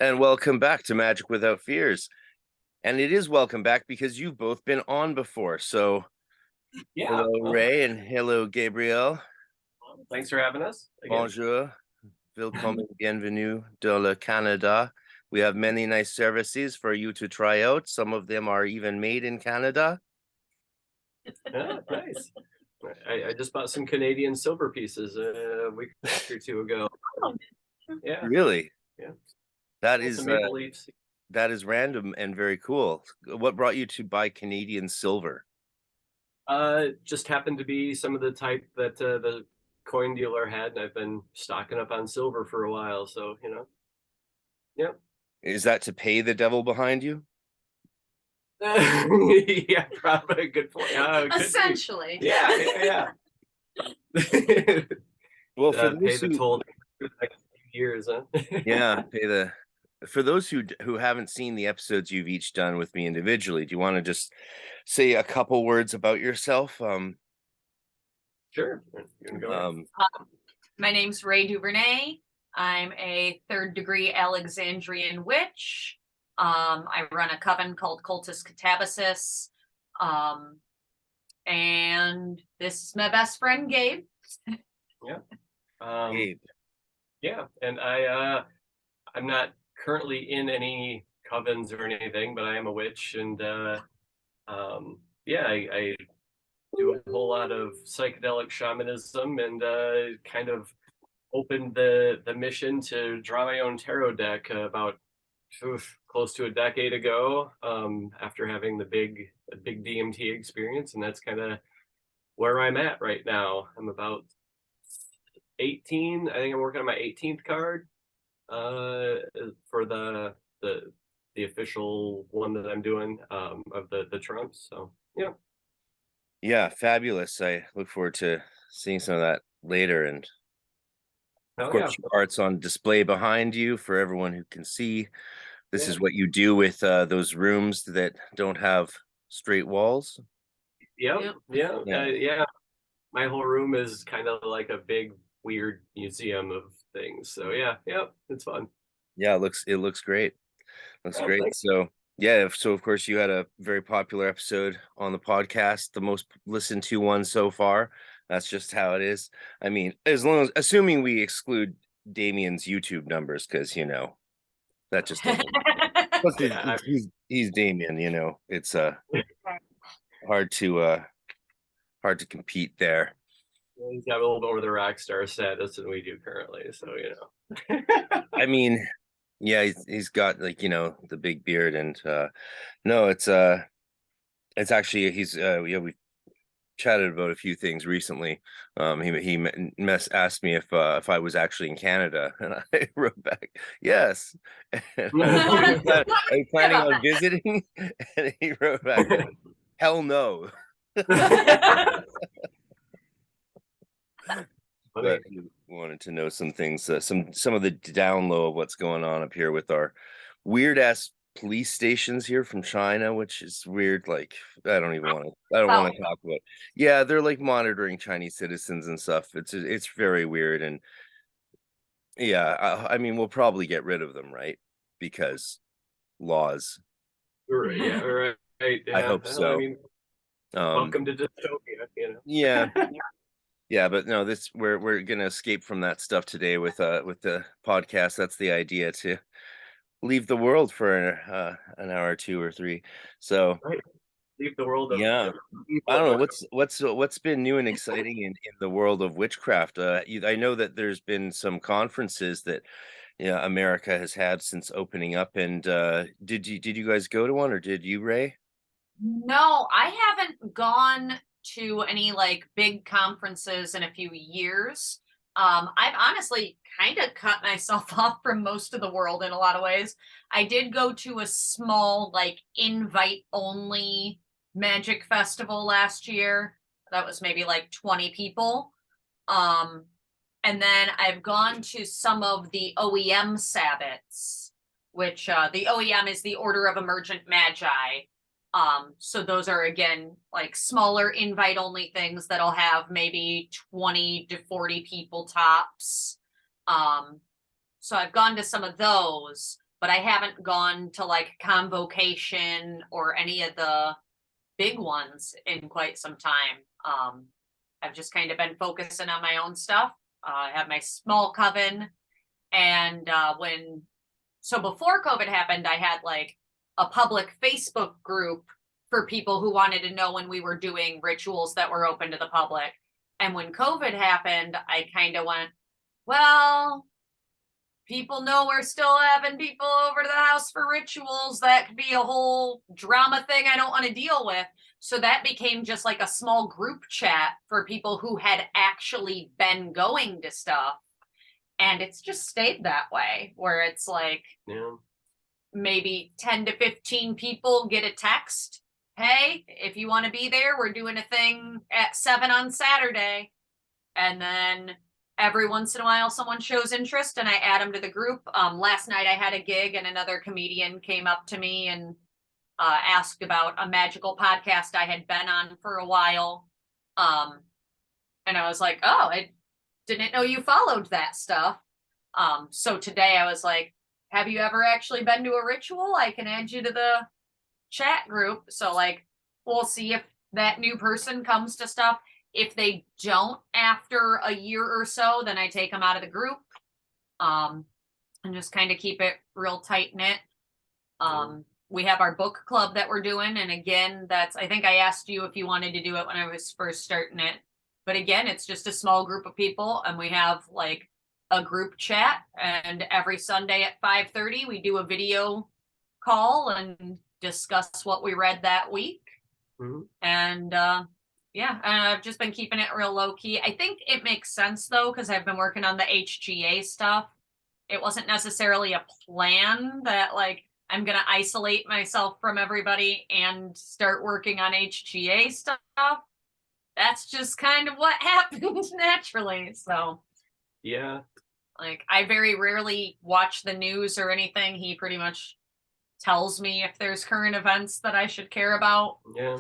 And welcome back to Magic Without Fears. And it is welcome back because you've both been on before. So Yeah. hello, Ray, and hello, Gabriel. Thanks for having us. Again. Bonjour. Willkommen, bienvenue de la Canada. We have many nice services for you to try out. Some of them are even made in Canada. Oh, nice. I just bought some Canadian silver pieces a week or two ago. Yeah. Really? Yeah. That And is some maple leaves. that is random and very cool. What brought you to buy Canadian silver? Just happened to be some of the type that the coin dealer had, and I've been stocking up on silver for a while. So yeah. Is that to pay the devil behind you? Yeah, probably a good point. Essentially. Yeah. Well, for Pay those the who, toll for the next few years, huh? yeah, for those who haven't seen the episodes you've each done with me individually, do you want to just say a couple words about yourself? Sure. You can go ahead. My name's Ray DuVernay. I'm a third-degree Alexandrian witch. I run a coven called Cultus Catabasis. And this is my best friend, Gabe. Yeah. Gabe. Yeah, and I'm not currently in any covens or anything, but I am a witch, and yeah, I do a whole lot of psychedelic shamanism, and kind of opened the mission to draw my own tarot deck about close to a decade ago, after having the big DMT experience, and that's kind of where I'm at right now. I'm about 18. I think I'm working on my 18th card for the official one that I'm doing of the Trumps. So Yeah, fabulous. I look forward to seeing some of that later. And of course, your art's on display behind you for everyone who can see. This is what you do with those rooms that don't have straight walls. Yeah. My whole room is kind of like a big weird museum of things. So it's fun. Yeah, it looks great. Looks great. Thanks. So yeah, so of course you had a very popular episode on the podcast, the most listened to one so far. That's just how it is. I mean, assuming we exclude Damien's YouTube numbers, because that just doesn't. Plus he's Damien, it's hard to compete there. He's got a little more of the rock star status than we do currently, so I mean, yeah, he's got the big beard, and no, it's actually he's we chatted about a few things recently. He asked me if I was actually in Canada, and I wrote back yes. Are you planning on visiting? And he wrote back, hell no. But he wanted to know some things, some of the down low of what's going on up here with our weird ass police stations here from China, which is weird. Like I don't want to talk about. Yeah, they're like monitoring Chinese citizens and stuff. It's very weird, and yeah, I mean we'll probably get rid of them, right? Because laws. Right. Yeah, I hope so. I mean, welcome to dystopia, Yeah. Yeah, but no, we're gonna escape from that stuff today with the podcast. That's the idea, to leave the world for an hour or two or three. So leave the world. Yeah, I don't know what's been new and exciting in the world of witchcraft. I know that there's been some conferences that America has had since opening up. And did you guys go to one, or did you, Ray? No, I haven't gone to any like big conferences in a few years. I've honestly kind of cut myself off from most of the world in a lot of ways. I did go to a small like invite only magic festival last year. That was maybe like 20 people. And then I've gone to some of the OEM Sabbats, which the OEM is the Order of Emergent Magi. So those are, again, like smaller invite only things that'll have maybe 20 to 40 people tops. So I've gone to some of those, but I haven't gone to like Convocation or any of the big ones in quite some time. I've just kind of been focusing on my own stuff. I have my small coven, and before COVID happened, I had like a public Facebook group for people who wanted to know when we were doing rituals that were open to the public. And when COVID happened, I kind of went, well, people know we're still having people over to the house for rituals. That could be a whole drama thing I don't want to deal with. So that became just like a small group chat for people who had actually been going to stuff. And it's just stayed that way, where it's like maybe 10 to 15 people get a text. Hey, if you want to be there, we're doing a thing at 7 on Saturday. And then every once in a while, someone shows interest and I add them to the group. Last night I had a gig and another comedian came up to me and asked about a magical podcast I had been on for a while. And I was like, oh, I didn't know you followed that stuff. So today I was like, have you ever actually been to a ritual? I can add you to the chat group. So like, we'll see if that new person comes to stuff. If they don't after a year or so, then I take them out of the group. And just kind of keep it real tight knit. We have our book club that we're doing. And again, I think I asked you if you wanted to do it when I was first starting it. But again, it's just a small group of people and we have like a group chat, and every Sunday at 5:30, we do a video call and discuss what we read that week. And yeah, and I've just been keeping it real low key. I think it makes sense though, because I've been working on the HGA stuff. It wasn't necessarily a plan that like I'm going to isolate myself from everybody and start working on HGA stuff. That's just kind of what happened naturally. So yeah, like I very rarely watch the news or anything. He pretty much tells me if there's current events that I should care about. Yeah.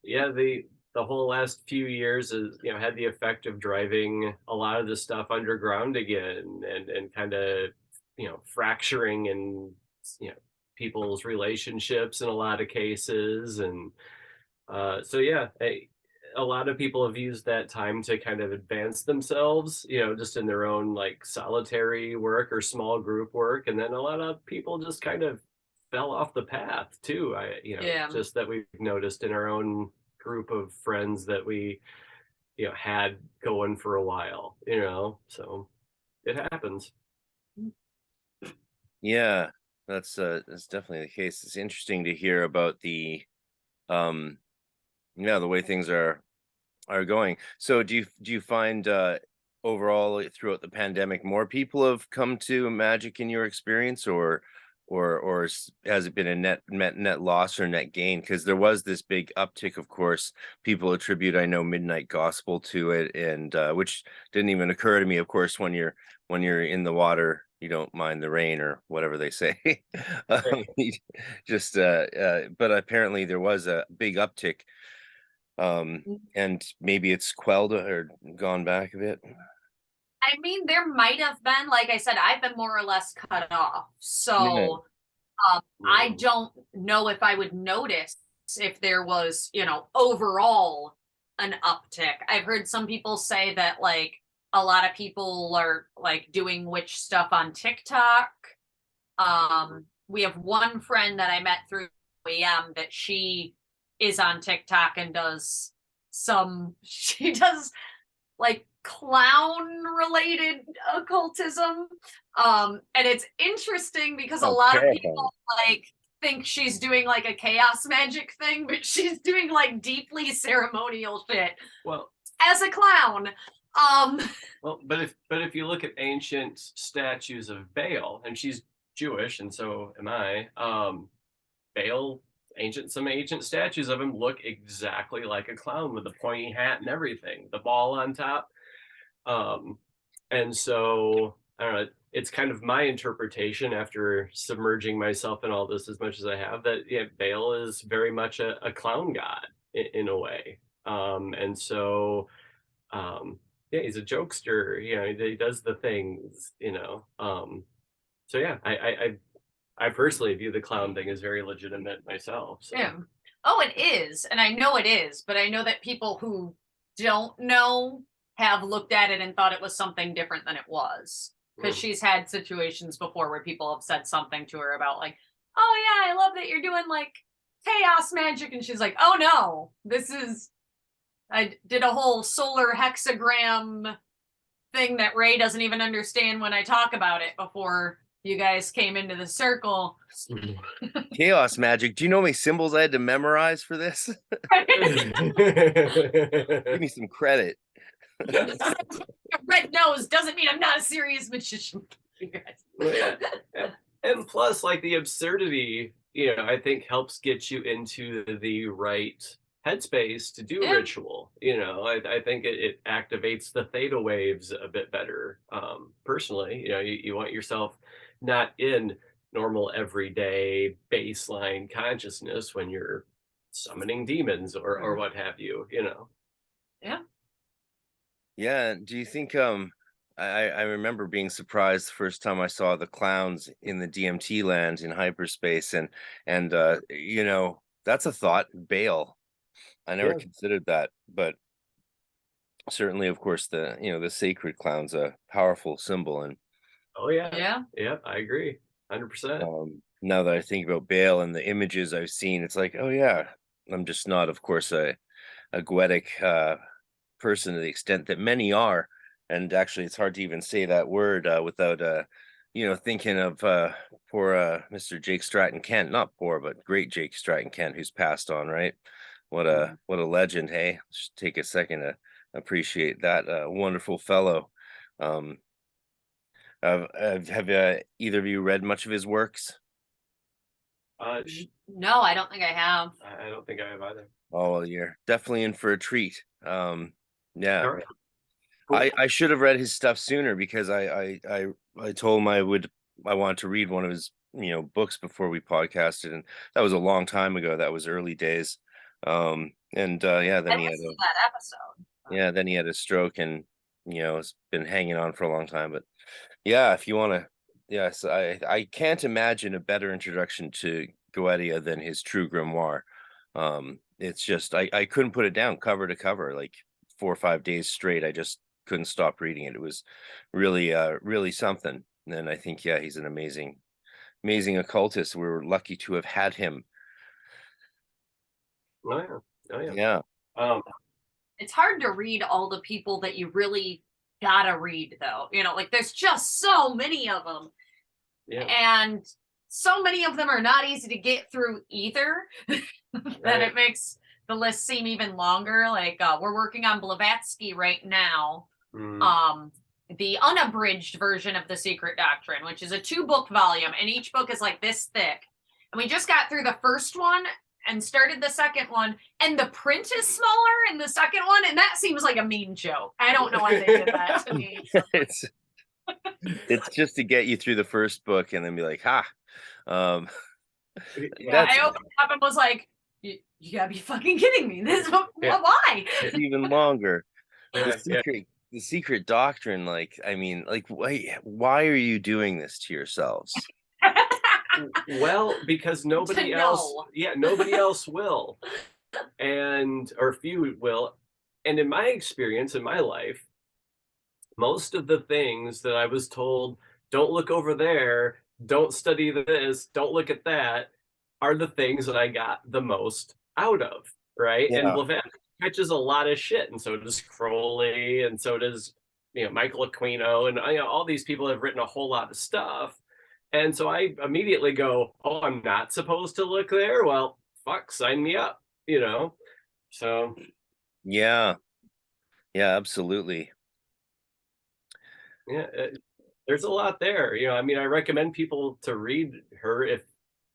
Yeah, the whole last few years has, had the effect of driving a lot of the stuff underground again and kind of, fracturing and, people's relationships in a lot of cases. And so, yeah, a lot of people have used that time to kind of advance themselves, just in their own like solitary work or small group work. And then a lot of people just kind of fell off the path too. Just that we've noticed in our own group of friends that we, had going for a while, so it happens. Yeah, that's definitely the case. It's interesting to hear about the the way things are going. So do you find overall throughout the pandemic more people have come to magic in your experience, or has it been a net loss or net gain? Because there was this big uptick, of course. People attribute, I know, midnight gospel to it, and which didn't even occur to me. Of course, when you're in the water, you don't mind the rain or whatever they say. But apparently there was a big uptick, and maybe it's quelled or gone back a bit. I mean, there might have been, like I said, I've been more or less cut off. So I don't know if I would notice if there was, overall an uptick. I've heard some people say that like a lot of people are like doing witch stuff on TikTok. We have one friend that I met through EM that she is on TikTok and she does like clown related occultism. And it's interesting because a lot of people like think she's doing like a chaos magic thing, but she's doing like deeply ceremonial shit. Well, as a clown. Well, but if you look at ancient statues of Baal, and she's Jewish, and so am I, Baal, some ancient statues of him look exactly like a clown with the pointy hat and everything, the ball on top. And so I don't know, it's kind of my interpretation after submerging myself in all this as much as I have, that Baal is very much a clown god in a way. And so he's a jokester, he does the things, So yeah, I personally view the clown thing as very legitimate myself. So. Yeah. Oh, it is. And I know it is, but I know that people who don't know have looked at it and thought it was something different than it was. Because she's had situations before where people have said something to her about like, oh yeah, I love that you're doing like chaos magic. And she's like, oh no, I did a whole solar hexagram thing that Ray doesn't even understand when I talk about it before you guys came into the circle. Chaos magic. Do you know how many symbols I had to memorize for this? Give me some credit. Red nose doesn't mean I'm not a serious magician. And plus, like the absurdity, you know, I think helps get you into the right headspace to do ritual. You know, I think it activates the theta waves a bit better. Personally, you know, you want yourself not in normal everyday baseline consciousness when you're summoning demons or what have you, you know. Yeah. Do you think I remember being surprised the first time I saw the clowns in the DMT land in hyperspace, and you know, that's a thought. Baal. I never considered that, but certainly, of course, the sacred clown's a powerful symbol. And oh yeah, I agree, 100%. Now that I think about Baal and the images I've seen, it's like, oh yeah, I'm just not, of course, a goetic person to the extent that many are. And actually, it's hard to even say that word without thinking of poor Mr. Jake Stratton Kent. Not poor, but great Jake Stratton Kent, who's passed on, right? What a legend. Hey, just take a second to appreciate that wonderful fellow. Have either of you read much of his works? No, I don't think I have. I don't think I have either. Oh, well, you're definitely in for a treat. Yeah. All right. Cool. I should have read his stuff sooner, because I told him I wanted to read one of his books before we podcasted, and that was a long time ago. That was early days. Then he had that episode. then he had a stroke, and it's been hanging on for a long time. But yeah, if you want to, yes, I can't imagine a better introduction to Goetia than his True Grimoire. It's just I couldn't put it down cover to cover, like 4 or 5 days straight. I just couldn't stop reading it. It was really really something. And I think he's an amazing occultist. We were lucky to have had him. Oh yeah. Yeah. It's hard to read all the people that you really gotta read, though. Like there's just so many of them. Yeah. And so many of them are not easy to get through either. That it makes the list seem even longer. Like we're working on Blavatsky right now. The unabridged version of The Secret Doctrine, which is a 2-book volume, and each book is like this thick. And we just got through the first one and started the second one, and the print is smaller in the second one, and that seems like a mean joke. I don't know why they did that to me. It's just to get you through the first book and then be like, ha. I opened up and was like, you gotta be fucking kidding me. This why? It's even longer. The secret doctrine, like, I mean, like, why are you doing this to yourselves? Well, because nobody else will, or few will. And in my experience in my life, most of the things that I was told, don't look over there, don't study this, don't look at that, are the things that I got the most out of, right? Yeah. And Blavatsky catches a lot of shit, and so does Crowley, and so does Michael Aquino, and all these people have written a whole lot of stuff. And so I immediately go, oh, I'm not supposed to look there? Well, fuck, sign me up, So yeah, absolutely. Yeah, there's a lot there. I mean, I recommend people to read her if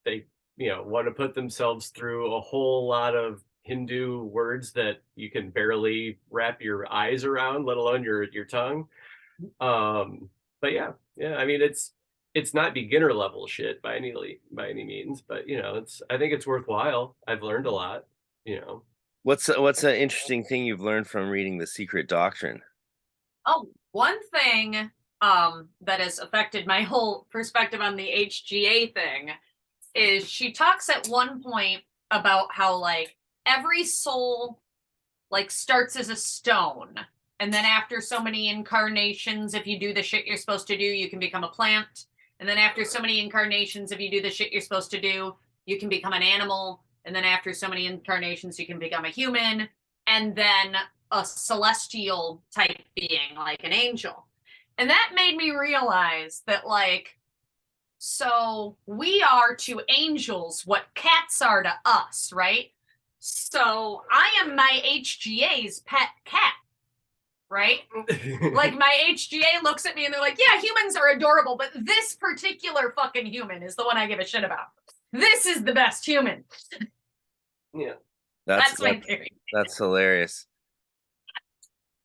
they want to put themselves through a whole lot of Hindu words that you can barely wrap your eyes around, let alone your tongue. But yeah, I mean, it's not beginner level shit by any means, but I think it's worthwhile. I've learned a lot. What's an interesting thing you've learned from reading The Secret Doctrine? Oh, one thing that has affected my whole perspective on the HGA thing is she talks at one point about how like every soul like starts as a stone, and then after so many incarnations, if you do the shit you're supposed to do, you can become a plant. And then after so many incarnations, if you do the shit you're supposed to do, you can become an animal. And then after so many incarnations, you can become a human, and then a celestial type being, like an angel. And that made me realize that, like, so we are to angels what cats are to us, right? So I am my HGA's pet cat, right? Like my HGA looks at me and they're like, yeah, humans are adorable, but this particular fucking human is the one I give a shit about. This is the best human. Yeah. That's my theory. That's hilarious.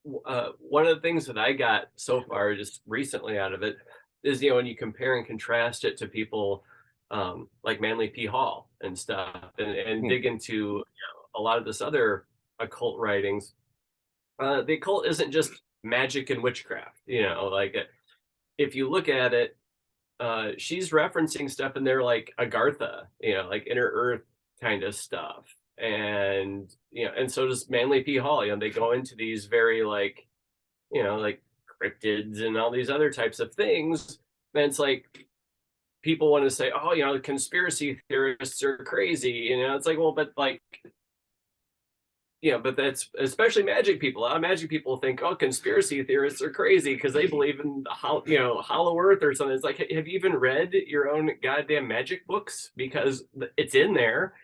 One of the things that I got so far just recently out of it is, when you compare and contrast it to people like Manly P. Hall and stuff, and dig into a lot of this other occult writings. The occult isn't just magic and witchcraft. Like if you look at it, she's referencing stuff in there like Agartha, like Inner Earth kind of stuff. And and so does Manly P. Hall. They go into these very like cryptids and all these other types of things. And it's like people want to say, oh, the conspiracy theorists are crazy. It's like, well, but like, but that's especially magic people. A lot of magic people think, oh, conspiracy theorists are crazy because they believe in Hollow Earth or something. It's like, have you even read your own goddamn magic books? Because it's in there.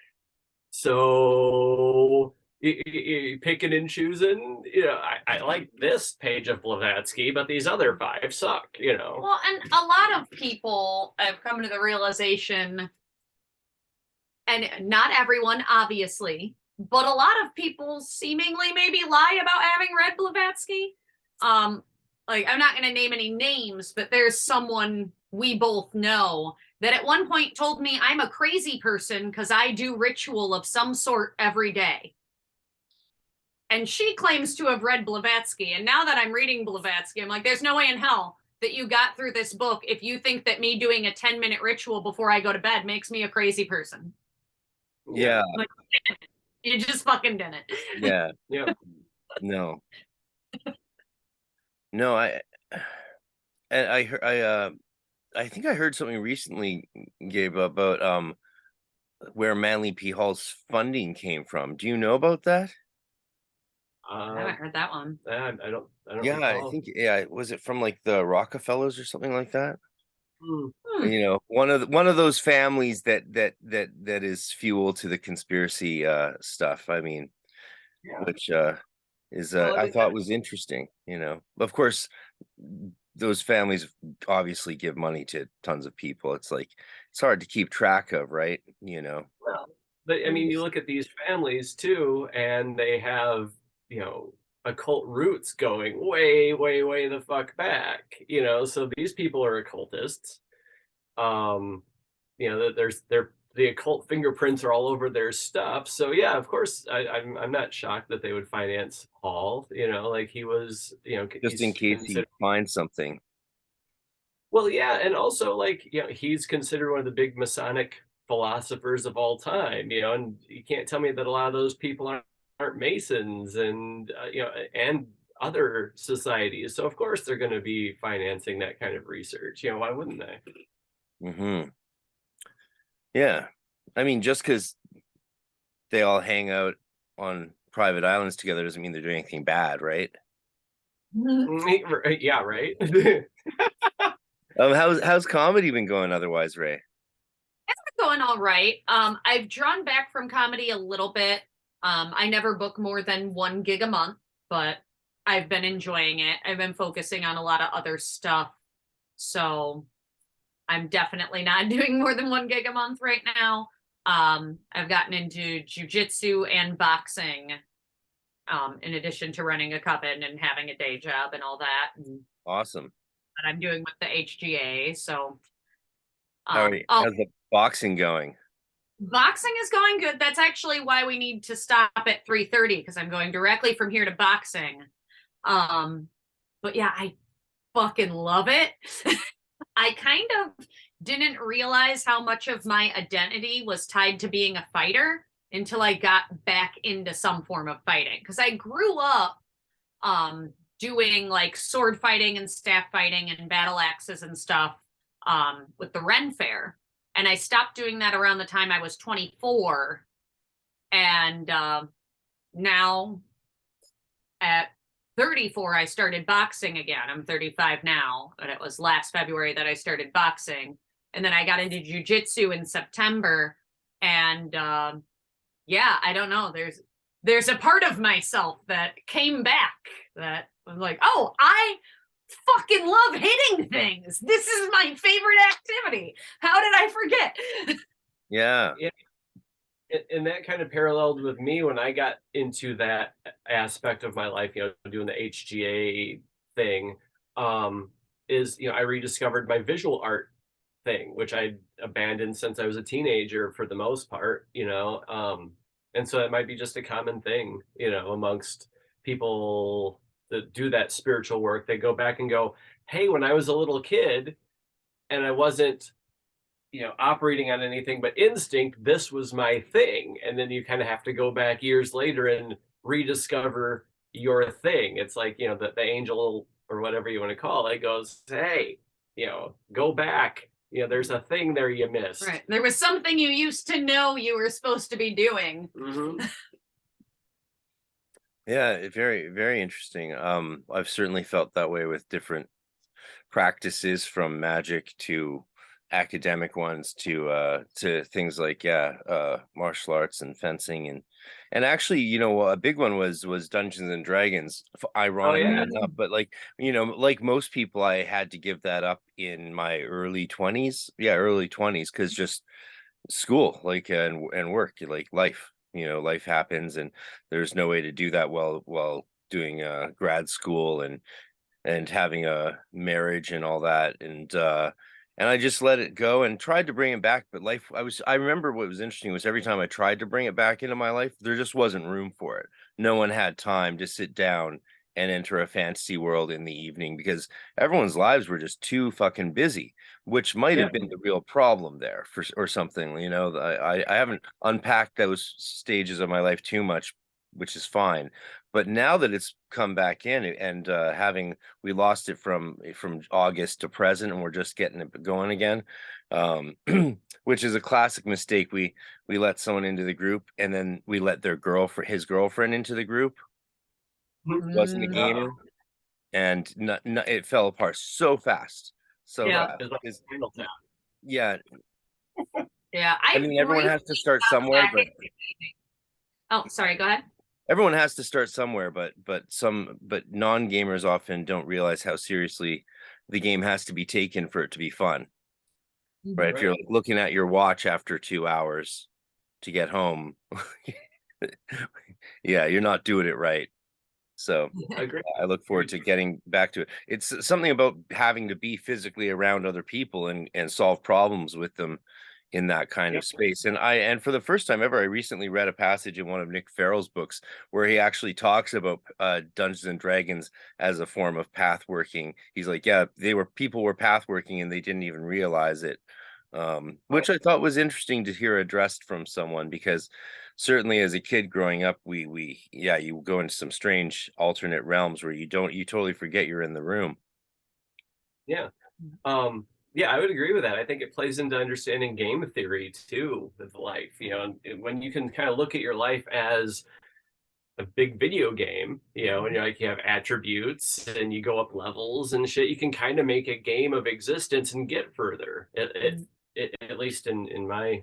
So you picking and choosing. I like this page of Blavatsky, but these other 5 suck. Well, and a lot of people have come to the realization, and not everyone, obviously, but a lot of people seemingly maybe lie about having read Blavatsky. Like, I'm not going to name any names, but there's someone we both know that at one point told me I'm a crazy person because I do ritual of some sort every day. And she claims to have read Blavatsky. And now that I'm reading Blavatsky, I'm like, there's no way in hell that you got through this book if you think that me doing a 10-minute ritual before I go to bed makes me a crazy person. Yeah. Like, you just fucking didn't. Yeah. Yeah. No. No, I think I heard something recently, Gabe, about where Manly P. Hall's funding came from. Do you know about that? I haven't heard that one. I don't Yeah, recall. I think was it from like the Rockefellers or something like that? Hmm. One of those families that is fuel to the conspiracy stuff. I mean, which is I thought was interesting. Of course, those families obviously give money to tons of people. It's like it's hard to keep track of, right? Well, but I mean, you look at these families too, and they have occult roots going way, way, way the fuck back. So these people are occultists. The occult fingerprints are all over their stuff. So yeah, of course, I'm not shocked that they would finance Hall. Like he was, Just in case he finds something. Well, yeah, and also like he's considered one of the big Masonic philosophers of all time. And you can't tell me that a lot of those people aren't Masons and and other societies. So of course they're going to be financing that kind of research. Why wouldn't they? Mm-hmm. Yeah, I mean, just because they all hang out on private islands together doesn't mean they're doing anything bad, right? Yeah, right. How's comedy been going otherwise, Ray? It's been going all right. I've drawn back from comedy a little bit. I never book more than 1 gig a month, but I've been enjoying it. I've been focusing on a lot of other stuff. So I'm definitely not doing more than 1 gig a month right now. I've gotten into jujitsu and boxing, in addition to running a coven and having a day job and all that. And Awesome. that I'm doing with the HGA. So How's the boxing going? boxing is going good. That's actually why we need to stop at 3:30 because I'm going directly from here to boxing. But yeah, fucking love it. I kind of didn't realize how much of my identity was tied to being a fighter until I got back into some form of fighting. Because I grew up doing like sword fighting and staff fighting and battle axes and stuff with the Ren Fair. And I stopped doing that around the time I was 24. And now at 34, I started boxing again. I'm 35 now, but it was last February that I started boxing. And then I got into jujitsu in September. And yeah, I don't know. There's a part of myself that came back that was like, oh, I fucking love hitting things. This is my favorite activity. How did I forget? Yeah. And that kind of paralleled with me when I got into that aspect of my life, doing the HGA thing, is, I rediscovered my visual art thing, which I abandoned since I was a teenager for the most part, and so it might be just a common thing, amongst people that do that spiritual work. They go back and go, hey, when I was a little kid and I wasn't, operating on anything but instinct, this was my thing. And then you kind of have to go back years later and rediscover your thing. It's like, the angel or whatever you want to call it goes, hey, go back. There's a thing there you missed. Right. There was something you used to know you were supposed to be doing. Mm-hmm. Yeah, very, very interesting. I've certainly felt that way with different practices, from magic to academic ones to things like martial arts and fencing and actually, a big one was Dungeons and Dragons, ironically enough. But like most people, I had to give that up in my early 20s. Early 20s, because just school, and work, like life. Life happens, and there's no way to do that while doing grad school and having a marriage and all that. And I just let it go and tried to bring it back. But I remember what was interesting was every time I tried to bring it back into my life, there just wasn't room for it. No one had time to sit down and enter a fantasy world in the evening, because everyone's lives were just too fucking busy, which might have been the real problem there or something. I haven't unpacked those stages of my life too much, which is fine. But now that it's come back in, and we lost it from August to present, and we're just getting it going again, which is a classic mistake. We let someone into the group, and then we let his girlfriend into the group, who wasn't a gamer, and it fell apart so fast. So yeah. I mean, everyone has to start somewhere. Oh, sorry. Go ahead. Everyone has to start somewhere, but non-gamers often don't realize how seriously the game has to be taken for it to be fun. Right? If you're looking at your watch after 2 hours to get home, you're not doing it right. So I look forward to getting back to it. It's something about having to be physically around other people and solve problems with them in that kind of space. And for the first time ever, I recently read a passage in one of Nick Farrell's books where he actually talks about Dungeons and Dragons as a form of path working. He's like, people were path working and they didn't even realize it, which I thought was interesting to hear addressed from someone, because certainly as a kid growing up, you go into some strange alternate realms where you totally forget you're in the room. Yeah, I would agree with that. I think it plays into understanding game theory too with life. When you can kind of look at your life as a big video game, and you have attributes and you go up levels and shit, you can kind of make a game of existence and get further. At least in my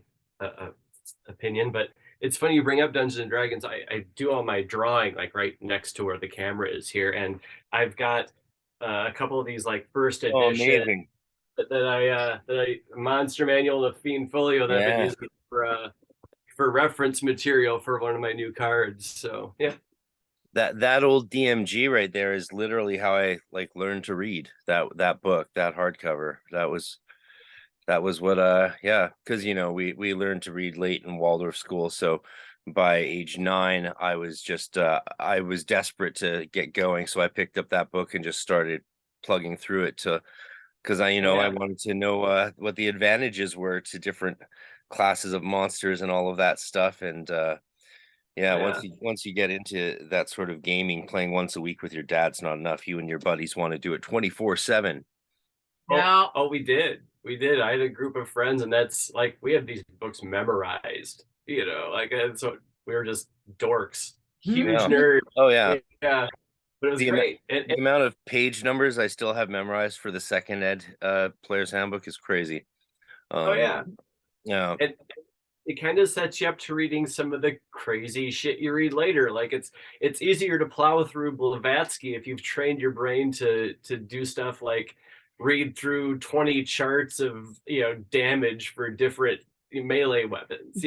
opinion. But it's funny you bring up Dungeons and Dragons. I do all my drawing like right next to where the camera is here, and I've got a couple of these like first edition. Oh, amazing. That I Monster Manual of Fiend Folio that I've been using for reference material for one of my new cards. So that old DMG right there is literally how I learned to read that book, that hardcover. That was what because we learned to read late in Waldorf school. So by age 9, I was just I was desperate to get going, so I picked up that book and just started plugging through it to, because I wanted to know what the advantages were to different classes of monsters and all of that stuff. And once you get into that sort of gaming, playing once a week with your dad's not enough. You and your buddies want to do it 24/7. Oh, we did. I had a group of friends, and that's like, we had these books memorized, like, and so we were just dorks, huge nerds. Oh yeah. Yeah. But it was great. The amount of page numbers I still have memorized for the second ed player's handbook is crazy. Yeah. Yeah. And it kind of sets you up to reading some of the crazy shit you read later. Like, it's easier to plow through Blavatsky if you've trained your brain to do stuff like read through 20 charts of damage for different melee weapons.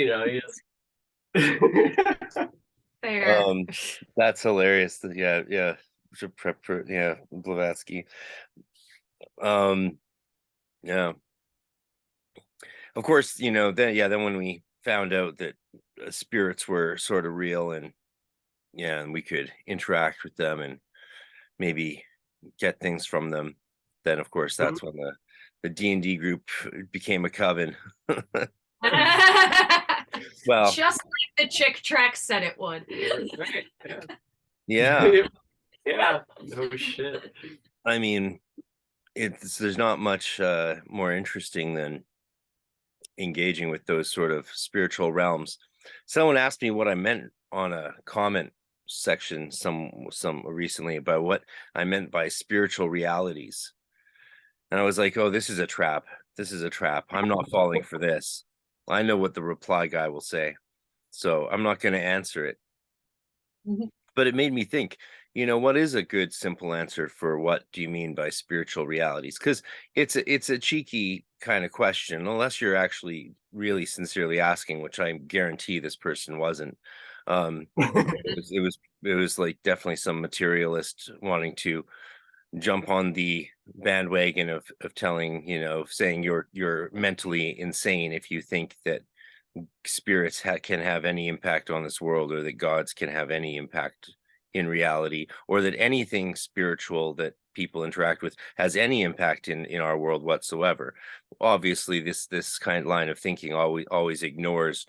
Fair. That's hilarious. Yeah. Blavatsky. Yeah. Of course, then when we found out that spirits were sort of real, and we could interact with them and maybe get things from them, then of course that's when the D&D group became a coven. Well, just like the Chick track said it would. Yeah. Yeah. No shit. I mean, there's not much more interesting than engaging with those sort of spiritual realms. Someone asked me what I meant on a comment section some recently about what I meant by spiritual realities. And I was like, oh, this is a trap. I'm not falling for this. I know what the reply guy will say, so I'm not going to answer it. But it made me think, what is a good simple answer for what do you mean by spiritual realities? Because it's a cheeky kind of question, unless you're actually really sincerely asking, which I guarantee this person wasn't. It was like definitely some materialist wanting to jump on the bandwagon of telling, saying you're mentally insane if you think that spirits can have any impact on this world, or that gods can have any impact in reality, or that anything spiritual that people interact with has any impact in our world whatsoever. Obviously, this kind of line of thinking always ignores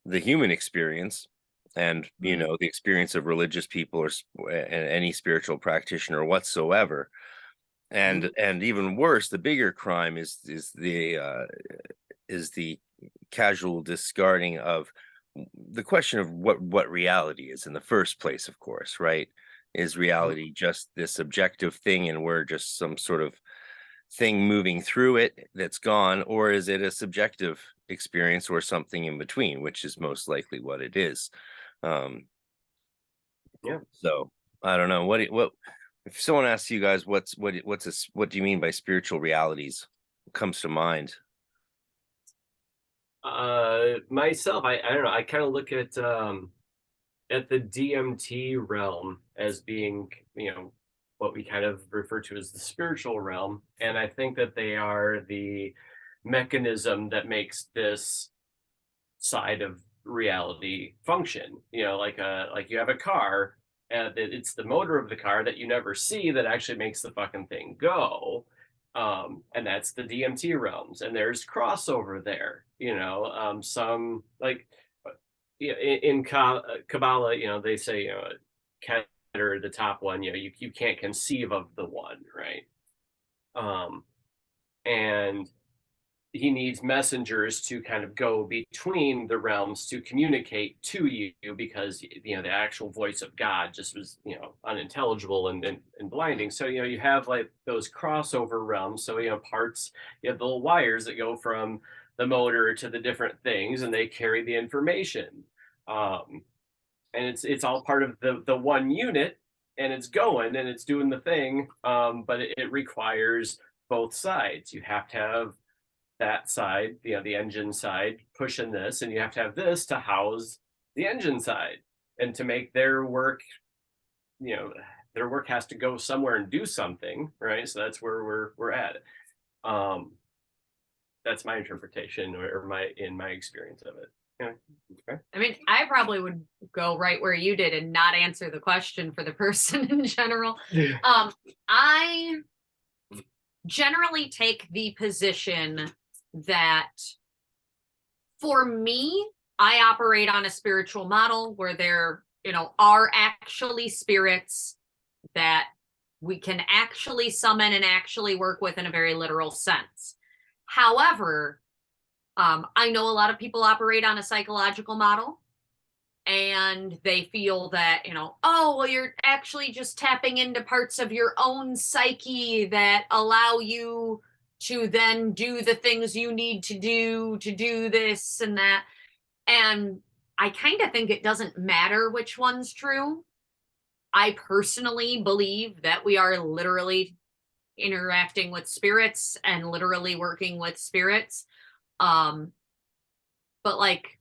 the human experience, and the experience of religious people or any spiritual practitioner whatsoever. And even worse, the bigger crime is the casual discarding of the question of what reality is in the first place. Of course, right? Is reality just this objective thing, and we're just some sort of thing moving through it that's gone, or is it a subjective experience, or something in between, which is most likely what it is? So I don't know what if someone asks you guys what do you mean by spiritual realities? What comes to mind? Myself, I don't know. I kind of look at the DMT realm as being, what we kind of refer to as the spiritual realm, and I think that they are the mechanism that makes this side of reality function. Like you have a car, and it's the motor of the car that you never see that actually makes the fucking thing go. And that's the DMT realms, and there's crossover there. Some like in Kabbalah, they say Keter, the top one. You can't conceive of the one, right? And he needs messengers to kind of go between the realms to communicate to you, because the actual voice of God just was unintelligible and blinding. So you have like those crossover realms. So parts, you have the little wires that go from the motor to the different things, and they carry the information. And it's all part of the one unit, and it's going and it's doing the thing. But it requires both sides. You have to have that side, the engine side, pushing this, and you have to have this to house the engine side, and to make their work, their work has to go somewhere and do something, right? So that's where we're at. That's my interpretation, or my experience of it. Okay. I mean, I probably would go right where you did and not answer the question for the person in general. I generally take the position that for me, I operate on a spiritual model where there, are actually spirits that we can actually summon and actually work with in a very literal sense. However, I know a lot of people operate on a psychological model, and they feel that, oh, well, you're actually just tapping into parts of your own psyche that allow you to then do the things you need to do this and that. And I kind of think it doesn't matter which one's true. I personally believe that we are literally interacting with spirits and literally working with spirits. But like,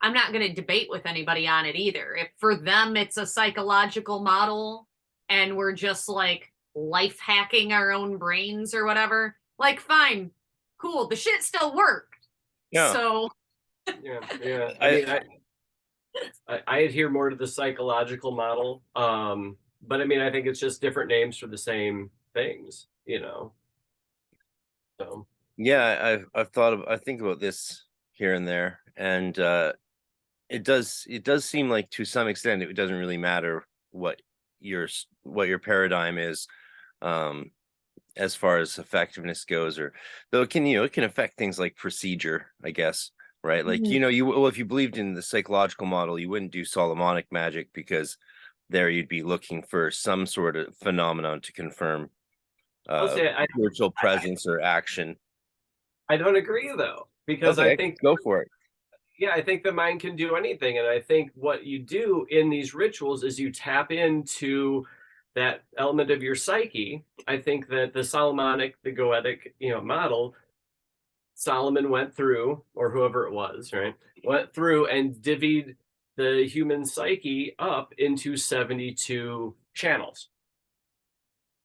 I'm not going to debate with anybody on it either. If for them it's a psychological model and we're just like life hacking our own brains or whatever, like, fine, cool, the shit still worked. Yeah. So yeah. I mean, I adhere more to the psychological model. But I mean, I think it's just different names for the same things, So Yeah, I think about this here and there, and it does seem like to some extent it doesn't really matter what your paradigm is, as far as effectiveness goes, or though it can affect things like procedure, I guess, right? Like, if you believed in the psychological model, you wouldn't do Solomonic magic, because there you'd be looking for some sort of phenomenon to confirm I'll say spiritual presence or action. I don't agree though, because Okay, I think go for it. Yeah, I think the mind can do anything. And I think what you do in these rituals is you tap into that element of your psyche. I think that the Solomonic, the Goetic, model, Solomon went through, or whoever it was, right, went through and divvied the human psyche up into 72 channels.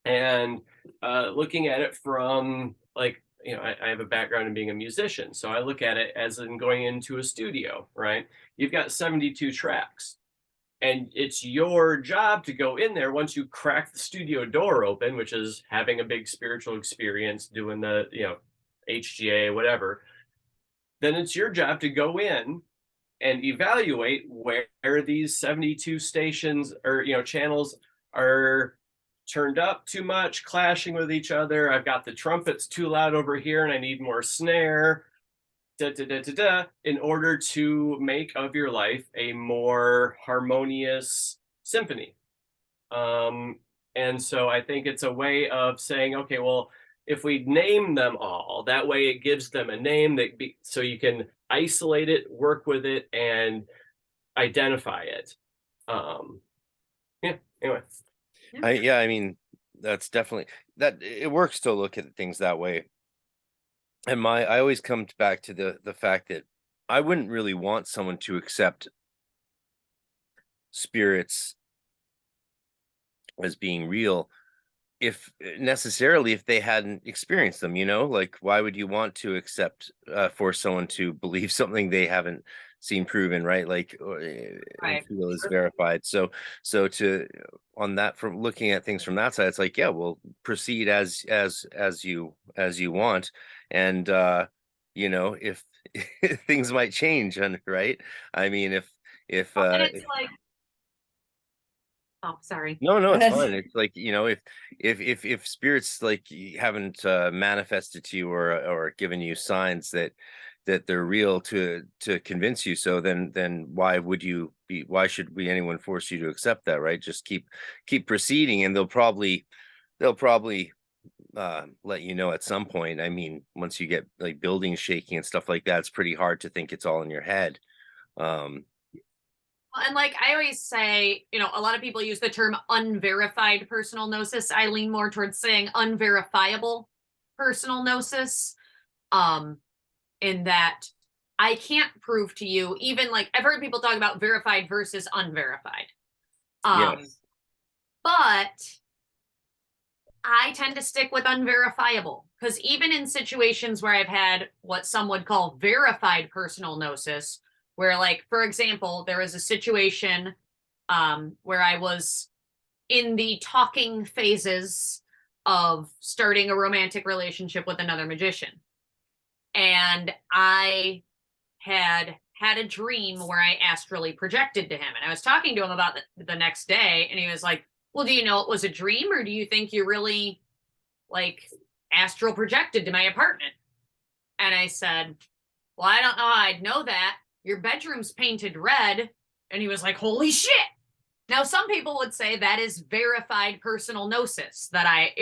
And looking at it from like, I have a background in being a musician. So I look at it as in going into a studio, right? You've got 72 tracks. And it's your job to go in there once you crack the studio door open, which is having a big spiritual experience, doing the, HGA, whatever. Then it's your job to go in and evaluate where these 72 stations or, channels are turned up too much, clashing with each other. I've got the trumpets too loud over here and I need more snare, in order to make of your life a more harmonious symphony. And so I think it's a way of saying, okay, well, if we name them all, that way it gives them a name so you can isolate it, work with it, and identify it. Anyway. I mean, that's definitely that it works to look at things that way. And I always come back to the fact that I wouldn't really want someone to accept spirits as being real if they hadn't experienced them, like, why would you want to accept for someone to believe something they haven't seen proven, right? Like, Right. feel is verified. So to on that, from looking at things from that side, it's like, yeah, well, proceed as you want, and if things might change, right? I mean, if and it's like, oh, sorry. no, it's fine. It's like, if spirits like haven't manifested to you or given you signs that they're real to convince you, so then why should anyone force you to accept that, right? Just keep proceeding, and they'll probably let you know at some point. I mean, once you get like buildings shaking and stuff like that, it's pretty hard to think it's all in your head. And like I always say, a lot of people use the term unverified personal gnosis. I lean more towards saying unverifiable personal gnosis. In that I can't prove to you, even like I've heard people talk about verified versus unverified. Yes. But I tend to stick with unverifiable, because even in situations where I've had what some would call verified personal gnosis, where, like, for example, there was a situation where I was in the talking phases of starting a romantic relationship with another magician. And I had a dream where I astrally projected to him. And I was talking to him about the next day, and he was like, well, do you know it was a dream, or do you think you really like astral projected to my apartment? And I said, well, I don't know how I'd know that. Your bedroom's painted red. And he was like, holy shit. Now, some people would say that is verified personal gnosis, that I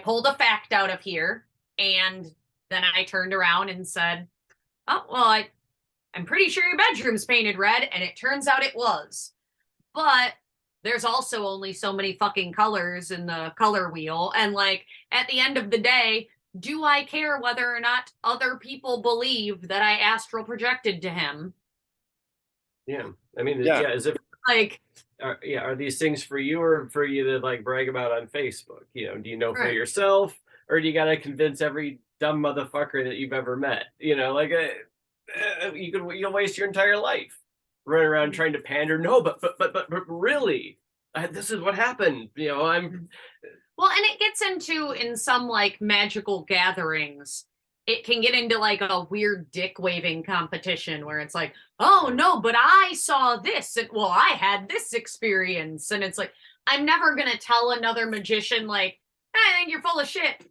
pulled a fact out of here, and then I turned around and said, oh, well, I'm pretty sure your bedroom's painted red, and it turns out it was. But there's also only so many fucking colors in the color wheel. And like, at the end of the day, do I care whether or not other people believe that I astral projected to him? Yeah. I mean, Yeah. as if Like, are these things for you or for you to like brag about on Facebook? You know, do you know for Right. yourself, or do you got to convince every dumb motherfucker that you've ever met? You know, like you'll waste your entire life running around trying to pander. No, but really, this is what happened. You know, well, and it gets into, in some like magical gatherings, it can get into like a weird dick waving competition where it's like, oh no, but I saw this, and well, I had this experience. And it's like, I'm never gonna tell another magician like, I think you're full of shit.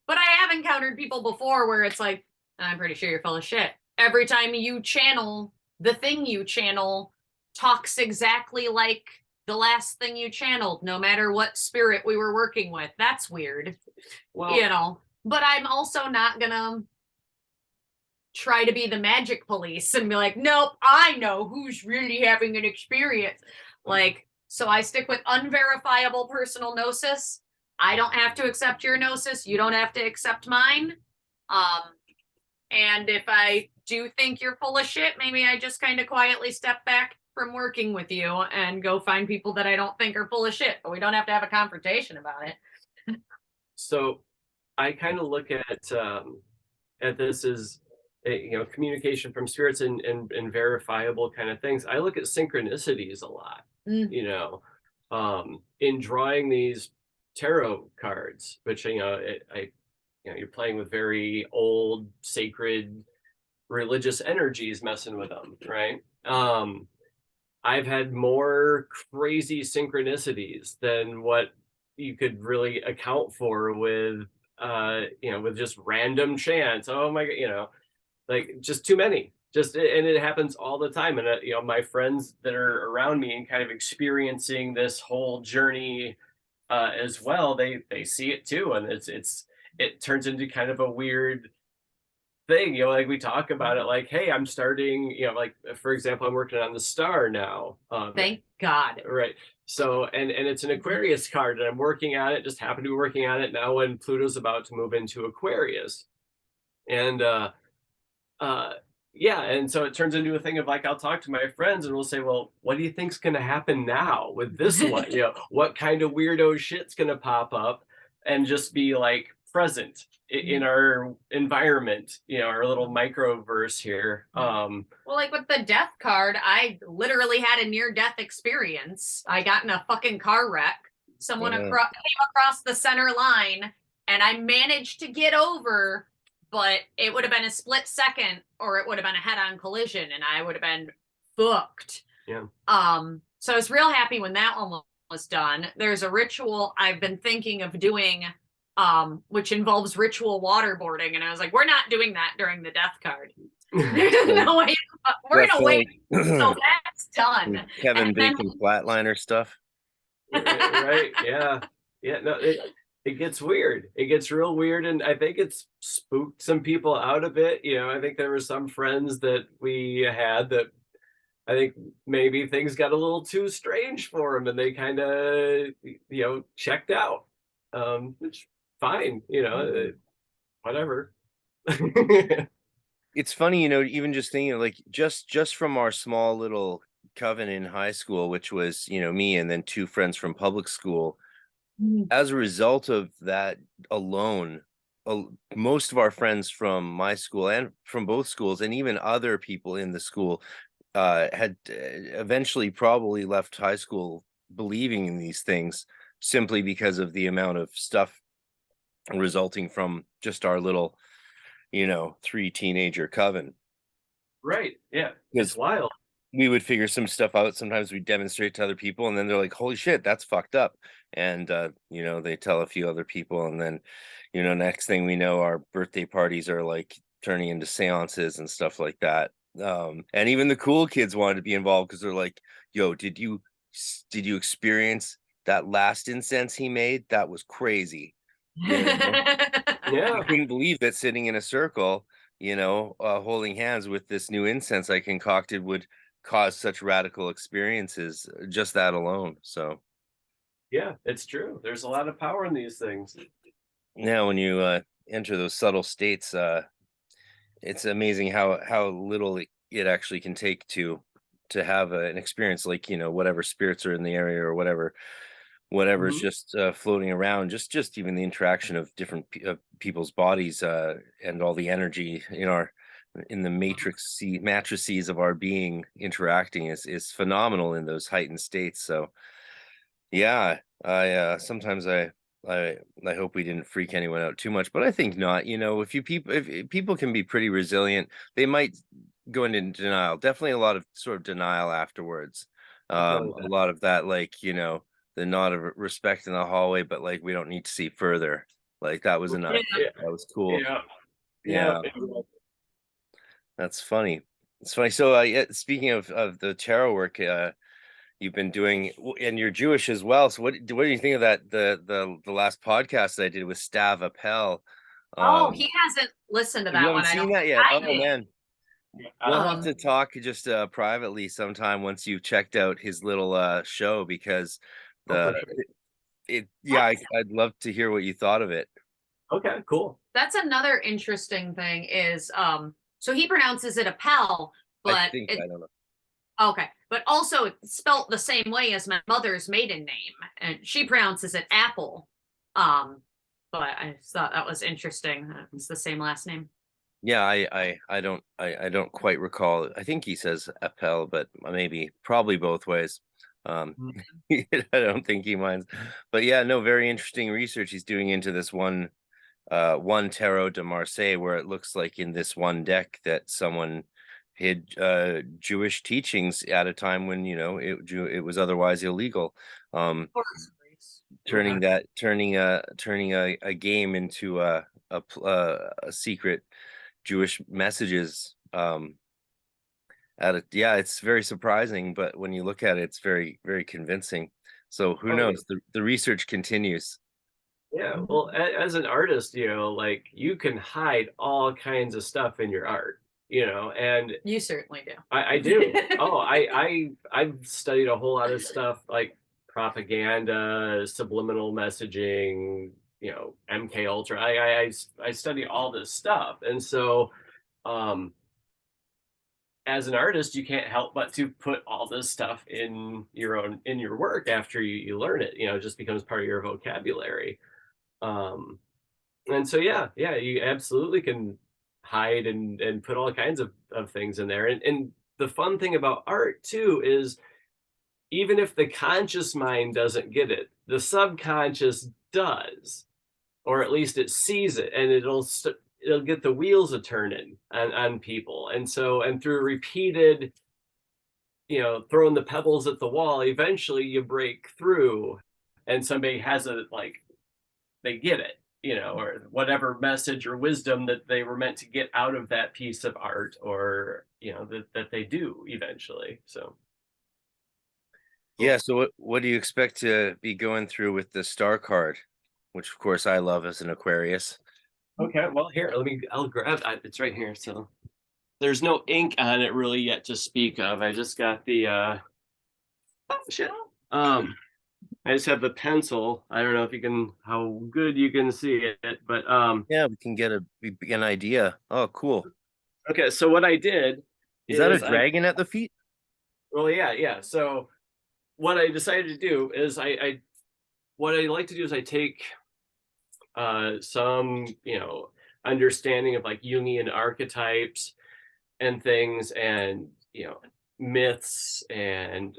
But I have encountered people before where it's like, I'm pretty sure you're full of shit. Every time you channel, the thing you channel talks exactly like the last thing you channeled, no matter what spirit we were working with. That's weird. well, But I'm also not gonna try to be the magic police and be like, nope, I know who's really having an experience. Like, so I stick with unverifiable personal gnosis. I don't have to accept your gnosis. You don't have to accept mine. And if I do think you're full of shit, maybe I just kind of quietly step back from working with you and go find people that I don't think are full of shit. But we don't have to have a confrontation about it. so I kind of look at this as communication from spirits and verifiable kind of things. I look at synchronicities a lot. You know, in drawing these tarot cards, which you're playing with very old sacred religious energies, messing with them, right? I've had more crazy synchronicities than what you could really account for with with just random chance. Oh my god, like just too many. And it happens all the time. And my friends that are around me and kind of experiencing this whole journey as well, they see it too, and it turns into kind of a weird thing. Like we talk about it, like, hey, I'm starting, like for example, I'm working on the star now. Thank God. Right. So and it's an Aquarius card, and I'm working on it. Just happen to be working on it now when Pluto's about to move into Aquarius, and yeah, and so it turns into a thing of like, I'll talk to my friends and we'll say, well, what do you think's going to happen now with this one? What kind of weirdo shit's going to pop up, and just be like present in our environment, our little microverse here. Well, like with the death card, I literally had a near-death experience. I got in a fucking car wreck. Someone came across the center line, and I managed to get over, but it would have been a split second, or it would have been a head-on collision, and I would have been fucked. Yeah. So I was real happy when that one was done. There's a ritual I've been thinking of doing, which involves ritual waterboarding, and I was like, we're not doing that during the death card. There's no way. We're gonna wait until that's done. Kevin Bacon flatliner stuff. Right? Yeah. No, it gets weird. It gets real weird, and I think it's spooked some people out of it. I think there were some friends that we had that I think maybe things got a little too strange for them, and they kind of checked out. Which fine, whatever. It's funny, even just thinking like just from our small little coven in high school, which was me and then two friends from public school. As a result of that alone, most of our friends from my school and from both schools, and even other people in the school, had eventually probably left high school believing in these things, simply because of the amount of stuff resulting from just our little, 3 teenager coven. Right. Yeah. Because It's wild. we would figure some stuff out. Sometimes we demonstrate to other people, and then they're like, "Holy shit, that's fucked up." And they tell a few other people, and then, next thing we know, our birthday parties are like turning into seances and stuff like that. And even the cool kids wanted to be involved because they're like, "Yo, did you experience that last incense he made? That was crazy." You know, Yeah. I couldn't believe that sitting in a circle, holding hands with this new incense I concocted would cause such radical experiences, just that alone. So Yeah, it's true. There's a lot of power in these things. now when you enter those subtle states, it's amazing how little it actually can take to have an experience like, whatever spirits are in the area or whatever's Mhm. just floating around, just even the interaction of different people's bodies, and all the energy in the matrices of our being interacting is phenomenal in those heightened states. So yeah, I sometimes I hope we didn't freak anyone out too much, but I think not. If people can be pretty resilient, they might go into denial. Definitely a lot of sort of denial afterwards. Feel A that. lot of that, like, the nod of respect in the hallway, but like we don't need to see further. Like that was enough. Yeah. Yeah. That was cool. Yeah. Yeah. Yeah, that's funny. It's funny. So yeah, speaking of the tarot work, you've been doing, and you're Jewish as well. So what do you think of that the last podcast that I did with Stav Appel? Oh, Um, he hasn't listened to you that one. haven't I don't seen think that yet? I Oh did. man, we'll have Um, to talk just privately sometime once you've checked out his little show, because oh, the for sure. it yeah, I'd love to hear what you thought of it. Okay, cool. That's another interesting thing is so he pronounces it Appel, I but think, it I don't know. okay, but also it's spelt the same way as my mother's maiden name, and she pronounces it Apple. Um, but I just thought that was interesting. It's the same last name. Yeah, I don't quite recall. I think he says Appel, but maybe probably both ways. Um, Mm. I don't think he minds. But yeah, no, very interesting research he's doing into this one Tarot de Marseille, where it looks like in this one deck that someone hid Jewish teachings at a time when, it was otherwise illegal. Okay. Turning a game into a secret Jewish messages. Yeah, it's very surprising, but when you look at it, it's very, very convincing. So who Oh, yeah. knows? The research continues. Yeah. Well, as an artist, like you can hide all kinds of stuff in your art, and You certainly do. I do. Oh, I've studied a whole lot of stuff like propaganda, subliminal messaging, MK Ultra. I study all this stuff, and so um, as an artist, you can't help but to put all this stuff in your work after you learn it. It just becomes part of your vocabulary. Um, and so yeah, you absolutely can hide and put all kinds of things in there. And the fun thing about art too is even if the conscious mind doesn't get it, the subconscious does, or at least it sees it, and it'll get the wheels a turning on people. And through repeated, throwing the pebbles at the wall, eventually you break through, and somebody has a like they get it, or whatever message or wisdom that they were meant to get out of that piece of art, or that they do eventually. So Yeah, cool. so what do you expect to be going through with the star card, which of course I love as an Aquarius? Okay, well here, I'll grab it's right here. So there's no ink on it really yet to speak of. I just got the oh shit. I just have the pencil. I don't know if you can how good you can see it, but Yeah, we can get an idea. Oh, cool. okay, so what I did Is that a is dragon at the feet? well, yeah. So what I decided to do is what I like to do is I take some understanding of like Jungian archetypes and things, and myths, and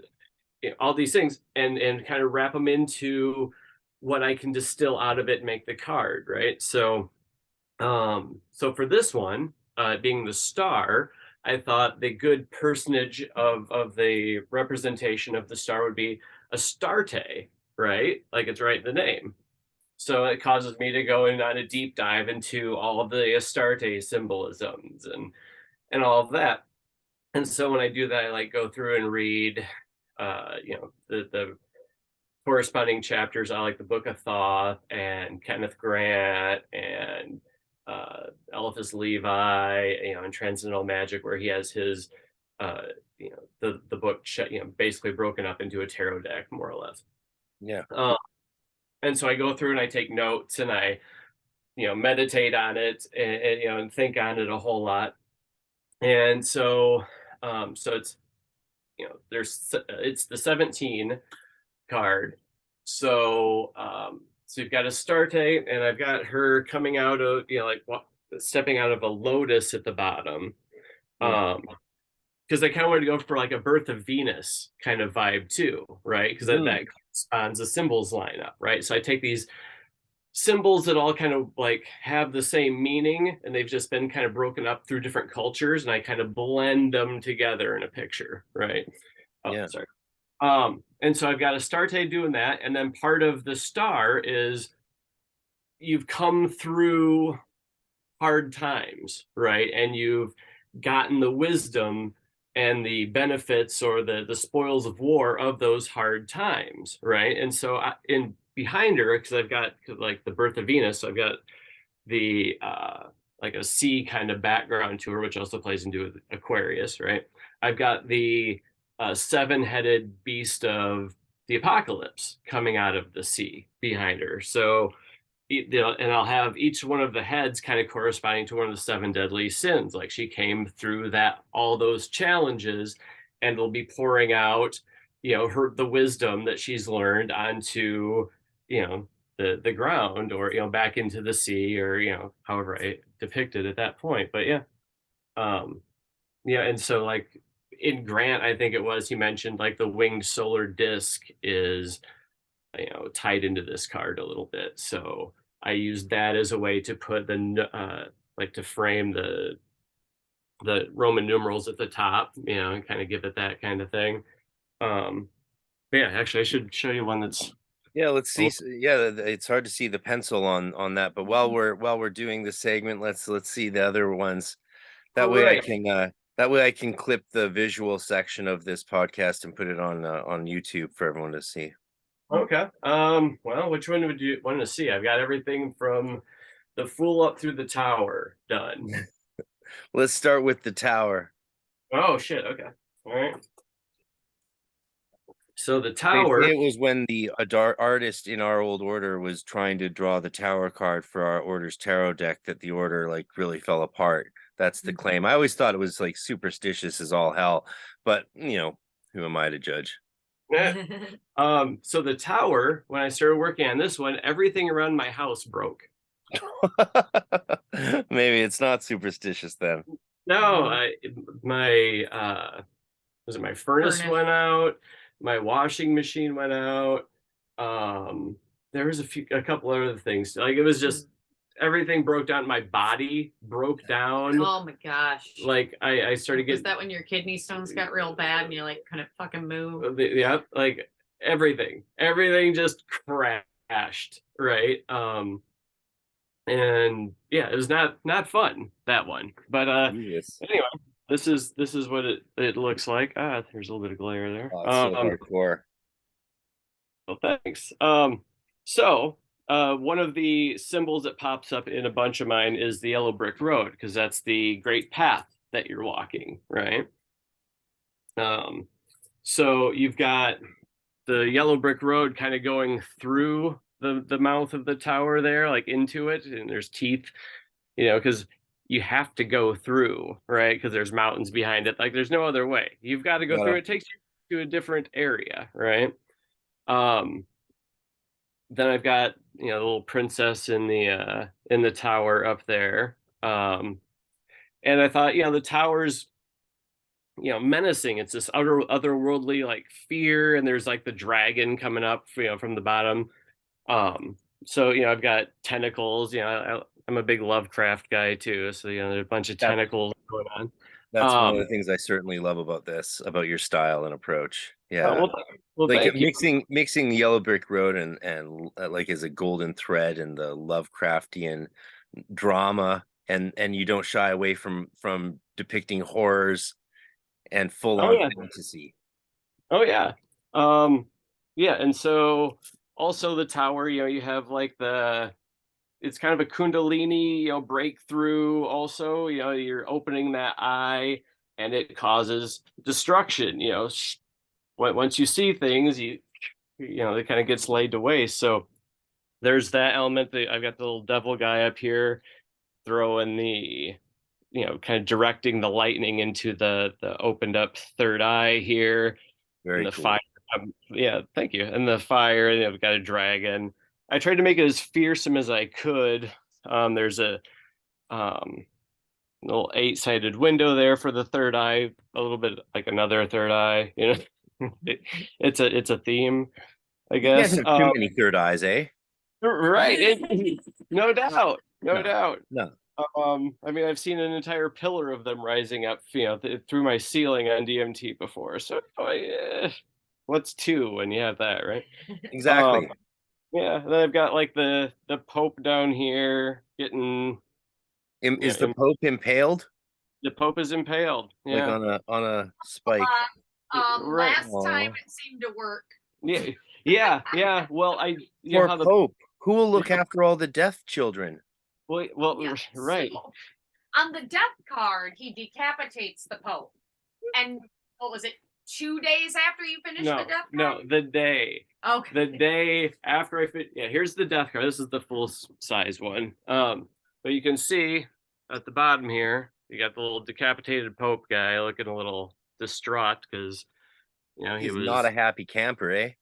all these things, and kind of wrap them into what I can distill out of it and make the card, right? So so for this one, being the star, I thought the good personage of the representation of the star would be Astarte, right? Like it's right in the name. So it causes me to go in on a deep dive into all of the Astarte symbolisms and all of that. And so when I do that, I like go through and read, the corresponding chapters. I like the Book of Thoth and Kenneth Grant and Eliphas Levi, and Transcendental Magic, where he has his, the book, basically broken up into a tarot deck, more or less. Yeah. And so I go through and I take notes and I, meditate on it and think on it a whole lot. And so, so it's, it's the 17 card. So, so you've got Astarte, and I've got her coming out of, stepping out of a lotus at the bottom. Because I kind of wanted to go for like a Birth of Venus kind of vibe too, right? Because that corresponds, the symbols line up, right? So I take these symbols that all kind of like have the same meaning, and they've just been kind of broken up through different cultures, and I kind of blend them together in a picture, right? Sorry. And so I've got Astarte doing that, and then part of the star is you've come through hard times, right? And you've gotten the wisdom and the benefits or the spoils of war of those hard times, right? And so in behind her, because I've got like the Birth of Venus, so I've got the like a sea kind of background to her, which also plays into Aquarius, right? I've got the seven-headed beast of the apocalypse coming out of the sea behind her. So, and I'll have each one of the heads kind of corresponding to one of the seven deadly sins. Like she came through all those challenges, and will be pouring out, the wisdom that she's learned onto, the ground, or, back into the sea, or, however I depict it at that point. But and so like in Grant, I think it was, he mentioned like the winged solar disc is, tied into this card a little bit. So I used that as a way to put to frame the Roman numerals at the top, and kind of give it that kind of thing. But yeah, actually I should show you one that's, yeah, let's see. Yeah, it's hard to see the pencil on that, but while we're doing the segment, let's see the other ones. That way I can clip the visual section of this podcast and put it on YouTube for everyone to see. Okay. Well, which one would you want to see? I've got everything from the Fool up through the Tower done. Let's start with the Tower. Oh shit. Okay. All right. So the Tower. It was when the artist in our old order was trying to draw the Tower card for our order's tarot deck that the order like really fell apart. That's the claim. I always thought it was like superstitious as all hell, but who am I to judge? So the Tower, when I started working on this one, everything around my house broke. Maybe it's not superstitious then. No, my furnace went out, my washing machine went out. There was a couple other things. Like it was just everything broke down. My body broke down. Oh my gosh. Like I started getting. Was that when your kidney stones got real bad and you like couldn't fucking move? Yeah, like everything just crashed, right? And yeah, it was not fun, that one. But anyway, this is what it looks like. There's a little bit of glare there. Oh, so hardcore. Well, thanks. So one of the symbols that pops up in a bunch of mine is the yellow brick road, because that's the great path that you're walking, right? So you've got the yellow brick road kind of going through the mouth of the tower there, like into it, and there's teeth, because you have to go through, right? Because there's mountains behind it. Like there's no other way. You've got to go through. It takes you to a different area, right? Then I've got the little princess in the tower up there, and I thought the tower's menacing. It's this otherworldly like fear, and there's like the dragon coming up from the bottom. So I've got tentacles. I'm a big Lovecraft guy too, so there's a bunch of That- tentacles going on. That's one of the things I certainly love about this, about your style and approach. Yeah. Well, Like thank you. mixing Yellow Brick Road and like as a golden thread and the Lovecraftian drama, and you don't shy away from depicting horrors and full Oh on yeah. fantasy. Oh yeah. Um, yeah, and so also the tower, you have like it's kind of a Kundalini, breakthrough also, you're opening that eye and it causes destruction, once you see things, it kind of gets laid to waste. So there's that element. That I've got the little devil guy up here throwing the, kind of directing the lightning into the opened up third eye here. Very And the cool. fire. Yeah, thank you. And the fire, I've got a dragon. I tried to make it as fearsome as I could. There's a little 8-sided window there for the third eye, a little bit like another third eye. It's a theme, I You can't guess. have too many third eyes, eh? Right. No doubt. No doubt. No. I mean, I've seen an entire pillar of them rising up, through my ceiling on DMT before. So, what's two when you have that, right? Exactly. Yeah. Then I've got like the Pope down here getting. Is the Pope impaled? The Pope is impaled. Like Yeah. on a spike? Right. Last time it seemed to work. Yeah. Yeah. Yeah. Well, Poor how the Pope. Who will look after all the deaf children? well, Yeah, right. so, on the death card, he decapitates the Pope. And what was it? 2 days after you finished the death card? No, the day. Okay. The day after I fit. Yeah, here's the death card. This is the full size one. But you can see at the bottom here, you got the little decapitated Pope guy looking a little distraught because he He's was not a happy camper, eh?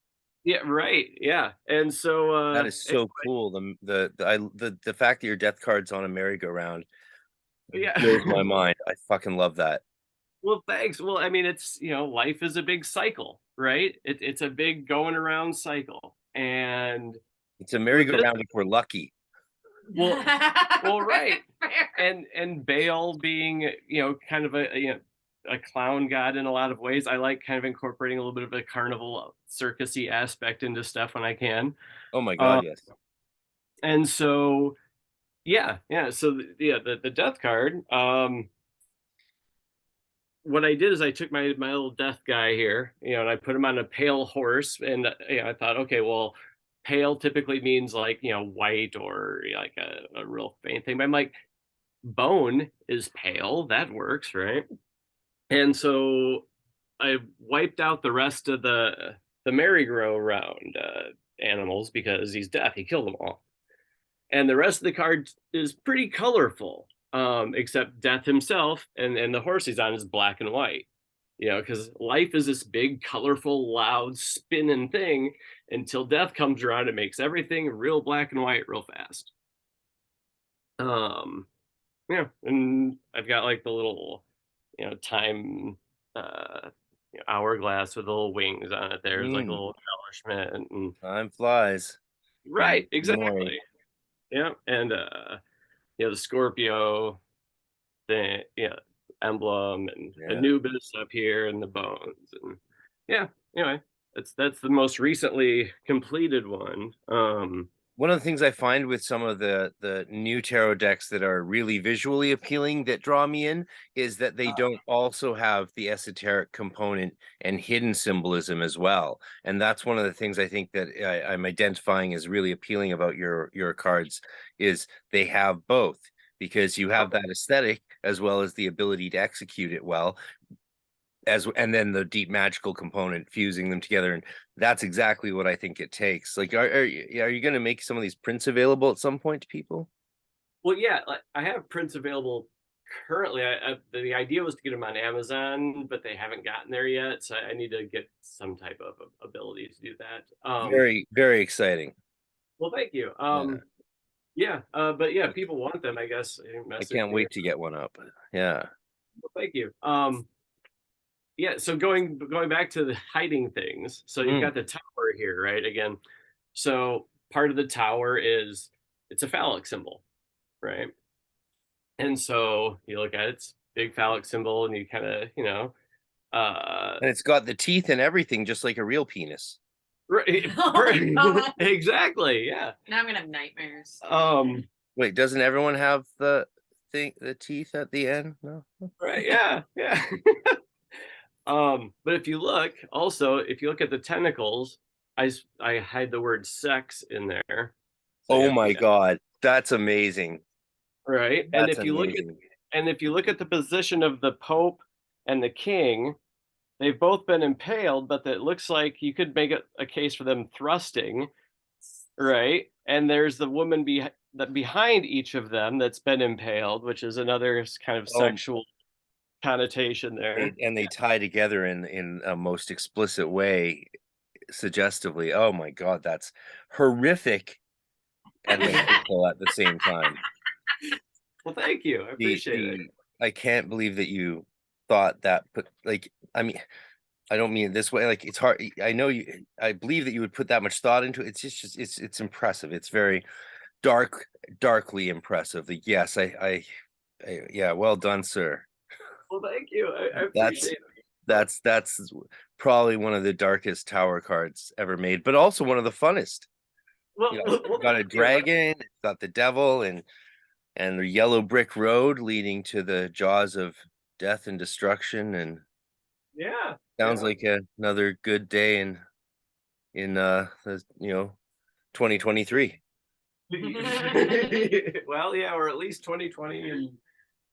Yeah, right. Yeah. And so That is so cool. The fact that your death card's on a merry-go-round yeah. blows my mind. I fucking love that. Well, thanks. Well, I mean, it's life is a big cycle, right? It's a big going around cycle. And It's a merry-go-round if we're lucky. well, right. And Baal being, kind of a clown god in a lot of ways. I like kind of incorporating a little bit of a carnival circusy aspect into stuff when I can. Oh my God, yes. And so, yeah. So the death card. What I did is I took my little death guy here, and I put him on a pale horse, and I thought, okay, well, pale typically means like white or like a real faint thing. But I'm like, bone is pale, that works, right? And so I wiped out the rest of the merry-go-round animals because he's deaf. He killed them all, and the rest of the card is pretty colorful. Except Death himself and the horse he's on is black and white. Because life is this big, colorful, loud, spinning thing until Death comes around and makes everything real black and white real fast. Yeah, and I've got like the little, time, hourglass with little wings on it. There's like a little embellishment. And Time flies. right, exactly. Yeah, and the Scorpio thing, emblem, and Anubis up here, and the bones, and anyway, that's the most recently completed one. One of the things I find with some of the new tarot decks that are really visually appealing that draw me in is that they don't also have the esoteric component and hidden symbolism as well. And that's one of the things I think that I'm identifying as really appealing about your cards is they have both, because you have that aesthetic as well as the ability to execute it well, and then the deep magical component, fusing them together. And that's exactly what I think it takes. Like, are you going to make some of these prints available at some point to people? Well, yeah, I have prints available currently. The idea was to get them on Amazon, but they haven't gotten there yet, so I need to get some type of ability to do that. Very, very exciting. Well, thank you. But yeah, people want them, I guess. I can't wait to get one up. Yeah. Well, thank you. Yeah, so going back to the hiding things. So you've got the tower here, right? Again, so part of the tower is it's a phallic symbol, right? And so you look at its big phallic symbol, and you kind of, you know, And it's got the teeth and everything, just like a real penis. right, Oh my God. exactly, yeah. Now I'm gonna have nightmares. Wait, doesn't everyone have the teeth at the end? No. Right, yeah, yeah. But if you look at the tentacles, I hide the word sex in there. So Oh yeah, my yeah, God, that's amazing. right. And That's if you look at amazing. the position of the Pope and the King, they've both been impaled, but it looks like you could make a case for them thrusting, right? And there's the woman behind each of them that's been impaled, which is another kind of Oh, sexual connotation there. and they tie together in a most explicit way, suggestively. Oh my God, that's horrific and magical at the same time. Well, thank you. I appreciate it. I can't believe that you thought that, but like, I mean, I don't mean it this way. Like, it's hard. I know you. I believe that you would put that much thought into it. It's just it's impressive. It's very darkly impressive. Like, yes, yeah. Well done, sir. Well, thank you. I That's appreciate it. that's probably one of the darkest tower cards ever made, but also one of the funnest. Well, You know, well, it's got a thank you. dragon, it's got the devil, and the yellow brick road leading to the jaws of death and destruction. And Yeah. sounds yeah. like another good day in 2023. Well, yeah, or at least 2020 and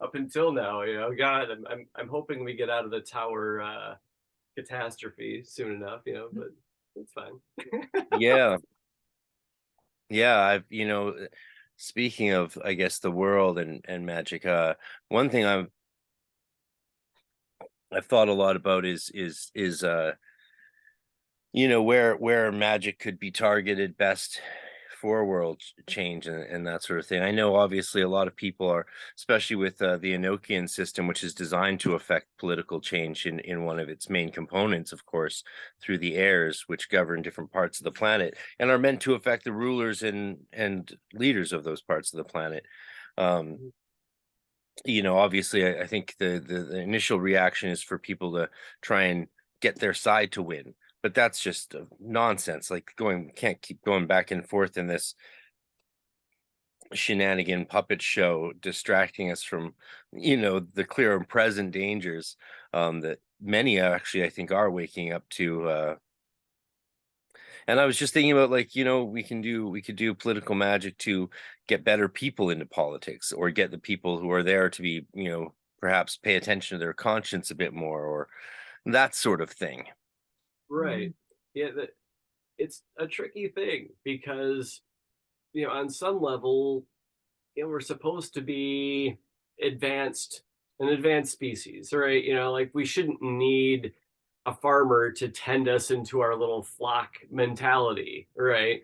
up until now, you know. God, I'm hoping we get out of the tower catastrophe soon enough, you know, but it's fine. Yeah. I've speaking of, I guess, the world and magic, one thing I've thought a lot about is where magic could be targeted best for world change and that sort of thing. I know obviously a lot of people are, especially with the Enochian system, which is designed to affect political change in one of its main components, of course, through the airs, which govern different parts of the planet and are meant to affect the rulers and leaders of those parts of the planet. Obviously, I think the initial reaction is for people to try and get their side to win, but that's just nonsense. Like, can't keep going back and forth in this shenanigan puppet show, distracting us from the clear and present dangers that many actually, I think, are waking up to. And I was just thinking about, like, we could do political magic to get better people into politics, or get the people who are there to be, perhaps pay attention to their conscience a bit more, or that sort of thing. Right. Yeah, it's a tricky thing because, on some level, we're supposed to be an advanced species, right? Like, we shouldn't need a farmer to tend us into our little flock mentality, right?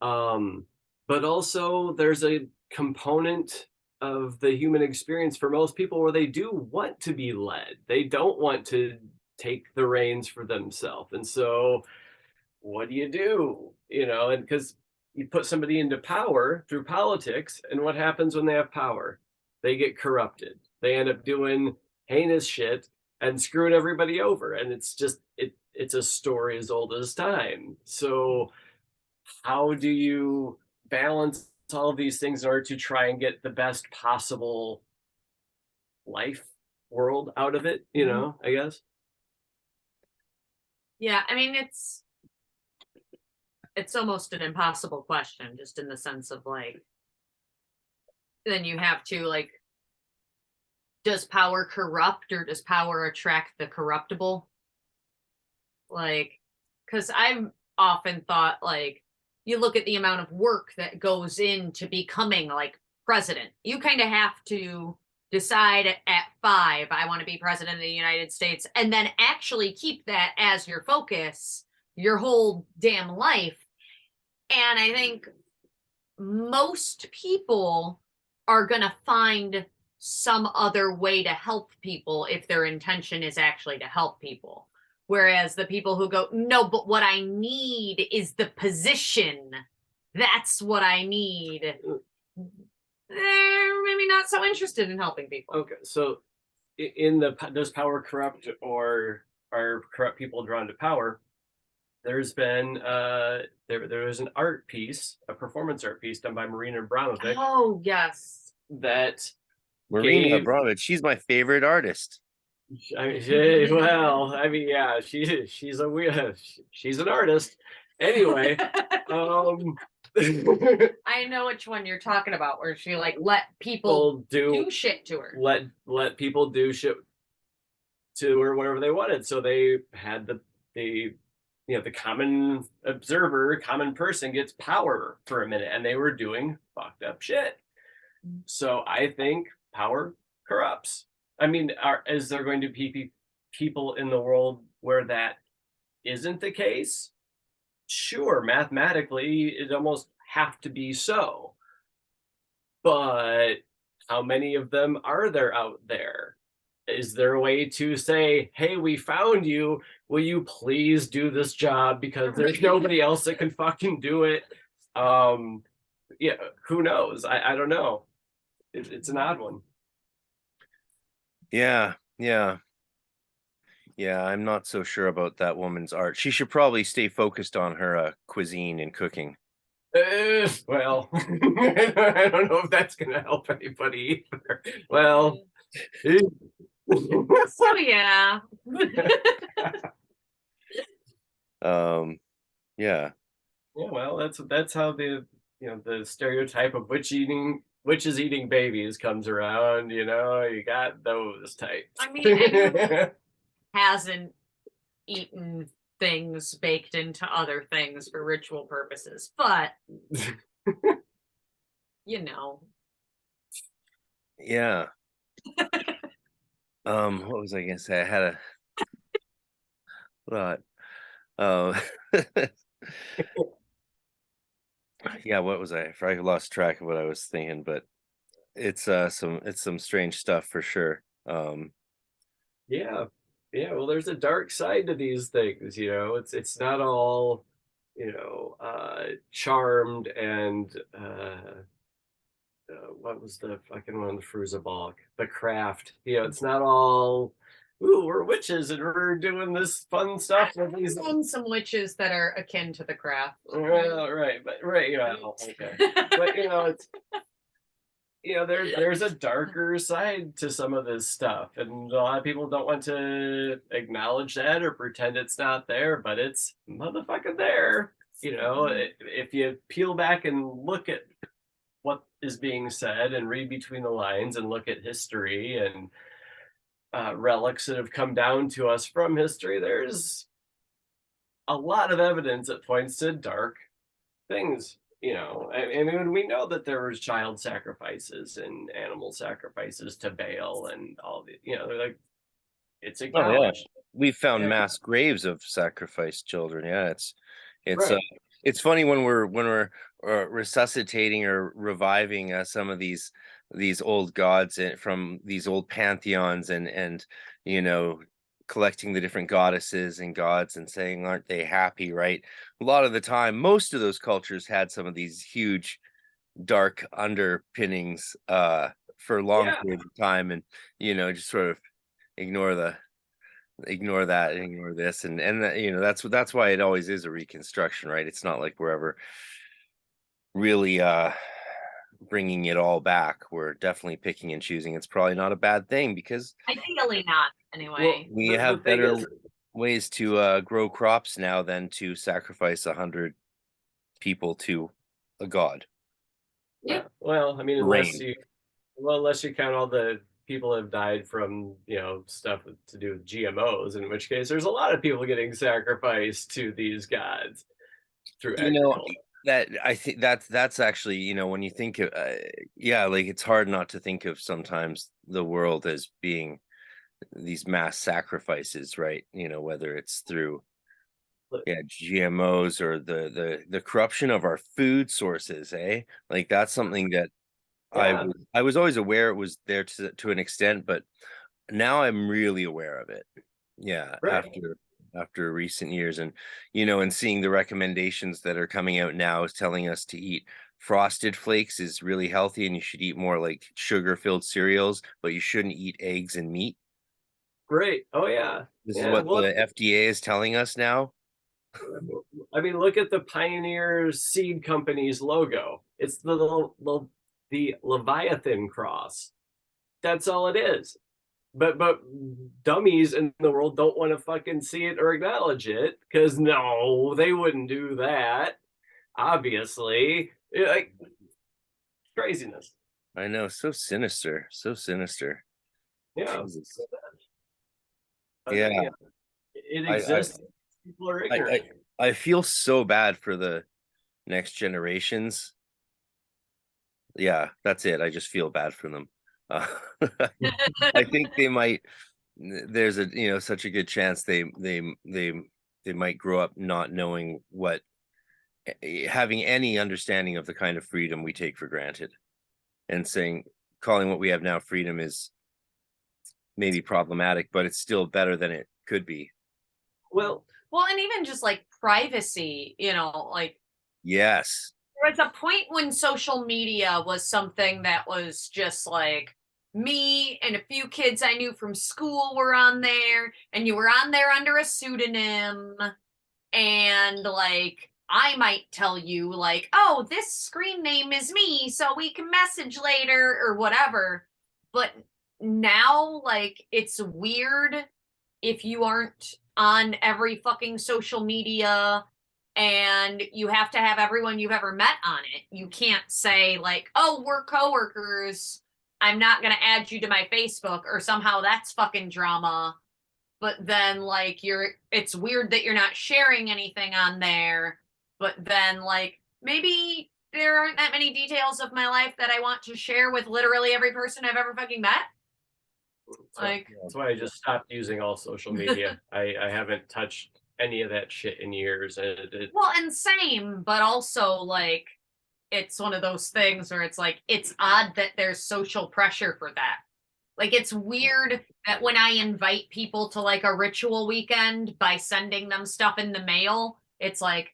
But also there's a component of the human experience for most people where they do want to be led. They don't want to take the reins for themselves. And so what do? And because you put somebody into power through politics, and what happens when they have power? They get corrupted. They end up doing heinous shit and screwing everybody over. And it's a story as old as time. So how do you balance all of these things in order to try and get the best possible life world out of it, I guess? Yeah, I mean, it's almost an impossible question, just in the sense of, like, then you have to, like, does power corrupt, or does power attract the corruptible? Like, because I've often thought, like, you look at the amount of work that goes into becoming, like, president. You kind of have to decide at 5, I want to be president of the United States, and then actually keep that as your focus your whole damn life. And I think most people are going to find some other way to help people if their intention is actually to help people. Whereas the people who go, no, but what I need is the position that's what I need, they're maybe not so interested in helping people. Okay, so in the does power corrupt, or are corrupt people drawn to power? There's been there was an art piece, a performance art piece done by Marina Abramovic Oh, yes. that Marina gave. Abramovic, she's my favorite artist. I mean, well, I mean, yeah, she's a weird, she's an artist. Anyway, I know which one you're talking about, where she like let people do shit to her. Let people do shit to her whatever they wanted. So they had the common observer, common person gets power for a minute, and they were doing fucked up shit. So I think power corrupts. I mean, is there going to be people in the world where that isn't the case? Sure, mathematically, it almost have to be so. But how many of them are there out there? Is there a way to say, hey, we found you. Will you please do this job because there's nobody else that can fucking do it? Yeah, who knows? I don't know. It's an odd one. Yeah. I'm not so sure about that woman's art. She should probably stay focused on her cuisine and cooking. Well, I don't know if that's gonna help anybody either. Well, so yeah. Yeah. Yeah, well, that's how the stereotype of witches eating babies comes around. You got those types. I mean, hasn't eaten things baked into other things for ritual purposes, but Yeah. What was I gonna say? I had a thought. Yeah, what was I lost track of what I was thinking, but it's some strange stuff for sure. Yeah. Well, there's a dark side to these things. It's not all charmed and what was the fucking one, the Fruzabalk, the craft. It's not all, ooh, we're witches and we're doing this fun stuff with these. Some witches that are akin to the craft. Well, right, okay. But it's there's a darker side to some of this stuff, and a lot of people don't want to acknowledge that or pretend it's not there, but it's motherfucking there. If you peel back and look at what is being said and read between the lines and look at history and relics that have come down to us from history, there's a lot of evidence that points to dark things. I mean, we know that there was child sacrifices and animal sacrifices to Baal and all the, they're like, it's acknowledged. We found mass graves of sacrificed children. Yeah, it's Right. It's funny when we're resuscitating or reviving some of these old gods from these old pantheons and collecting the different goddesses and gods and saying, aren't they happy, right? A lot of the time, most of those cultures had some of these huge dark underpinnings for long periods of time, and just sort of ignore that and ignore this, and that's why it always is a reconstruction, right? It's not like we're ever really bringing it all back. We're definitely picking and choosing. It's probably not a bad thing, because ideally not anyway. We have better ways to grow crops now than to sacrifice 100 people to a god. Yeah. Well, I mean, unless you count all the people that have died from stuff to do with GMOs, in which case there's a lot of people getting sacrificed to these gods through agriculture. That I think that's actually, when you think of like, it's hard not to think of sometimes the world as being these mass sacrifices, right? Whether it's through GMOs or the corruption of our food sources, like that's something that I was always aware it was there to an extent, but now I'm really aware of it. Right. after recent years. And, and seeing the recommendations that are coming out now is telling us to eat Frosted Flakes is really healthy, and you should eat more like sugar-filled cereals, but you shouldn't eat eggs and meat. Great. Oh yeah. This is Yeah, what well, the FDA is telling us now. I mean, look at the Pioneer Seed Company's logo. It's the Leviathan cross. That's all it is. But dummies in the world don't want to fucking see it or acknowledge it, because no, they wouldn't do that. Obviously, like craziness. I know, so sinister, so sinister. Yeah. Jesus. But, Yeah. it I- exists. People are ignorant. I feel so bad for the next generations. Yeah, that's it. I just feel bad for them. Uh, I think they might. There's a such a good chance they might grow up not knowing what, having any understanding of the kind of freedom we take for granted, and calling what we have now freedom is maybe problematic, but it's still better than it could be. Well, and even just like privacy, like Yes. there was a point when social media was something that was just like me and a few kids I knew from school were on there, and you were on there under a pseudonym, and like I might tell you like, oh, this screen name is me, so we can message later or whatever. But now, like, it's weird if you aren't on every fucking social media, and you have to have everyone you've ever met on it. You can't say like, oh, we're coworkers, I'm not going to add you to my Facebook, or somehow that's fucking drama. But then like it's weird that you're not sharing anything on there. But then like maybe there aren't that many details of my life that I want to share with literally every person I've ever fucking met. That's why I just stopped using all social media. I haven't touched any of that shit in years. Well, and same, but also like it's one of those things where it's like it's odd that there's social pressure for that. Like it's weird that when I invite people to like a ritual weekend by sending them stuff in the mail, it's like,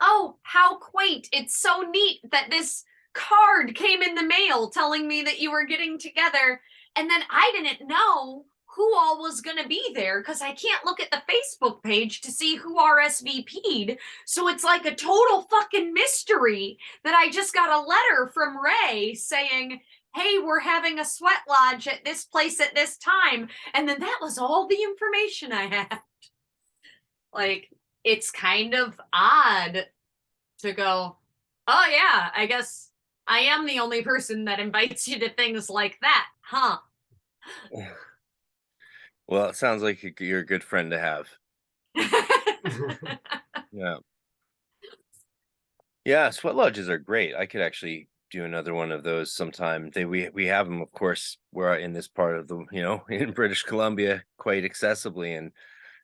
oh, how quaint. It's so neat that this card came in the mail telling me that you were getting together. And then I didn't know who all was going to be there because I can't look at the Facebook page to see who RSVP'd. So it's like a total fucking mystery that I just got a letter from Ray saying, hey, we're having a sweat lodge at this place at this time. And then that was all the information I had. Like, it's kind of odd to go, oh yeah, I guess I am the only person that invites you to things like that, huh? Well, it sounds like you're a good friend to have. Yeah. Yeah, sweat lodges are great. I could actually do another one of those sometime. We have them, of course, we're in this part of the, in British Columbia quite accessibly, and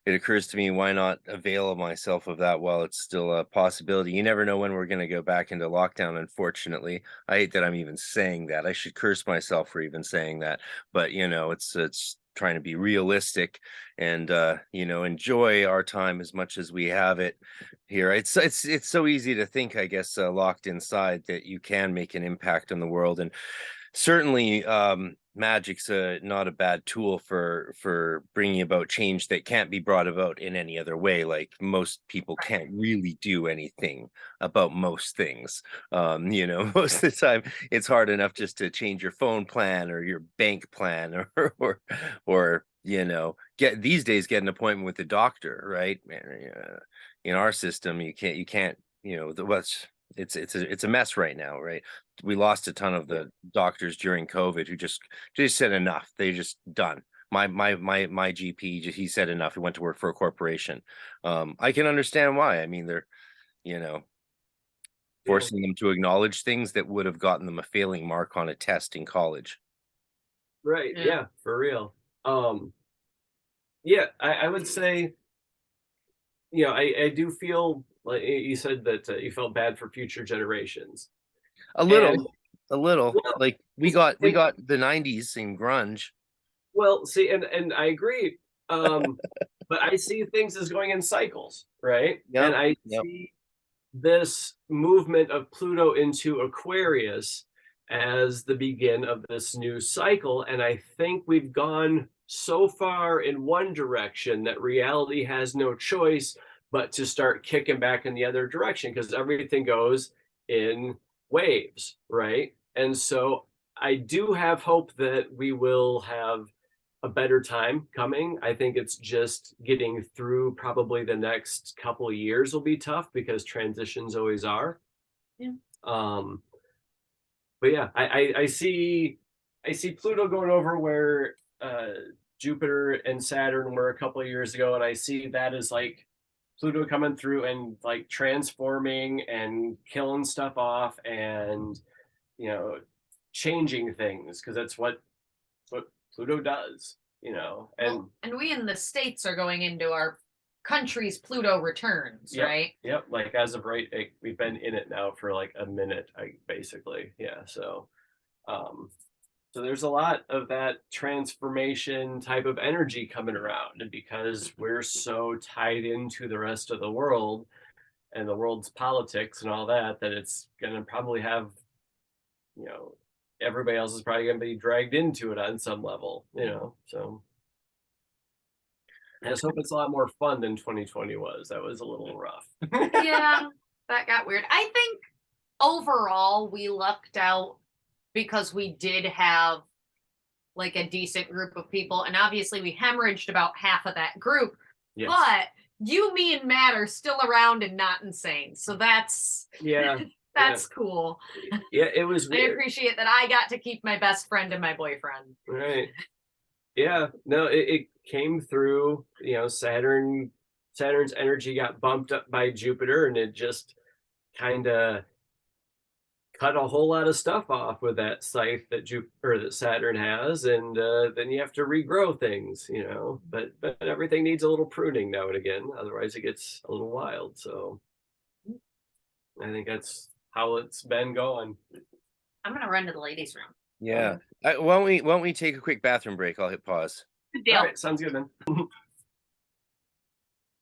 it occurs to me, why not avail myself of that while it's still a possibility? You never know when we're going to go back into lockdown, unfortunately. I hate that I'm even saying that. I should curse myself for even saying that. But, it's trying to be realistic and, enjoy our time as much as we have it here. It's so easy to think, I guess, locked inside, that you can make an impact on the world. And certainly magic's not a bad tool for bringing about change that can't be brought about in any other way. Like most people can't really do anything about most things. Most of the time it's hard enough just to change your phone plan or your bank plan or get these days get an appointment with the doctor, right? In our system you can't it's a mess right now, right? We lost a ton of the doctors during COVID who just said enough. They just done. My GP, he said enough. He went to work for a corporation. I can understand why. I mean, they're, forcing them to acknowledge things that would have gotten them a failing mark on a test in college. Right. Yeah, for real. Yeah, I would say, I do feel like you said that you felt bad for future generations. A little, Well, like we got the 90s in grunge. Well, see, and I agree. but I see things as going in cycles, right? Yep, And I yep. see this movement of Pluto into Aquarius as the begin of this new cycle. And I think we've gone so far in one direction that reality has no choice but to start kicking back in the other direction, because everything goes in waves, right? And so I do have hope that we will have a better time coming. I think it's just getting through probably the next couple of years will be tough because transitions always are. Yeah. But yeah, I see Pluto going over where Jupiter and Saturn were a couple of years ago, and I see that as like Pluto coming through and like transforming and killing stuff off and changing things, because that's what Pluto does, and and we in the States are going into our country's Pluto returns, yep, right? Yep. Like as of right, we've been in it now for like a minute, basically. Yeah. So there's a lot of that transformation type of energy coming around, and because we're so tied into the rest of the world and the world's politics and all that, that it's gonna probably have, everybody else is probably gonna be dragged into it on some level, so. I just hope it's a lot more fun than 2020 was. That was a little rough. Yeah, that got weird. I think overall we lucked out because we did have like a decent group of people, and obviously we hemorrhaged about half of that group. Yes. But you, me, and Matt are still around and not insane, so that's that's cool. Yeah, it was weird. I appreciate that I got to keep my best friend and my boyfriend. Right. Yeah, no, it came through, Saturn's energy got bumped up by Jupiter, and it just kind of cut a whole lot of stuff off with that scythe that Saturn has, and then you have to regrow things, but everything needs a little pruning now and again, otherwise it gets a little wild. So I think that's how it's been going. I'm gonna run to the ladies' room. Yeah. Why don't we take a quick bathroom break? I'll hit pause. Good deal. All right, sounds good then.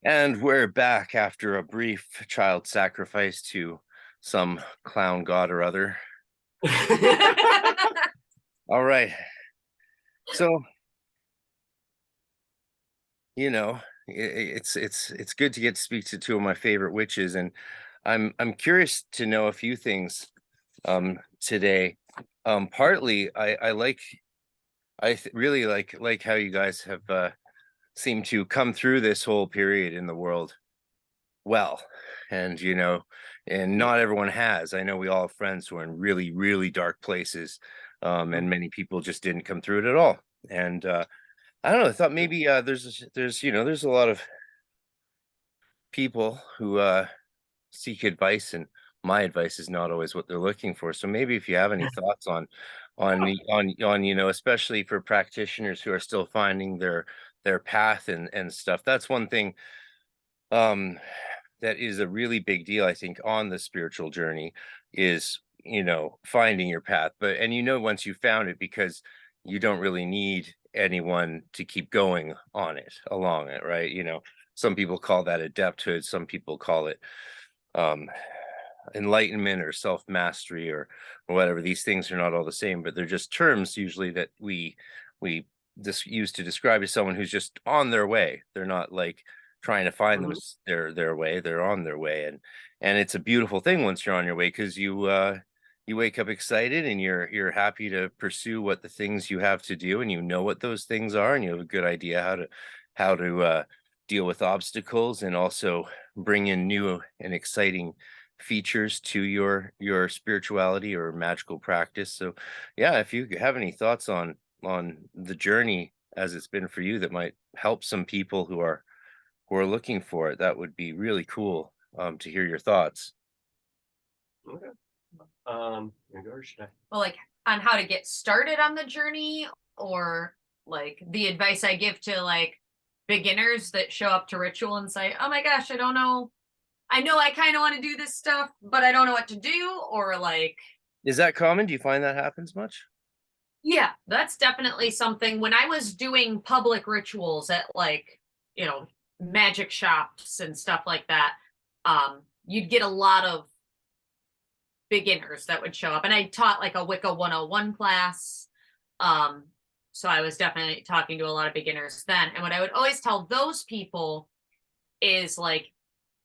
And we're back after a brief child sacrifice to some clown god or other. All right. So, it's good to get to speak to two of my favorite witches, and I'm curious to know a few things today. Partly I really like how you guys have seemed to come through this whole period in the world well, and and not everyone has. I know we all have friends who are in really, really dark places, and many people just didn't come through it at all. And I don't know, I thought maybe there's a lot of people who seek advice, and my advice is not always what they're looking for. So maybe if you have any thoughts on especially for practitioners who are still finding their path and stuff. That's one thing that is a really big deal, I think, on the spiritual journey, is finding your path. But once you found it, because you don't really need anyone to keep going on it, along it, right? Some people call that adepthood, some people call it enlightenment or self-mastery or whatever. These things are not all the same, but they're just terms usually that we use to describe someone who's just on their way. They're not like trying to find their way. They're on their way, and it's a beautiful thing once you're on your way, because you wake up excited and you're happy to pursue what the things you have to do, and you know what those things are, and you have a good idea how to deal with obstacles, and also bring in new and exciting features to your spirituality or magical practice. So yeah, if you have any thoughts on the journey as it's been for you that might help some people who are looking for it, that would be really cool to hear your thoughts. Okay. Or should I? Well, like on how to get started on the journey, or like the advice I give to like beginners that show up to ritual and say, oh my gosh, I don't know. I know I kind of want to do this stuff, but I don't know what to do. Or like, is that common? Do you find that happens much? Yeah, that's definitely something. When I was doing public rituals at like, magic shops and stuff like that, you'd get a lot of beginners that would show up. And I taught like a Wicca 101 class. So I was definitely talking to a lot of beginners then. And what I would always tell those people is like,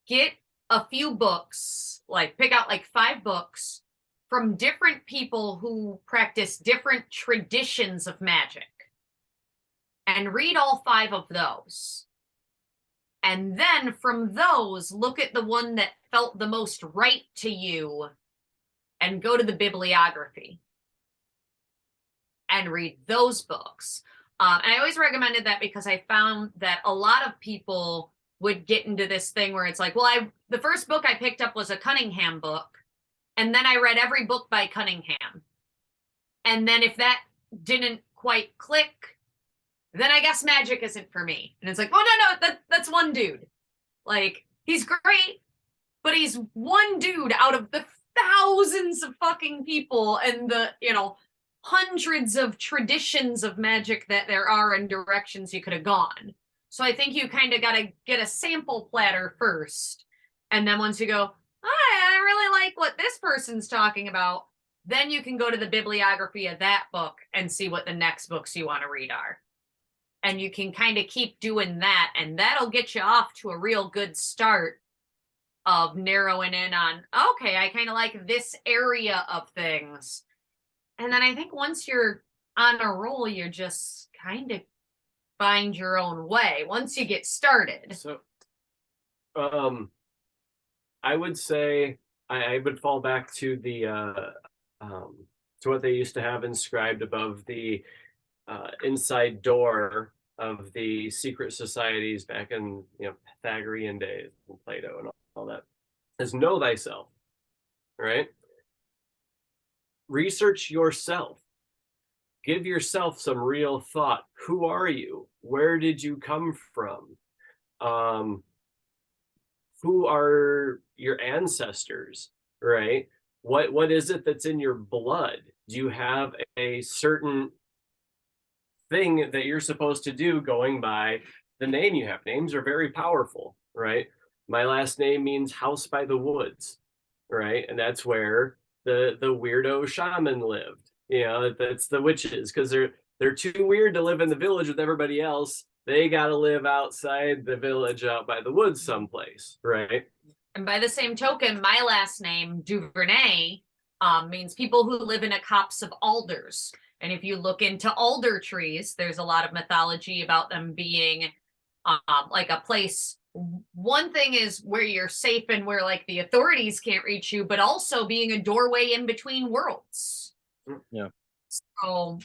get a few books, like pick out like 5 books from different people who practice different traditions of magic, and read all 5 of those. And then from those, look at the one that felt the most right to you and go to the bibliography and read those books. And I always recommended that because I found that a lot of people would get into this thing where it's like, well, the first book I picked up was a Cunningham book, and then I read every book by Cunningham. And then if that didn't quite click, then I guess magic isn't for me. And it's like, oh, no, that's one dude. Like, he's great, but he's one dude out of the thousands of fucking people and the, hundreds of traditions of magic that there are and directions you could have gone. So I think you kind of got to get a sample platter first. And then once you go, I really like what this person's talking about, then you can go to the bibliography of that book and see what the next books you want to read are. And you can kind of keep doing that, and that'll get you off to a real good start of narrowing in on, okay, I kind of like this area of things. And then I think once you're on a roll, you're just kind of find your own way once you get started. So, I would say I would fall back to the to what they used to have inscribed above the inside door of the secret societies back in Pythagorean days and Plato and all that, is know thyself, right? Research yourself. Give yourself some real thought. Who are you? Where did you come from? Who are your ancestors, right? What is it that's in your blood? Do you have a certain thing that you're supposed to do going by the name you have? Names are very powerful, right? My last name means house by the woods, right? And that's where the weirdo shaman lived. That's the witches, because they're too weird to live in the village with everybody else. They got to live outside the village, out by the woods someplace, right? And by the same token, my last name, DuVernay, means people who live in a copse of alders. And if you look into alder trees, there's a lot of mythology about them being like a place. One thing is where you're safe and where like the authorities can't reach you, but also being a doorway in between worlds. Yeah. So,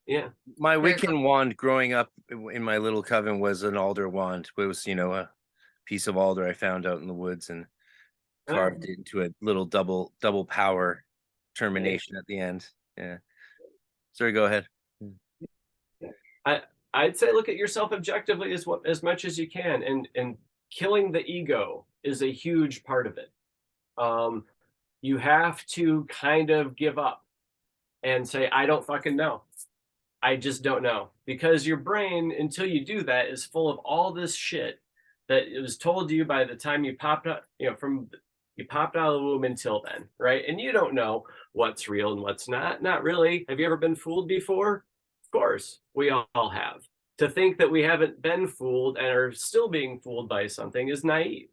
yeah. My Wiccan wand growing up in my little coven was an alder wand. It was, a piece of alder I found out in the woods and carved into a little double power termination at the end. Yeah. Sorry, go ahead. I'd say look at yourself objectively as much as you can, and killing the ego is a huge part of it. You have to kind of give up and say, I don't fucking know. I just don't know. Because your brain, until you do that, is full of all this shit that it was told to you by the time you popped up, you popped out of the womb until then, right? And you don't know what's real and what's not. Not really. Have you ever been fooled before? Of course, we all have. To think that we haven't been fooled and are still being fooled by something is naive,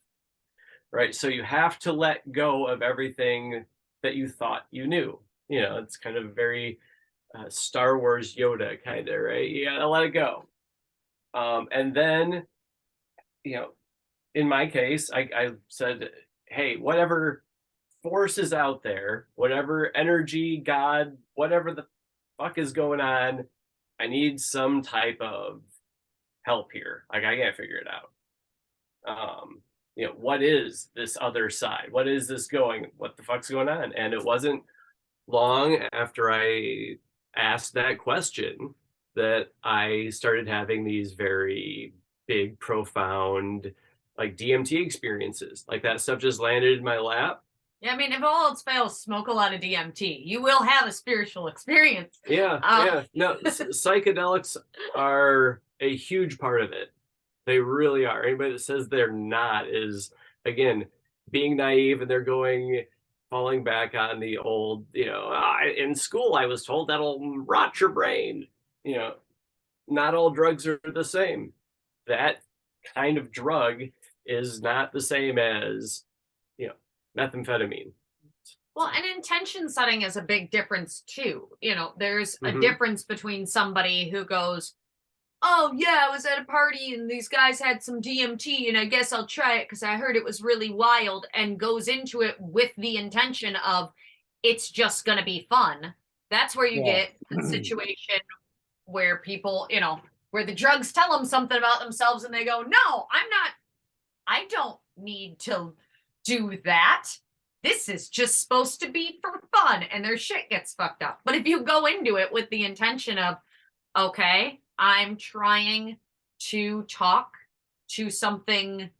right? So you have to let go of everything that you thought you knew. It's kind of very Star Wars Yoda kind of, right? You gotta let it go. And then, in my case, I said, hey, whatever force is out there, whatever energy, God, whatever the fuck is going on, I need some type of help here. Like, I can't figure it out. What is this other side? What is this going? What the fuck's going on? And it wasn't long after I asked that question that I started having these very big, profound, like DMT experiences. Like that stuff just landed in my lap. Yeah, I mean, if all else fails, smoke a lot of DMT. You will have a spiritual experience. Yeah. No, psychedelics are a huge part of it. They really are. Anybody that says they're not is, again, being naive, and they're falling back on the old, in school I was told that'll rot your brain. Not all drugs are the same. That kind of drug is not the same as, methamphetamine. Well, and intention setting is a big difference too. There's a Mhm. difference between somebody who goes, "Oh yeah, I was at a party and these guys had some DMT and I guess I'll try it because I heard it was really wild," and goes into it with the intention of it's just going to be fun. That's where you Yeah. get a situation where people, where the drugs tell them something about themselves and they go, "No, I don't need to do that. This is just supposed to be for fun," and their shit gets fucked up. But if you go into it with the intention of, okay, I'm trying to talk to something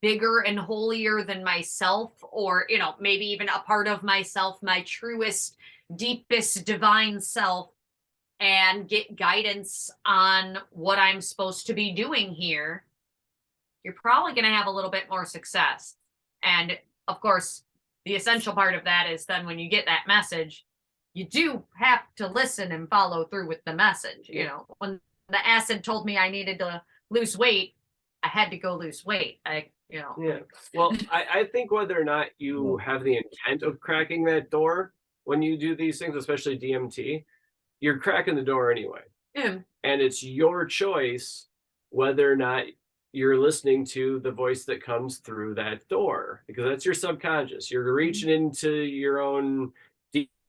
bigger and holier than myself, or, maybe even a part of myself, my truest, deepest divine self, and get guidance on what I'm supposed to be doing here, you're probably going to have a little bit more success. And of course, the essential part of that is then when you get that message, you do have to listen and follow through with the message. When the acid told me I needed to lose weight, I had to go lose weight. Yeah. Well, I think whether or not you have the intent of cracking that door when you do these things, especially DMT, you're cracking the door anyway. Mm. And it's your choice whether or not you're listening to the voice that comes through that door, because that's your subconscious. You're reaching into your own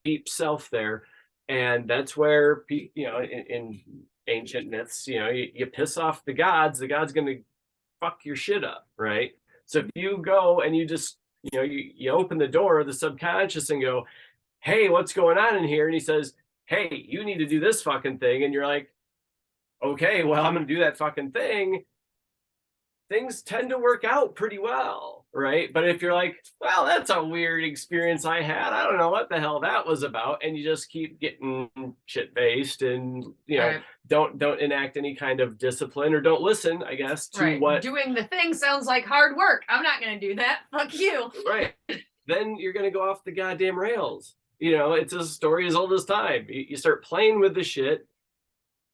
deep self there. And that's where, in ancient myths, you piss off the god's going to fuck your shit up, right? So if you go and you just, you open the door of the subconscious and go, "Hey, what's going on in here?" And he says, "Hey, you need to do this fucking thing." And you're like, "Okay, well, I'm going to do that fucking thing." Things tend to work out pretty well, right? But if you're like, "Well, that's a weird experience I had. I don't know what the hell that was about," and you just keep getting shit faced and, Right. don't enact any kind of discipline, or don't listen, I guess, to Right. what Doing the thing sounds like hard work. I'm not going to do that. Fuck you. right, then you're going to go off the goddamn rails. It's a story as old as time. You start playing with the shit,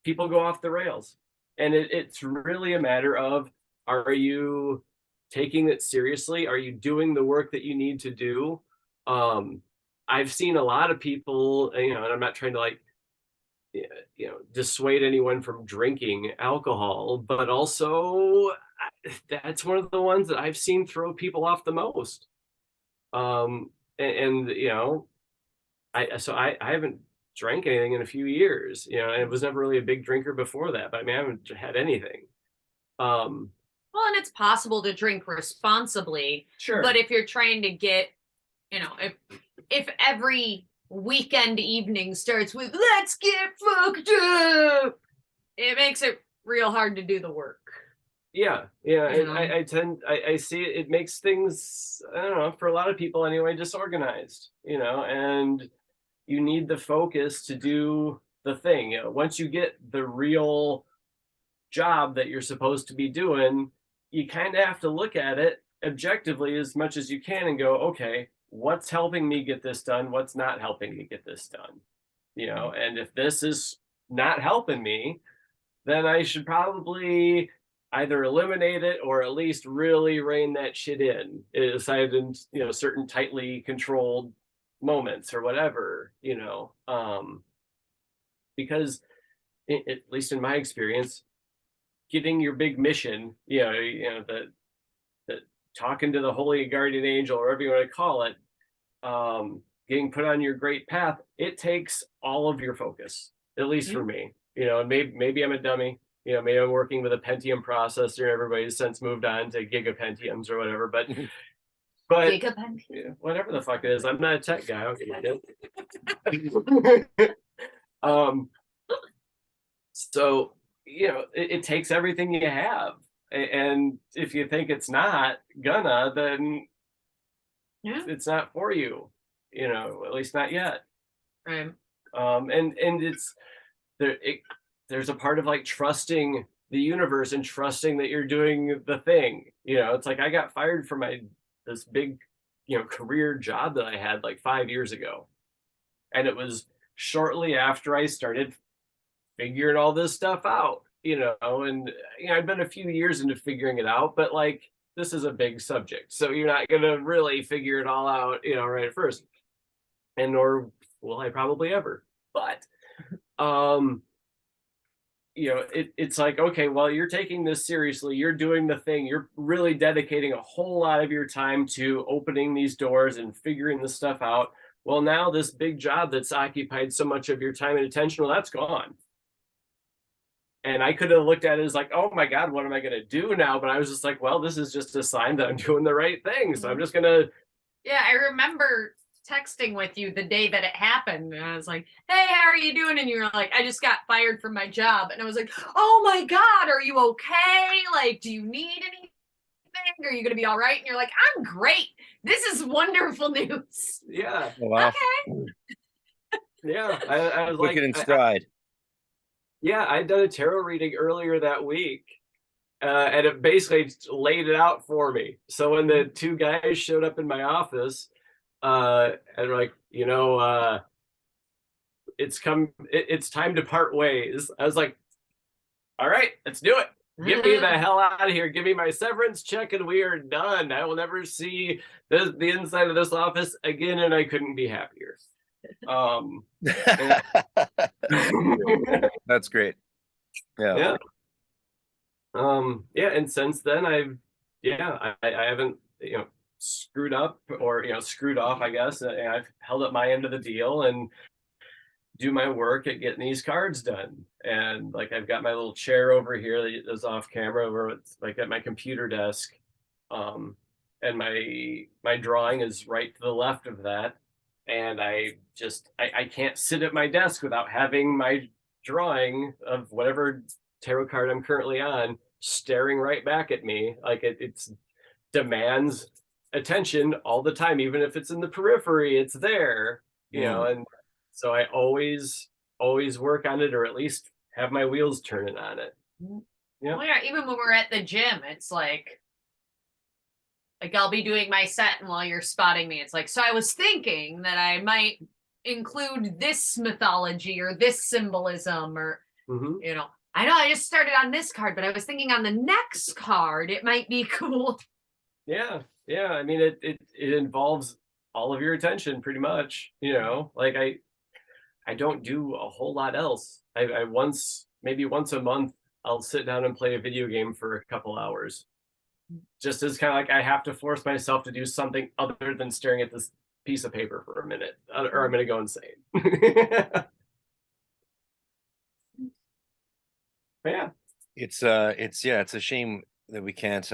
people go off the rails. And it's really a matter of, are you taking it seriously? Are you doing the work that you need to do? I've seen a lot of people, and I'm not trying to dissuade anyone from drinking alcohol, but also that's one of the ones that I've seen throw people off the most. And I haven't drank anything in a few years, and I was never really a big drinker before that, but I mean, I haven't had anything. Well, and it's possible to drink responsibly, Sure. but if you're trying to get, if every weekend evening starts with "let's get fucked up," it makes it real hard to do the work. Yeah. And I see it makes things, I don't know, for a lot of people anyway, disorganized, and you need the focus to do the thing. Once you get the real job that you're supposed to be doing, you kind of have to look at it objectively as much as you can and go, okay, what's helping me get this done? What's not helping me get this done? And if this is not helping me, then I should probably either eliminate it or at least really rein that shit in, aside in, certain tightly controlled moments or whatever, because at least in my experience, getting your big mission, the talking to the holy guardian angel, or whatever you want to call it, getting put on your great path, it takes all of your focus, at least for me. And maybe I'm a dummy. Maybe I'm working with a Pentium processor. Everybody's since moved on to gigapentiums or whatever, but whatever the fuck it is, I'm not a tech guy. Okay. So it takes everything you have, and if you think it's not gonna, then it's not for you. At least not yet. Right. And it's there. There's a part of like trusting the universe and trusting that you're doing the thing. You know, it's like I got fired from this big, you know, career job that I had like 5 years ago. And it was shortly after I started figuring all this stuff out, you know, and you know, I've been a few years into figuring it out, but like this is a big subject. So you're not gonna really figure it all out, you know, right at first. And nor will I probably ever. But you know, it's like, okay, well, you're taking this seriously, you're doing the thing, you're really dedicating a whole lot of your time to opening these doors and figuring this stuff out. Well, now this big job that's occupied so much of your time and attention, well, that's gone. And I could have looked at it as like, oh my God, what am I going to do now? But I was just like, well, this is just a sign that I'm doing the right thing. So I'm just going to. Yeah, I remember texting with you the day that it happened. And I was like, hey, how are you doing? And you were like, I just got fired from my job. And I was like, oh my God, are you okay? Like, do you need anything? Are you going to be all right? And you're like, I'm great. This is wonderful news. Yeah. Oh, wow. Okay. Yeah. I was like, in stride. yeah, I'd done a tarot reading earlier that week. And it basically laid it out for me. So when the two guys showed up in my office, and like, you know, it's time to part ways. I was like, all right, let's do it. Get me the hell out of here. Give me my severance check and we are done. I will never see the inside of this office again, and I couldn't be happier. That's great. Yeah. Yeah, and since then I haven't, you know, screwed up or, you know, screwed off, I guess. And I've held up my end of the deal and do my work at getting these cards done. And like I've got my little chair over here that is off camera where it's like at my computer desk. And my drawing is right to the left of that. And I can't sit at my desk without having my drawing of whatever tarot card I'm currently on staring right back at me. Like it's demands attention all the time, even if it's in the periphery, it's there, you know. And so I always work on it, or at least have my wheels turning on it. Yeah. Well, yeah, even when we're at the gym, it's like I'll be doing my set, and while you're spotting me, it's like, so I was thinking that I might include this mythology or this symbolism, or you know, I know I just started on this card, but I was thinking on the next card it might be cool. Yeah. I mean, it involves all of your attention pretty much, you know. Like I don't do a whole lot else. I maybe once a month I'll sit down and play a video game for a couple hours, just as kind of like I have to force myself to do something other than staring at this piece of paper for a minute, or I'm gonna go insane. Yeah, it's a shame that we can't.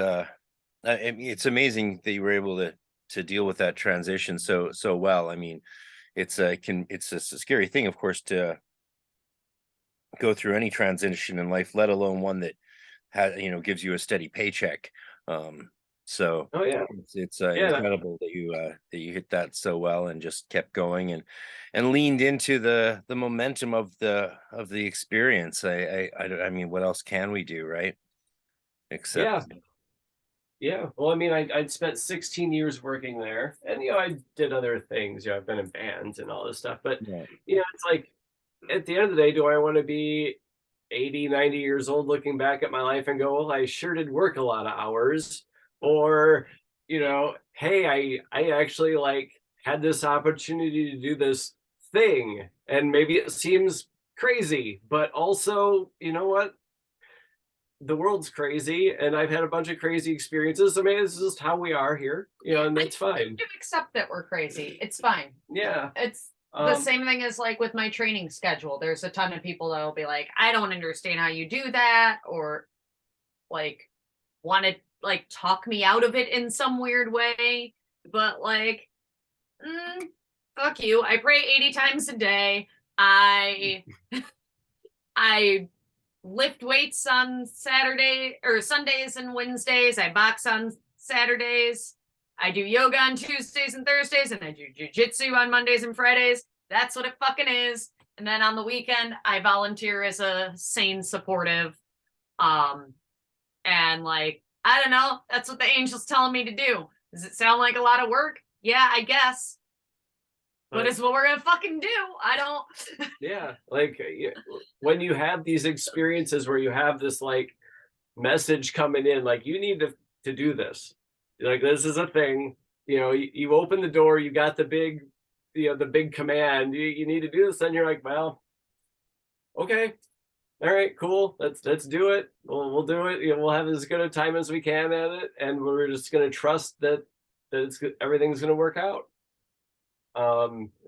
I mean, it's amazing that you were able to deal with that transition so well. I mean, it's a scary thing, of course, to go through any transition in life, let alone one that gives you a steady paycheck. So it's incredible that you hit that so well and just kept going and leaned into the momentum of the experience. I mean, what else can we do, right? Except yeah. Well, I mean, I'd spent 16 years working there, and you know, I did other things. You know, I've been in bands and all this stuff, but you know, it's like at the end of the day, do I want to be 80, 90 years old looking back at my life and go, well, I sure did work a lot of hours? Or, you know, hey, I actually like had this opportunity to do this thing, and maybe it seems crazy, but also, you know what? The world's crazy, and I've had a bunch of crazy experiences. I mean, it's just how we are here, you know, and that's fine. You accept that we're crazy. It's fine. Yeah. It's the same thing as like with my training schedule. There's a ton of people that will be like, I don't understand how you do that, or like want to like talk me out of it in some weird way. But like, fuck you. I pray 80 times a day. I lift weights on Saturday or Sundays and Wednesdays. I box on Saturdays. I do yoga on Tuesdays and Thursdays, and I do jujitsu on Mondays and Fridays. That's what it fucking is. And then on the weekend, I volunteer as a sane, supportive And like, I don't know, that's what the angel's telling me to do. Does it sound like a lot of work? Yeah, I guess. But it's what we're gonna fucking do. I don't. Yeah, like when you have these experiences where you have this like message coming in, like you need to do this. Like this is a thing. You know, you open the door, you got the big, the big command. You need to do this, and you're like, well, okay, all right, cool. Let's do it. We'll do it. You know, we'll have as good a time as we can at it, and we're just gonna trust that everything's gonna work out.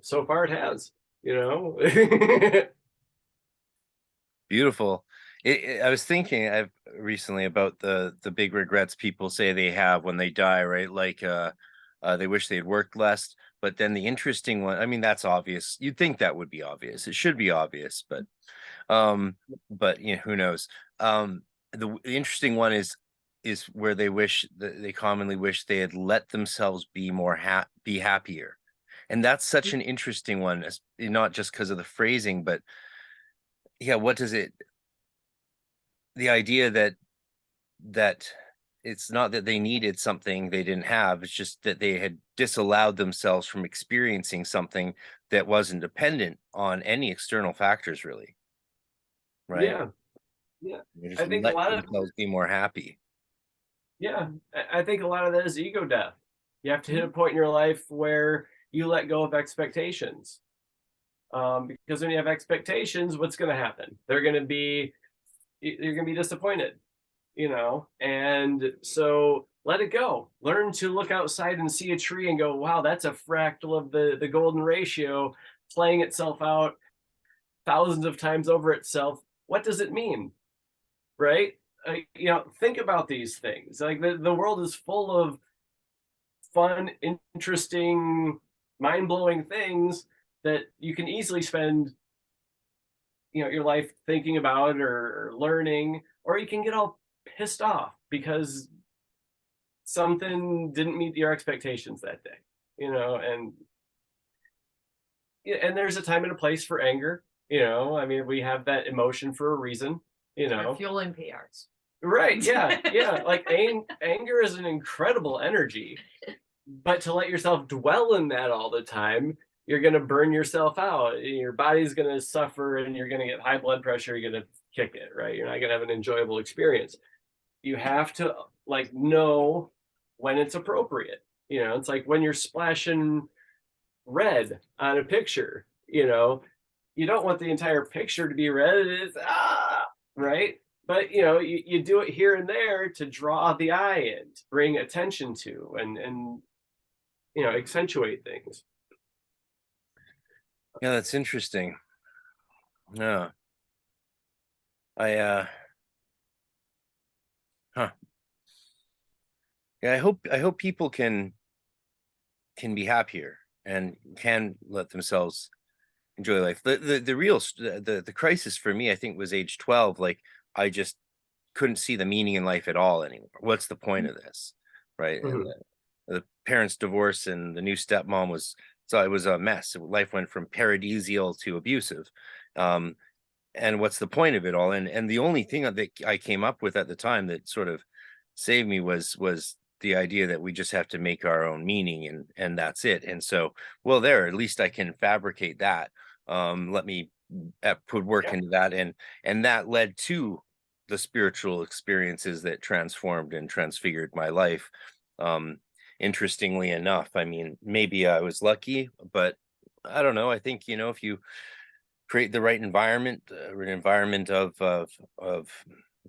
So far it has, you know. Beautiful. I was thinking I've recently about the big regrets people say they have when they die, right? Like they wish they had worked less. But then the interesting one, I mean, that's obvious. You'd think that would be obvious. It should be obvious, but you know, who knows? The interesting one is where they commonly wish they had let themselves be be happier. And that's such an interesting one, not just because of the phrasing, but yeah, what does it, the idea that it's not that they needed something they didn't have, it's just that they had disallowed themselves from experiencing something that wasn't dependent on any external factors, really. Right? Yeah. Yeah. Just I think a let lot of themselves be more happy. Yeah, I think a lot of that is ego death. You have to hit a point in your life where you let go of expectations. Because when you have expectations, what's going to happen? You're going to be disappointed, you know? And so let it go. Learn to look outside and see a tree and go, wow, that's a fractal of the golden ratio playing itself out thousands of times over itself. What does it mean? Right? You know, think about these things. Like the world is full of fun, interesting, mind-blowing things that you can easily spend, you know, your life thinking about or learning, or you can get all pissed off because something didn't meet your expectations that day, you know. And there's a time and a place for anger, you know. I mean, we have that emotion for a reason, you know. Fueling PRs. Right, yeah, yeah. Like anger is an incredible energy, but to let yourself dwell in that all the time, you're going to burn yourself out. Your body's going to suffer and you're going to get high blood pressure. You're going to kick it, right? You're not going to have an enjoyable experience. You have to like know when it's appropriate. You know, it's like when you're splashing red on a picture, you know, you don't want the entire picture to be red. It's right? But you know, you do it here and there to draw the eye in, to bring attention to, and you know, accentuate things. Yeah, that's interesting. Yeah. Huh. Yeah, I hope people can be happier and can let themselves enjoy life. The real the crisis for me, I think, was age 12. Like I just couldn't see the meaning in life at all anymore. What's the point of this? Right. Mm-hmm. And the parents' divorce and the new stepmom it was a mess. Life went from paradisial to abusive. And what's the point of it all? And the only thing that I came up with at the time that sort of saved me was the idea that we just have to make our own meaning and that's it. And so, well, at least I can fabricate that. Let me put work into that. And that led to the spiritual experiences that transformed and transfigured my life. Interestingly enough, I mean, maybe I was lucky, but I don't know. I think, you know, if you create the right environment, an environment of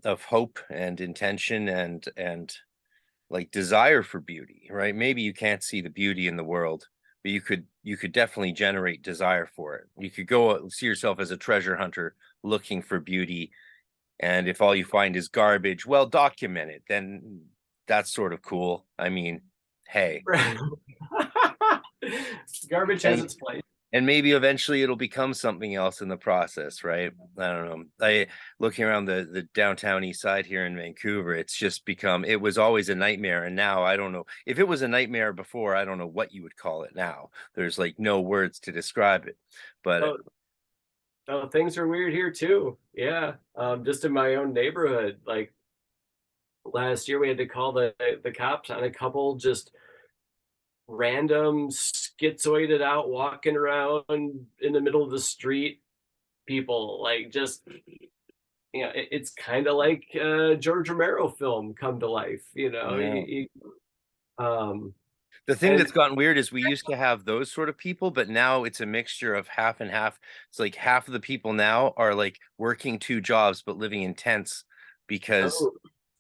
hope and intention and like desire for beauty, right? Maybe you can't see the beauty in the world, but you could definitely generate desire for it. You could go see yourself as a treasure hunter looking for beauty, and if all you find is garbage, well, document it. Then that's sort of cool. I mean, hey, Garbage has its place. And maybe eventually it'll become something else in the process, right? I don't know. Looking around the downtown east side here in Vancouver, it's just become, it was always a nightmare. And now I don't know if it was a nightmare before, I don't know what you would call it now. There's like no words to describe it, but Oh, things are weird here too. Yeah. Just in my own neighborhood, like last year we had to call the cops on a couple just random schizoided out walking around in the middle of the street people, like just it's kind of like George Romero film come to life, Yeah. um The thing and that's gotten weird is we used to have those sort of people, but now it's a mixture of half and half. It's like half of the people now are like working two jobs but living in tents because oh,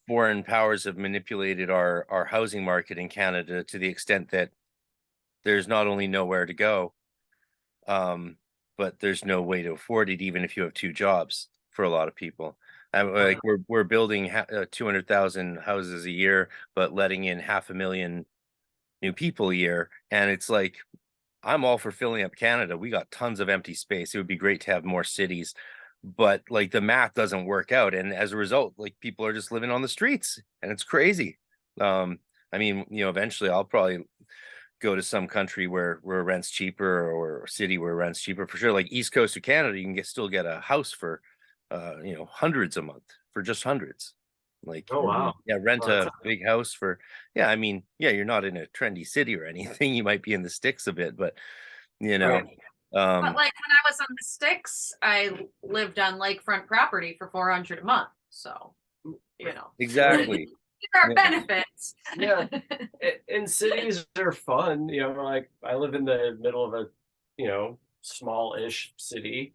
foreign powers have manipulated our housing market in Canada to the extent that there's not only nowhere to go, um, but there's no way to afford it, even if you have two jobs for a lot of people. Like we're building 200,000 houses a year, but letting in 500,000 new people a year, and it's like I'm all for filling up Canada. We got tons of empty space. It would be great to have more cities, but like the math doesn't work out, and as a result, like people are just living on the streets, and it's crazy. I mean, eventually I'll probably go to some country where rent's cheaper, or a city where rent's cheaper for sure. Like East Coast of Canada, you can still get a house for hundreds a month, for just hundreds. Like oh wow. yeah, rent Well, a big house for, yeah, I mean, yeah, you're not in a trendy city or anything. You might be in the sticks a bit, but you know, right. But um like when I was on the sticks, I lived on lakefront property for 400 a month. So, exactly. there are Yeah. benefits. Yeah. And cities are fun, like I live in the middle of a small-ish city,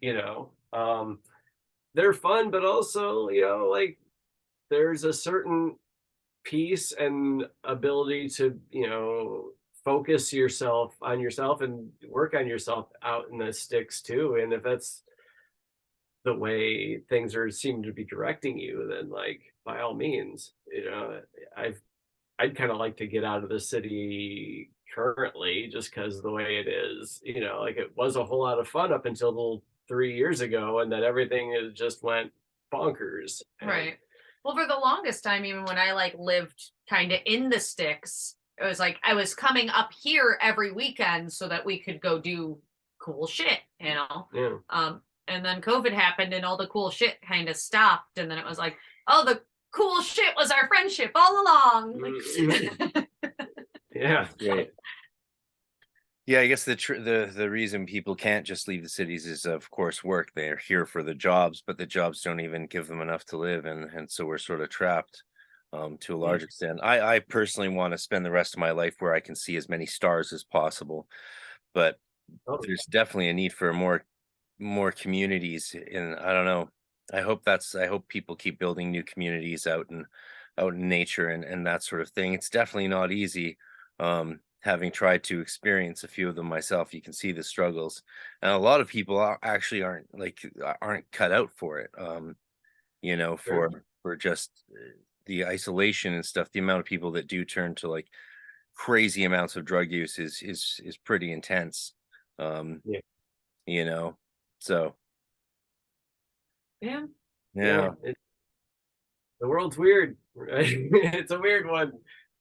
they're fun, but also like there's a certain peace and ability to focus yourself on yourself and work on yourself out in the sticks too. And if that's the way things are seem to be directing you, then like by all means, I'd kind of like to get out of the city currently just because the way it is, like it was a whole lot of fun up until 3 years ago, and then everything is just went bonkers. Right. Well, for the longest time, even when I like lived kind of in the sticks, it was like I was coming up here every weekend so that we could go do cool shit. Yeah. And then COVID happened and all the cool shit kind of stopped. And then it was like, oh, the cool shit was our friendship all along. Like, Yeah. Right. Yeah, I guess the reason people can't just leave the cities is, of course, work. They're here for the jobs, but the jobs don't even give them enough to live, and so we're sort of trapped to a large extent. I personally want to spend the rest of my life where I can see as many stars as possible, but Oh, there's definitely a need for more communities, and I don't know. I hope people keep building new communities out in nature and that sort of thing. It's definitely not easy. Having tried to experience a few of them myself, you can see the struggles, and a lot of people actually aren't cut out for it. sure. For just the isolation and stuff. The amount of people that do turn to like crazy amounts of drug use is pretty intense. Um, Yeah. you know, so yeah. yeah. The world's weird. Right? It's a weird one.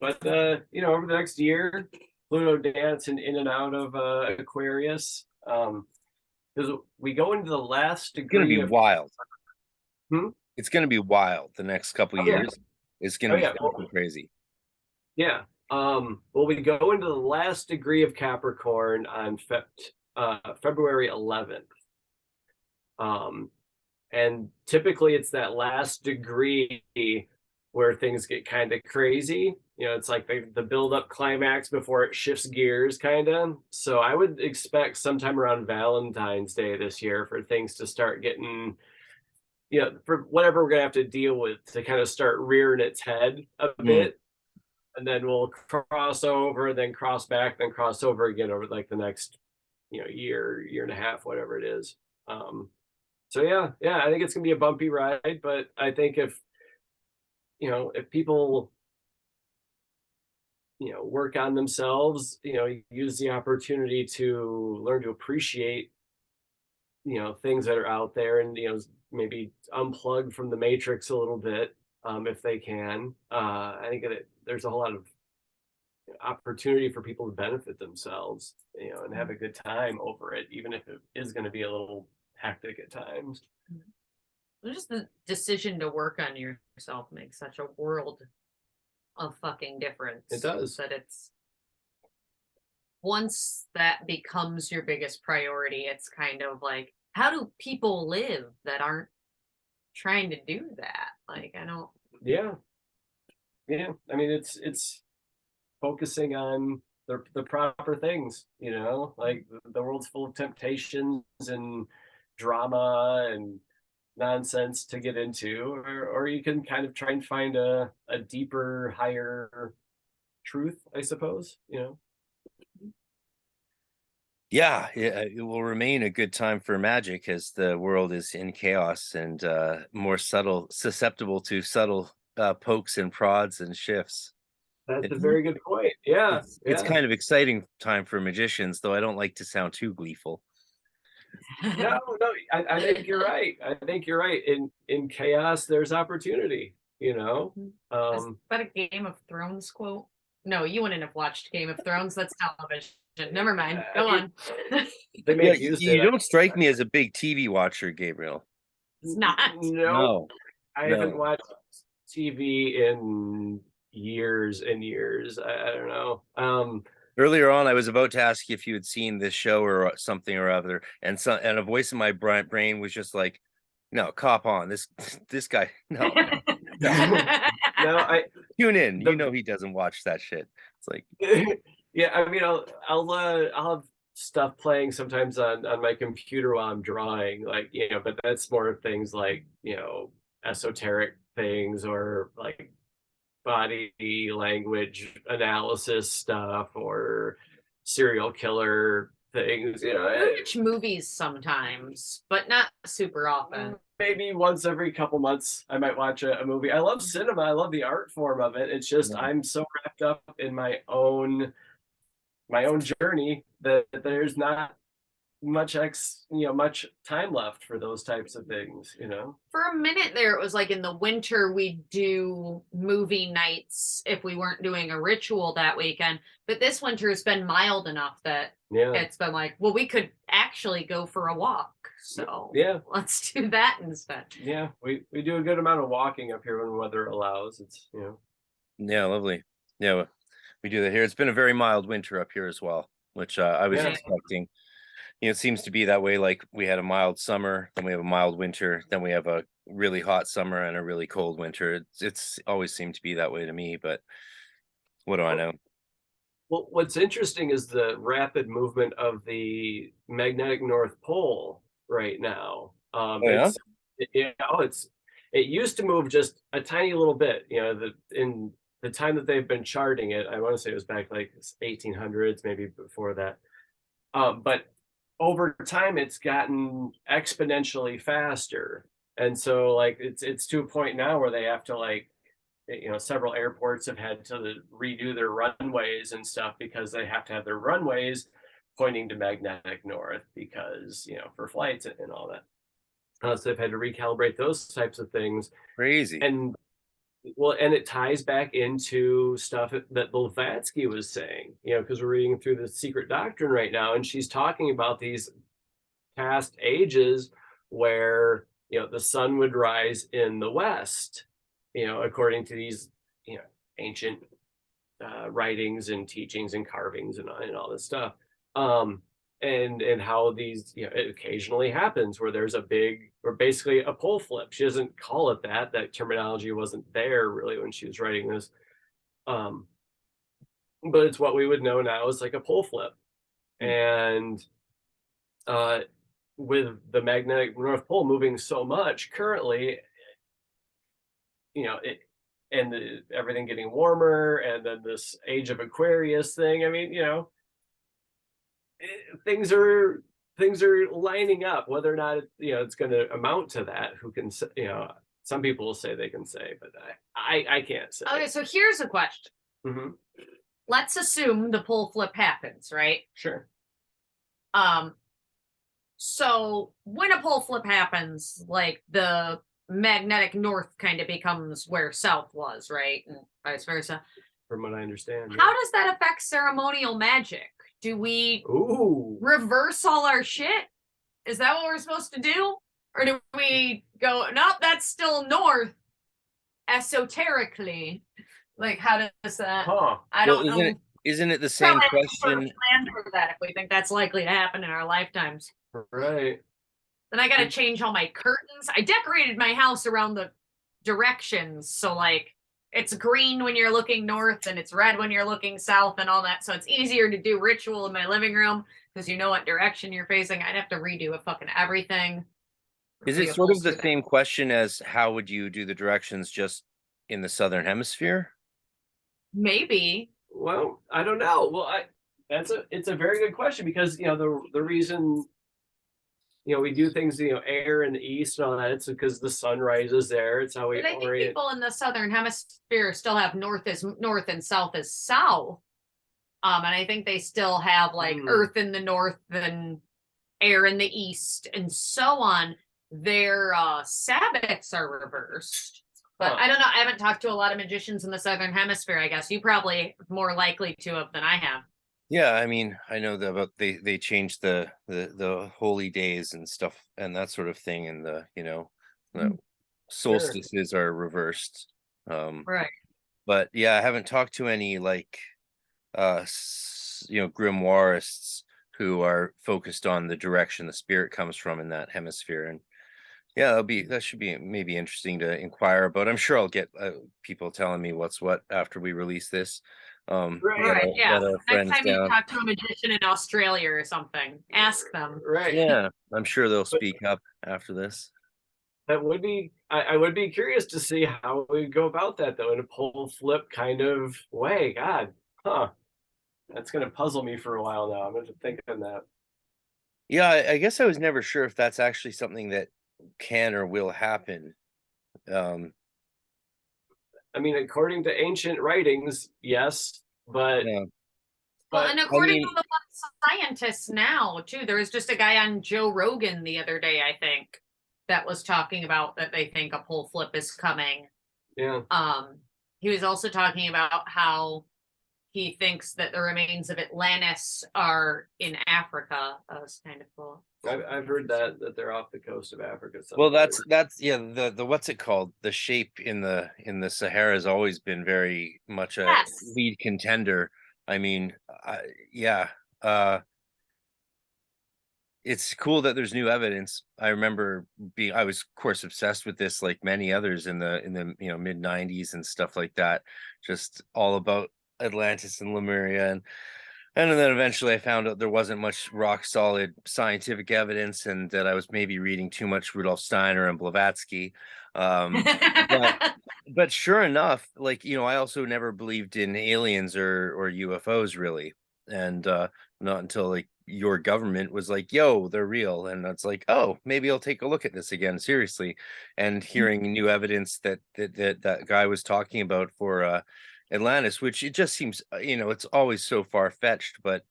But over the next year, Pluto dancing in and out of Aquarius. Because we go into the last It's gonna be degree of wild. hmm? It's gonna be wild the next couple Oh yeah. years. It's Oh gonna be yeah. fucking crazy. Yeah. Well, we go into the last degree of Capricorn on February 11th. Um, and typically it's that last degree where things get kind of crazy. It's like the build up climax before it shifts gears, kind of. So I would expect sometime around Valentine's Day this year for things to start getting, for whatever we're going to have to deal with to kind of start rearing its head a Mm. bit. And then we'll cross over, then cross back, then cross over again over like the next, year and a half, whatever it is. So yeah, I think it's gonna be a bumpy ride, but I think if people work on themselves, use the opportunity to learn to appreciate things that are out there, and maybe unplug from the matrix a little bit, if they can. I think that there's a whole lot of opportunity for people to benefit themselves, and have a good time over it, even if it is going to be a little hectic at times. Just the decision to work on yourself makes such a world of fucking difference. It does. That it's once that becomes your biggest priority, it's kind of like, how do people live that aren't trying to do that? Like, I don't. Yeah. I mean, it's focusing on the proper things, you know, like the world's full of temptations and drama and nonsense to get into, or you can kind of try and find a deeper, higher truth, I suppose, you know. Yeah, it will remain a good time for magic as the world is in chaos and more susceptible to subtle pokes and prods and shifts. That's a very good point. Yeah, It's kind of exciting time for magicians, though I don't like to sound too gleeful. No, I think you're right. I think you're right. In chaos, there's opportunity, you know. Is that a Game of Thrones quote? No, you wouldn't have watched Game of Thrones. That's television. Never mind. Go on. They may have used you it. don't strike me as a big TV watcher, Gabriel. It's not. No, I haven't no. watched TV in years and years. I don't know. Earlier on, I was about to ask you if you had seen this show or something or other, and a voice in my brain was just like, "No, cop on this guy. No, No, I tune in. You know he doesn't watch that shit." It's like, yeah, I mean, I'll have stuff playing sometimes on my computer while I'm drawing, like, you know, but that's more of things like, you know, esoteric things or like body language analysis stuff or serial killer things, you know. I watch movies sometimes, but not super often. Maybe once every couple months I might watch a movie. I love cinema. I love the art form of it. It's just I'm so wrapped up in my own journey that there's not much much time left for those types of things, you know. For a minute there, it was like in the winter we'd do movie nights if we weren't doing a ritual that weekend. But this winter has been mild enough that it's been like, well, we could actually go for a walk. So let's do that instead. Yeah, we do a good amount of walking up here when weather allows. It's, you know. yeah, lovely. Yeah, we do that here. It's been a very mild winter up here as well, which I was expecting. You know, it seems to be that way. Like we had a mild summer, then we have a mild winter, then we have a really hot summer and a really cold winter. It's always seemed to be that way to me, but what do I know? Well, what's interesting is the rapid movement of the magnetic North Pole right now. It used to move just a tiny little bit. You know, in the time that they've been charting it, I want to say it was back like 1800s, maybe before that. But over time, it's gotten exponentially faster, and so like it's to a point now where they have to, like, you know, several airports have had to redo their runways and stuff because they have to have their runways pointing to magnetic north because, you know, for flights and all that. So they've had to recalibrate those types of things. Crazy. And well, and it ties back into stuff that Blavatsky was saying, you know, because we're reading through the Secret Doctrine right now, and she's talking about these past ages where, you know, the sun would rise in the west, you know, according to these, you know, ancient writings and teachings and carvings and all this stuff. And how these, you know, it occasionally happens where there's a big, or basically a pole flip. She doesn't call it that. That terminology wasn't there really when she was writing this. But it's what we would know now as like a pole flip. And with the magnetic North Pole moving so much currently, you know, everything getting warmer, and then this age of Aquarius thing. I mean, you know, things are lining up. Whether or not you know it's going to amount to that, who can say? You know, some people will say they can say, but I can't say. Okay, so here's a question. Mm-hmm. Let's assume the pole flip happens, right? Sure. So when a pole flip happens, like the magnetic north kind of becomes where south was, right? And vice versa. From what I understand. How does that affect ceremonial magic? Do we reverse all our shit? Is that what we're supposed to do? Or do we go, nope, that's still north esoterically? Like, how does that? Huh. I Well, don't know. isn't it the same Probably have to sort of question? plan for that if we think that's likely to happen in our lifetimes. Right. Then I got to change all my curtains. I decorated my house around the directions. So, like, it's green when you're looking north and it's red when you're looking south and all that. So it's easier to do ritual in my living room because you know what direction you're facing. I'd have to redo a fucking everything. Is it sort of the Reupholster that. same question as how would you do the directions just in the southern hemisphere? Maybe. Well, I don't know. Well, it's a very good question because the reason we do things air in the east and all that, it's because the sun rises there. It's how we But I think orient. people in the southern hemisphere still have north as north and south as south. And I think they still have like earth in the north and air in the east and so on. Their Sabbats are reversed. But I don't know. I haven't talked to a lot of magicians in the southern hemisphere, I guess. You probably more likely to have than I have. Yeah, I mean, I know that about they changed the holy days and stuff and that sort of thing, and the solstices are reversed. Right. But yeah, I haven't talked to any like grimoirists who are focused on the direction the spirit comes from in that hemisphere. And yeah, that should be maybe interesting to inquire about. I'm sure I'll get people telling me what's what after we release this. Right. Yeah. Next Friends time you down. talk to a magician in Australia or something, ask them. Right. Yeah, I'm sure they'll speak up after this. That would be. I would be curious to see how we go about that though, in a pole flip kind of way. God, that's gonna puzzle me for a while now. I'm gonna think on that. Yeah, I guess I was never sure if that's actually something that can or will happen. I mean, according to ancient writings, yes, but Yeah. Well, and according mean- to the scientists now, too, there was just a guy on Joe Rogan the other day, I think, that was talking about that they think a pole flip is coming. Yeah. He was also talking about how he thinks that the remains of Atlantis are in Africa. That was kind of cool. I've heard that they're off the coast of Africa. Well, that's yeah, the what's it called? The shape in the Sahara has always been very much a lead contender. I mean, yeah, it's cool that there's new evidence. I remember I was of course obsessed with this like many others in the mid 90s and stuff like that, just all about Atlantis and Lemuria, and then eventually I found out there wasn't much rock solid scientific evidence, and that I was maybe reading too much Rudolf Steiner and Blavatsky. But sure enough, like, I also never believed in aliens or UFOs really. And not until like your government was like, yo, they're real. And it's like, oh, maybe I'll take a look at this again, seriously. And hearing new evidence that guy was talking about for Atlantis, which it just seems, it's always so far-fetched, but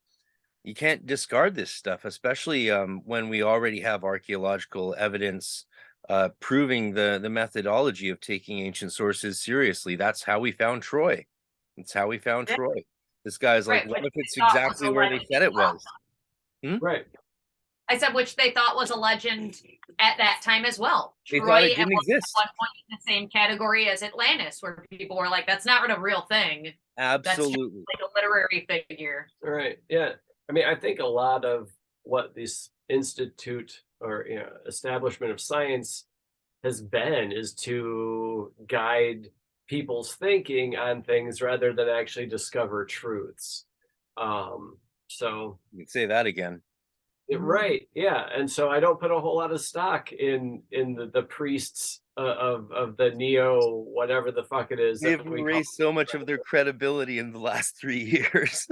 you can't discard this stuff, especially when we already have archaeological evidence proving the methodology of taking ancient sources seriously. That's how we found Troy. That's how we found Troy. This guy's like, what if it's exactly where they said it was? Right. I said, which they thought was a legend at that time as well. They Troy thought it didn't exist. At one point in the same category as Atlantis, where people were like, that's not a real thing. Absolutely. That's just like a literary figure. Right. Yeah. I mean, I think a lot of what this institute or establishment of science has been is to guide people's thinking on things rather than actually discover truths. So you can say that again. Right. Yeah. And so I don't put a whole lot of stock in the priests of the neo whatever the fuck it is. They've erased so much of their credibility in the last 3 years.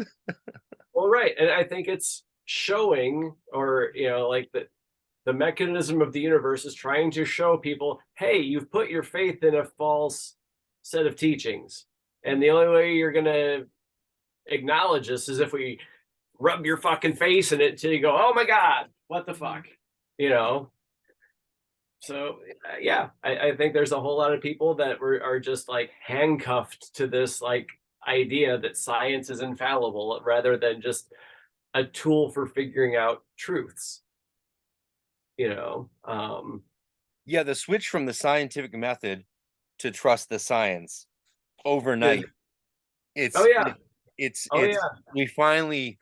Well, right. And I think it's showing, or like the mechanism of the universe is trying to show people, hey, you've put your faith in a false set of teachings. And the only way you're gonna acknowledge this is if we rub your fucking face in it until you go, oh my God, what the fuck? So yeah, I think there's a whole lot of people that are just like handcuffed to this like idea that science is infallible rather than just a tool for figuring out truths. you know. Yeah, the switch from the scientific method to trust the science overnight. It's Oh yeah. it's Oh yeah. we finally,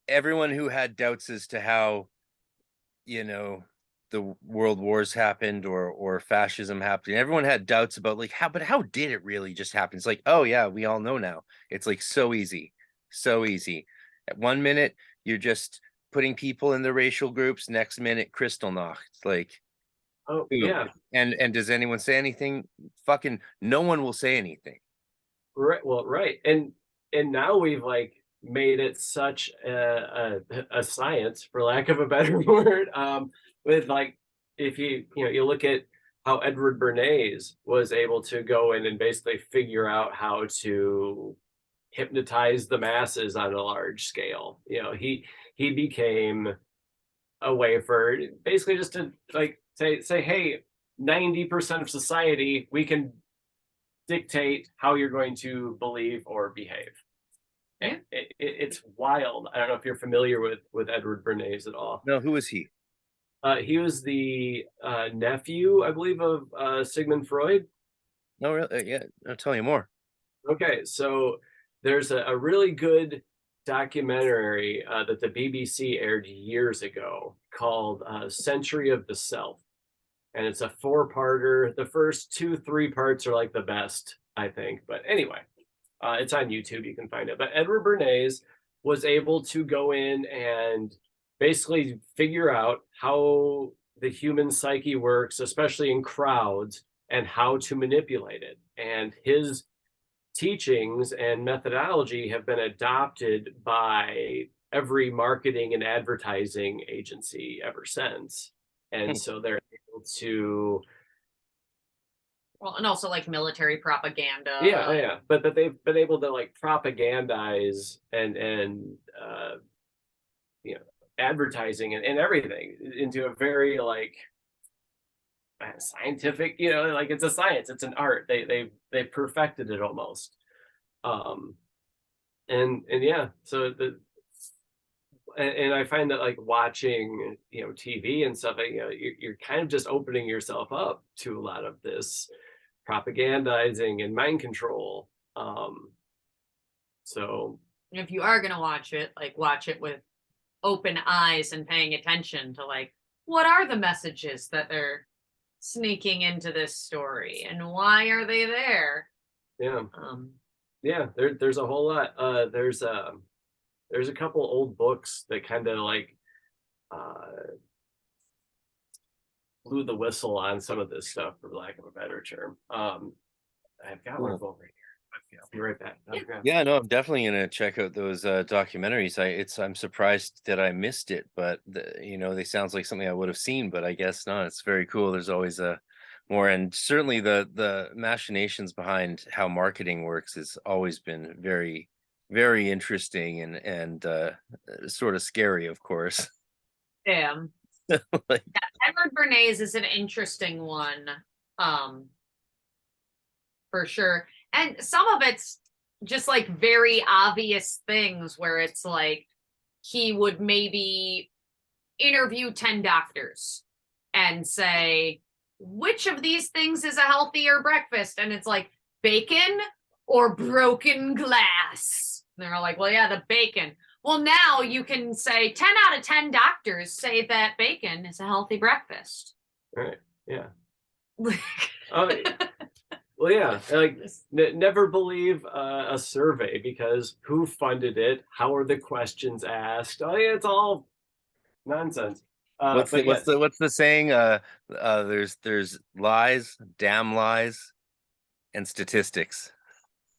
everyone who had doubts as to how, you know, the world wars happened or fascism happened, everyone had doubts about like how did it really just happen? It's like, oh yeah, we all know now. It's like so easy, so easy. At 1 minute you're just putting people in the racial groups, next minute Kristallnacht. It's like, Oh dude. yeah. And does anyone say anything? Fucking no one will say anything. Right. Well, right. And now we've like made it such a science, for lack of a better word. With like, if you look at how Edward Bernays was able to go in and basically figure out how to hypnotize the masses on a large scale. He became a way for basically just to like say, hey, 90% of society, we can dictate how you're going to believe or behave. And it's wild. I don't know if you're familiar with Edward Bernays at all. No, who is he? He was the nephew, I believe, of Sigmund Freud. No, really? Yeah, I'll tell you more. Okay, so there's a really good documentary that the BBC aired years ago called Century of the Self. And it's a 4-parter. The first 2-3 parts are like the best, I think. But anyway, it's on YouTube. You can find it. But Edward Bernays was able to go in and basically figure out how the human psyche works, especially in crowds, and how to manipulate it. And his teachings and methodology have been adopted by every marketing and advertising agency ever since. And so they're able to, well, and also like military propaganda. yeah, but they've been able to like propagandize and advertising and everything into a very like scientific, like it's a science, it's an art. They perfected it almost. And yeah, so and I find that like watching TV and stuff, you're kind of just opening yourself up to a lot of this propagandizing and mind control. So if you are going to watch it, like watch it with open eyes and paying attention to like, what are the messages that they're sneaking into this story and why are they there? Yeah. There's a whole lot. There's a couple old books that kind of like blew the whistle on some of this stuff, for lack of a better term. I've got one over here. I'll be right back. Yeah, no, I'm definitely gonna check out those documentaries. I'm surprised that I missed it, but they sounds like something I would have seen, but I guess not. It's very cool. There's always a more, and certainly the machinations behind how marketing works has always been very, very interesting and sort of scary, of course. Damn. Like, yeah, Edward Bernays is an interesting one, for sure. And some of it's just like very obvious things where it's like he would maybe interview 10 doctors and say, which of these things is a healthier breakfast? And it's like bacon or broken glass. And they're all like, well, yeah, the bacon. Well, now you can say 10 out of 10 doctors say that bacon is a healthy breakfast. Right. Yeah. Well, yeah, like never believe a survey, because who funded it? How are the questions asked? Oh yeah, it's all nonsense. what's the saying? There's lies, damn lies, and statistics.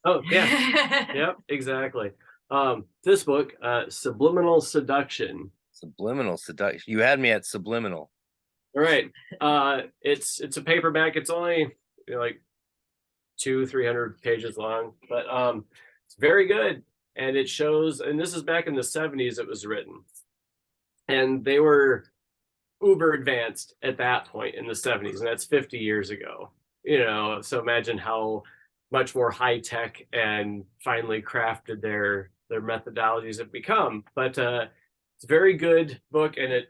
Oh yeah, yep, exactly. This book, Subliminal Seduction. Subliminal seduction. You had me at subliminal. All right. It's a paperback. It's only like 200-300 pages long, but it's very good. And it shows, and this is back in the 70s it was written, and they were uber advanced at that point in the 70s, and that's 50 years ago. So imagine how much more high tech and finely crafted their methodologies have become. But it's a very good book, and it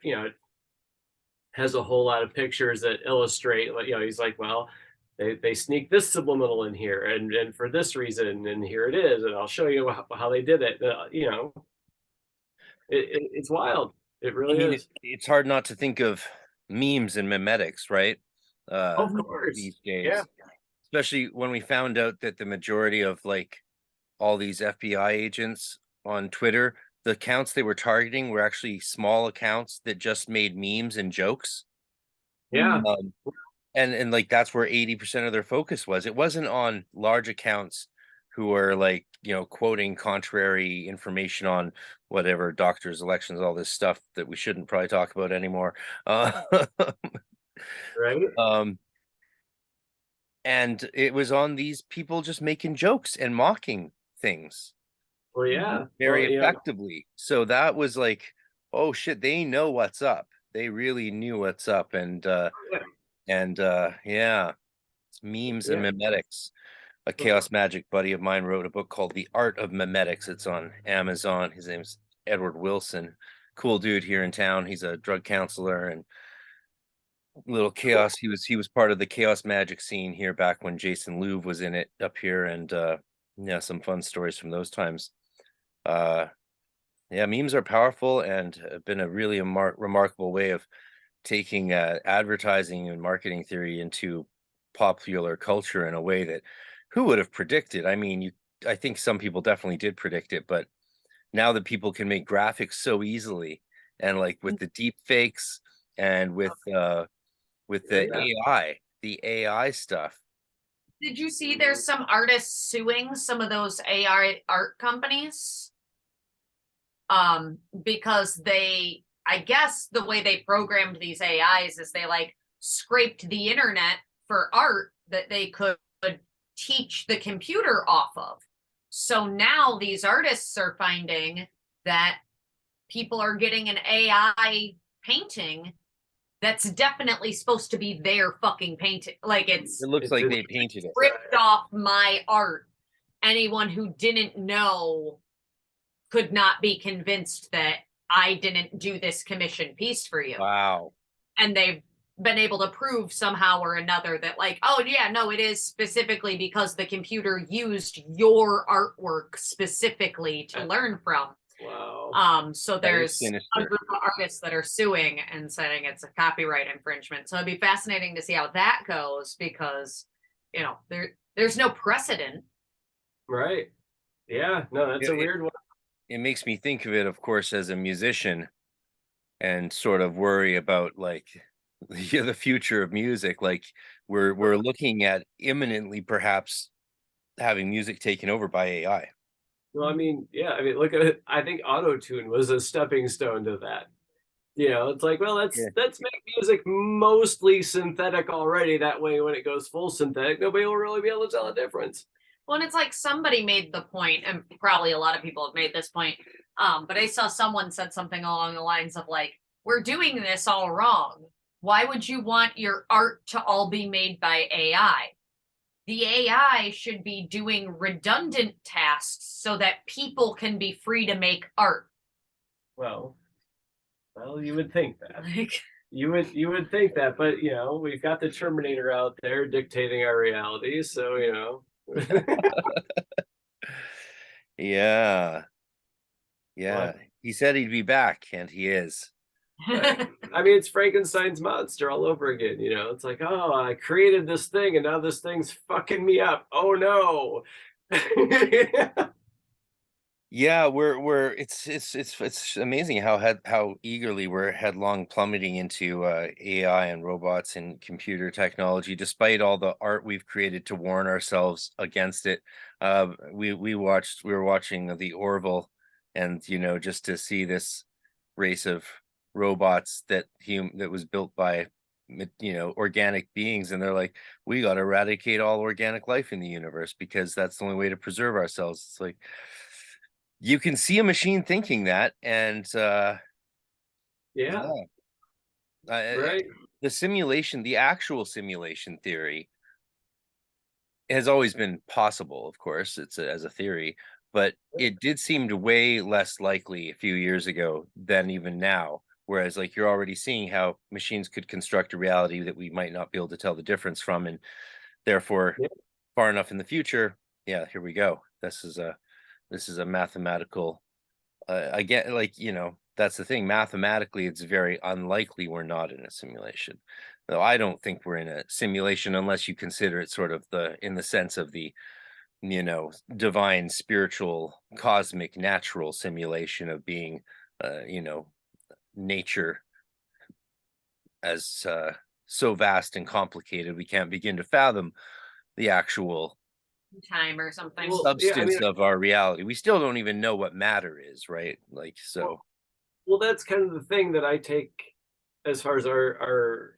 has a whole lot of pictures that illustrate, like, he's like, well, they sneak this subliminal in here, and for this reason, and here it is, and I'll show you how they did it. It's wild. It I really mean, is. it's hard not to think of memes and memetics, right? Of course. These days, Yeah. especially when we found out that the majority of like all these FBI agents on Twitter, the accounts they were targeting were actually small accounts that just made memes and jokes. Yeah. And like that's where 80% of their focus was. It wasn't on large accounts who are like, quoting contrary information on whatever doctors, elections, all this stuff that we shouldn't probably talk about anymore. Right. And it was on these people just making jokes and mocking things Well, yeah. very Well, effectively. So that was like, oh shit, they know what's up. They really knew what's up. And yeah, it's memes and Yeah. memetics. A chaos magic buddy of mine wrote a book called The Art of Memetics. It's on Amazon. His name's Edward Wilson. Cool dude here in town. He's a drug counselor and little chaos. He was part of the chaos magic scene here back when Jason Louv was in it up here, and yeah, some fun stories from those times. Yeah, memes are powerful and have been a really remarkable way of taking advertising and marketing theory into popular culture in a way that who would have predicted? I mean, I think some people definitely did predict it, but now that people can make graphics so easily, and like with the deep fakes and with the AI stuff. Did you see there's some artists suing some of those AI art companies? Because I guess the way they programmed these AIs is they like scraped the internet for art that they could teach the computer off of. So now these artists are finding that people are getting an AI painting that's definitely supposed to be their fucking painting. Like it looks like they painted it. Ripped off my art. Anyone who didn't know could not be convinced that I didn't do this commission piece for you. Wow. And they've been able to prove somehow or another that like, oh yeah, no, it is specifically because the computer used your artwork specifically to learn from. Wow. So there's a group of artists that are suing and saying it's a copyright infringement. So it'd be fascinating to see how that goes because, there's no precedent. Right. Yeah. No, that's a weird one. It makes me think of it, of course, as a musician and sort of worry about like the future of music. Like we're looking at imminently perhaps having music taken over by AI. Well, I mean, yeah, I mean, look at it. I think auto-tune was a stepping stone to that. It's like, well, let's make music mostly synthetic already. That way, when it goes full synthetic, nobody will really be able to tell the difference. Well, and it's like somebody made the point, and probably a lot of people have made this point, but I saw someone said something along the lines of like, we're doing this all wrong. Why would you want your art to all be made by AI? The AI should be doing redundant tasks so that people can be free to make art. Well, you would think that. You would think that, but we've got the Terminator out there dictating our reality, so Yeah. What? He said he'd be back, and he is. Right. I mean, it's Frankenstein's monster all over again. It's like, oh, I created this thing, and now this thing's fucking me up. Oh no. Yeah, it's amazing how eagerly we're headlong plummeting into AI and robots and computer technology, despite all the art we've created to warn ourselves against it. We were watching the Orville, and just to see this race of robots that was built by organic beings, and they're like, we got to eradicate all organic life in the universe because that's the only way to preserve ourselves. It's like you can see a machine thinking that, and Right. the actual simulation theory has always been possible. Of course, it's as a theory, but it did seem to way less likely a few years ago than even now, Whereas like you're already seeing how machines could construct a reality that we might not be able to tell the difference from, and therefore Yeah. far enough in the future, yeah, here we go. This is a mathematical again, like, you know, that's the thing. Mathematically, it's very unlikely we're not in a simulation. Though I don't think we're in a simulation unless you consider it sort of in the sense of the, you know, divine, spiritual, cosmic, natural simulation of being, you know, nature as so vast and complicated we can't begin to fathom the actual Time or something. Well, yeah, I substance mean, of our reality. We still don't even know what matter is, right? Like, so well, that's kind of the thing that I take as far as our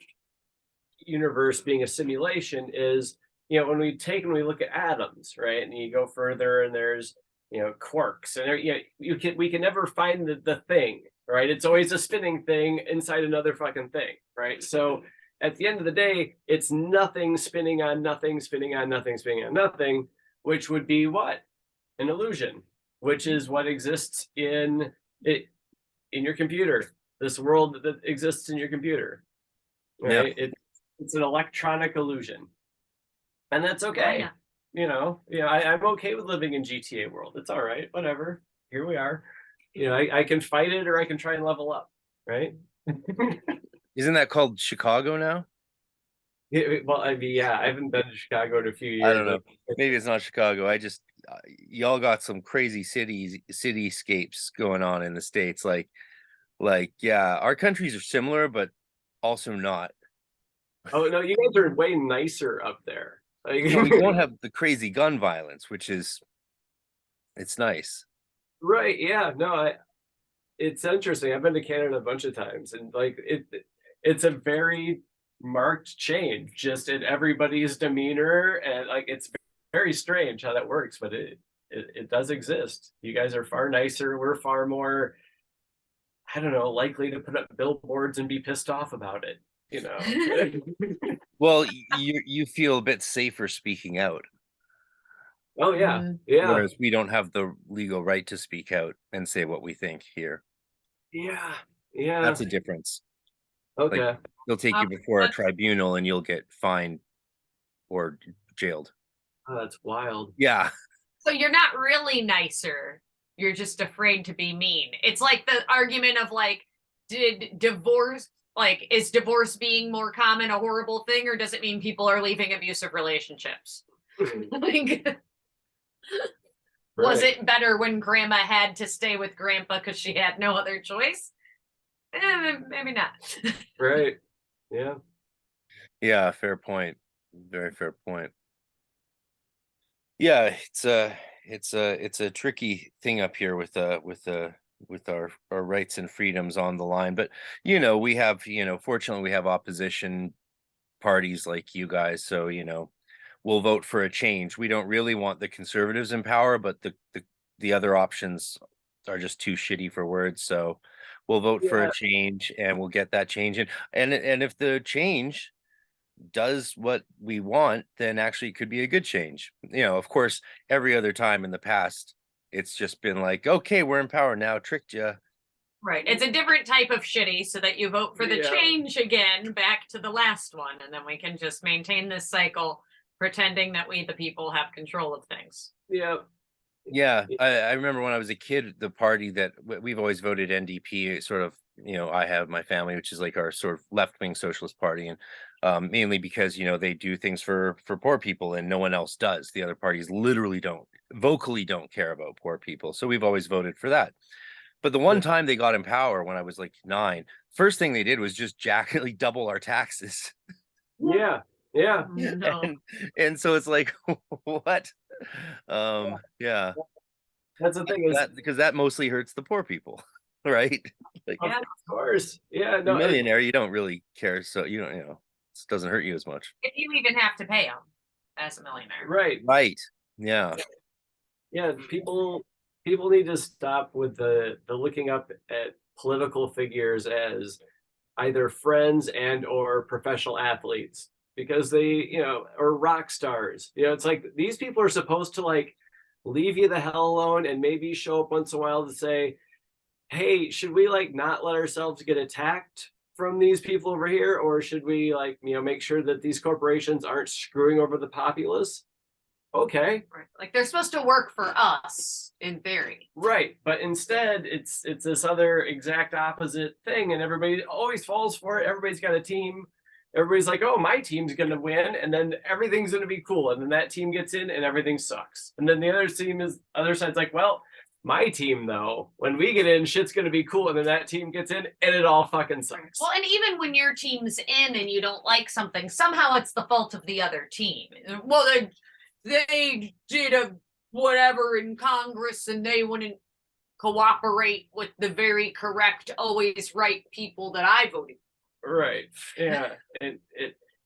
universe being a simulation is, you know, when we look at atoms, right, and you go further and there's, you know, quarks, and there, you know, we can never find the thing, right? It's always a spinning thing inside another fucking thing, right? So at the end of the day, it's nothing spinning on nothing, spinning on nothing, spinning on nothing, which would be what? An illusion, which is what exists in it, in your computer, this world that exists in your computer, right? It's an electronic illusion, and that's okay. Yeah. You know, I'm okay with living in GTA world. It's all right, whatever. Here we are. You know, I can fight it or I can try and level up, right? isn't that called Chicago now? Well, I mean, yeah, I haven't been to Chicago in a few years. I don't know. Maybe it's not Chicago. I just y'all got some crazy cityscapes going on in the States. Like yeah, our countries are similar, but also not. Oh no, you guys are way nicer up there. Like, You know, we don't have the crazy gun violence, which is it's nice. right? Yeah, no, it's interesting. I've been to Canada a bunch of times, and like it's a very marked change just in everybody's demeanor, and like it's very strange how that works, but it does exist. You guys are far nicer. We're far more, I don't know, likely to put up billboards and be pissed off about it. You know. Well, you feel a bit safer speaking out, Oh yeah, yeah, whereas we don't have the legal right to speak out and say what we think here. yeah, yeah. That's a difference. Okay. They'll take you before a tribunal and you'll get fined or jailed. Oh, that's wild. Yeah. So you're not really nicer. You're just afraid to be mean. It's like the argument of like, is divorce being more common a horrible thing, or does it mean people are leaving abusive relationships? Like, was it better when grandma had to stay with grandpa because she had no other choice? Maybe not. Right. Yeah. Yeah, fair point. Very fair point. Yeah, it's a tricky thing up here with our rights and freedoms on the line. But you know, we have, you know, fortunately we have opposition parties like you guys, so you know, we'll vote for a change. We don't really want the conservatives in power, but the other options are just too shitty for words. So we'll vote for a change and we'll get that change in. And if the change does what we want, then actually it could be a good change. You know, of course, every other time in the past, it's just been like, okay, we're in power now, tricked you. Right. It's a different type of shitty so that you vote for the change again back to the last one. And then we can just maintain this cycle, pretending that we, the people, have control of things. Yeah. Yeah. I remember when I was a kid, the party that we've always voted NDP, sort of, you know, I have my family, which is like our sort of left-wing socialist party. And mainly because, you know, they do things for poor people and no one else does. The other parties literally vocally don't care about poor people. So we've always voted for that. But the one time they got in power when I was like 9, first thing they did was just double our taxes. Yeah. Yeah. No. And so it's like, what? Yeah. That's the thing, is because that mostly hurts the poor people, right? Like, of course. Yeah. No. millionaire, you don't really care, so you don't, you know, it doesn't hurt you as much. If you even have to pay them as a millionaire. Right. Right. Yeah. Yeah. People need to stop with the looking up at political figures as either friends and or professional athletes, because they, you know, or rock stars. You know, it's like these people are supposed to like leave you the hell alone and maybe show up once in a while to say, hey, should we like not let ourselves get attacked from these people over here, or should we like, you know, make sure that these corporations aren't screwing over the populace? Okay, Right. Like they're supposed to work for us in theory. right, but instead it's this other exact opposite thing, and everybody always falls for it. Everybody's got a team. Everybody's like, oh, my team's gonna win, and then everything's gonna be cool, and then that team gets in and everything sucks, and then the other side's like, well, my team though, when we get in, shit's gonna be cool, and then that team gets in and it all fucking sucks. Well, and even when your team's in and you don't like something, somehow it's the fault of the other team. Well, they did a whatever in Congress and they wouldn't cooperate with the very correct, always right people that I voted. Right. Yeah.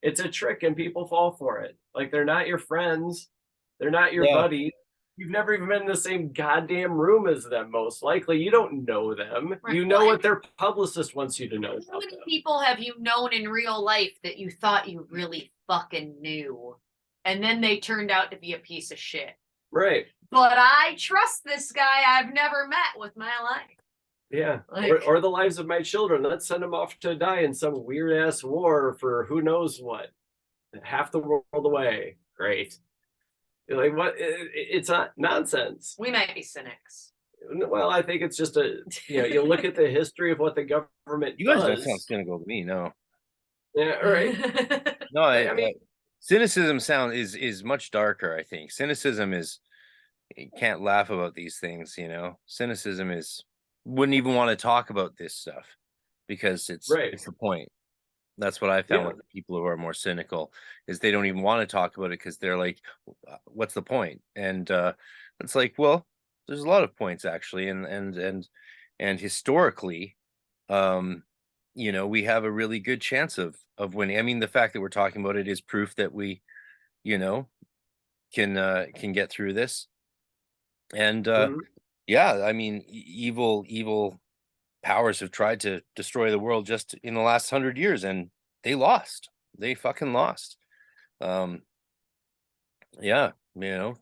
It's a trick and people fall for it. Like they're not your friends. They're not your buddies. You've never even been in the same goddamn room as them, most likely. You don't know them. Right. You know what their publicist wants you to know. How many people have you known in real life that you thought you really fucking knew? And then they turned out to be a piece of shit. Right. But I trust this guy I've never met with my life. Yeah. Like, or the lives of my children. Let's send them off to die in some weird ass war for who knows what. Half the world away. Great. You're like, what? It's not nonsense. we might be cynics. Well, I think it's just you look at the history of what the government You guys does. don't sound cynical to me, no. Yeah, right. No, I mean, cynicism is much darker, I think. Cynicism is, you can't laugh about these things, you know. Cynicism is, wouldn't even want to talk about this stuff because it's the point. That's what I found with the people who are more cynical, is they don't even want to talk about it because they're like, what's the point? And it's like, well, there's a lot of points actually, and historically, you know, we have a really good chance of winning. I mean, the fact that we're talking about it is proof that we, you know, can get through this. And yeah, I mean, evil powers have tried to destroy the world just in the last 100 years, and they lost. They fucking lost. Yeah, you know,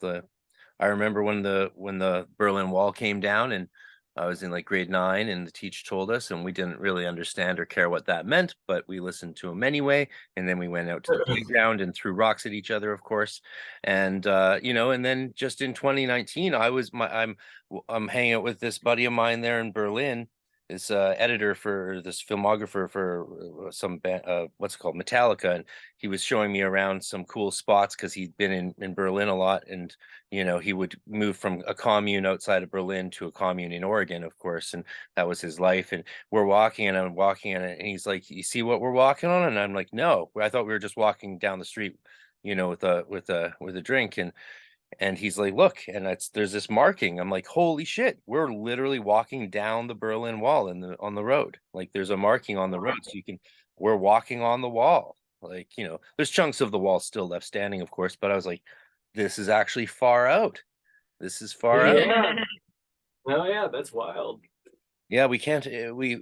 I remember when the Berlin Wall came down, and I was in like grade 9, and the teacher told us, and we didn't really understand or care what that meant, but we listened to him anyway. And then we went out to the playground and threw rocks at each other, of course. And you know, and then just in 2019, I'm hanging out with this buddy of mine there in Berlin, this editor for this filmographer for some band, what's it called, Metallica, and he was showing me around some cool spots because he'd been in Berlin a lot, and you know, he would move from a commune outside of Berlin to a commune in Oregon, of course, and that was his life. And we're walking, and I'm walking, and he's like, "You see what we're walking on?" And I'm like, "No, I thought we were just walking down the street, you know, with a drink." And he's like, "Look," and there's this marking. I'm like, "Holy shit, we're literally walking down the Berlin Wall on the road. Like there's a marking on the road, so we're walking on the wall. Like, you know, there's chunks of the wall still left standing, of course, but I was like, this is actually far out. This is far out." Oh yeah, that's wild. Yeah, we can't,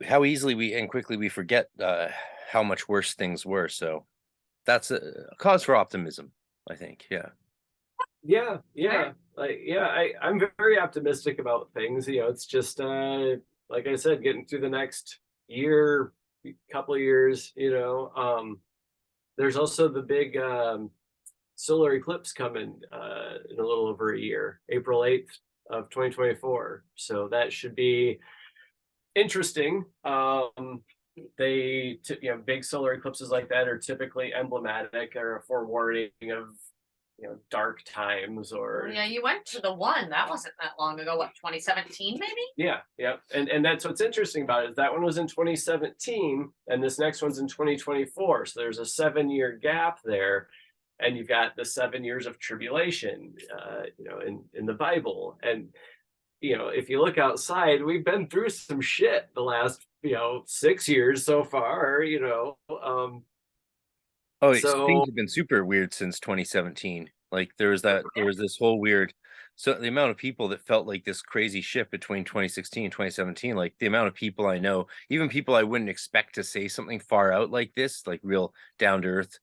how easily and quickly we forget how much worse things were. So that's a cause for optimism, I think. Yeah. Yeah. Like, I'm very optimistic about things. You know, it's just like I said, getting through the next year, couple of years, you know. There's also the big solar eclipse coming in a little over a year, April 8th of 2024. So that should be interesting. You know, big solar eclipses like that are typically emblematic or a forewarning of, you know, dark times. Or yeah, you went to the one that wasn't that long ago. What, 2017 maybe? Yeah. And that's what's interesting about it, is that one was in 2017 and this next one's in 2024. So there's a 7-year gap there, and you've got the 7 years of tribulation, you know, in the Bible. And you know, if you look outside, we've been through some shit the last, you know, 6 years so far, you know. Things have been super weird since 2017. Like there was this whole weird, so the amount of people that felt like this crazy shift between 2016 and 2017, like the amount of people I know, even people I wouldn't expect to say something far out like this, like real down to earth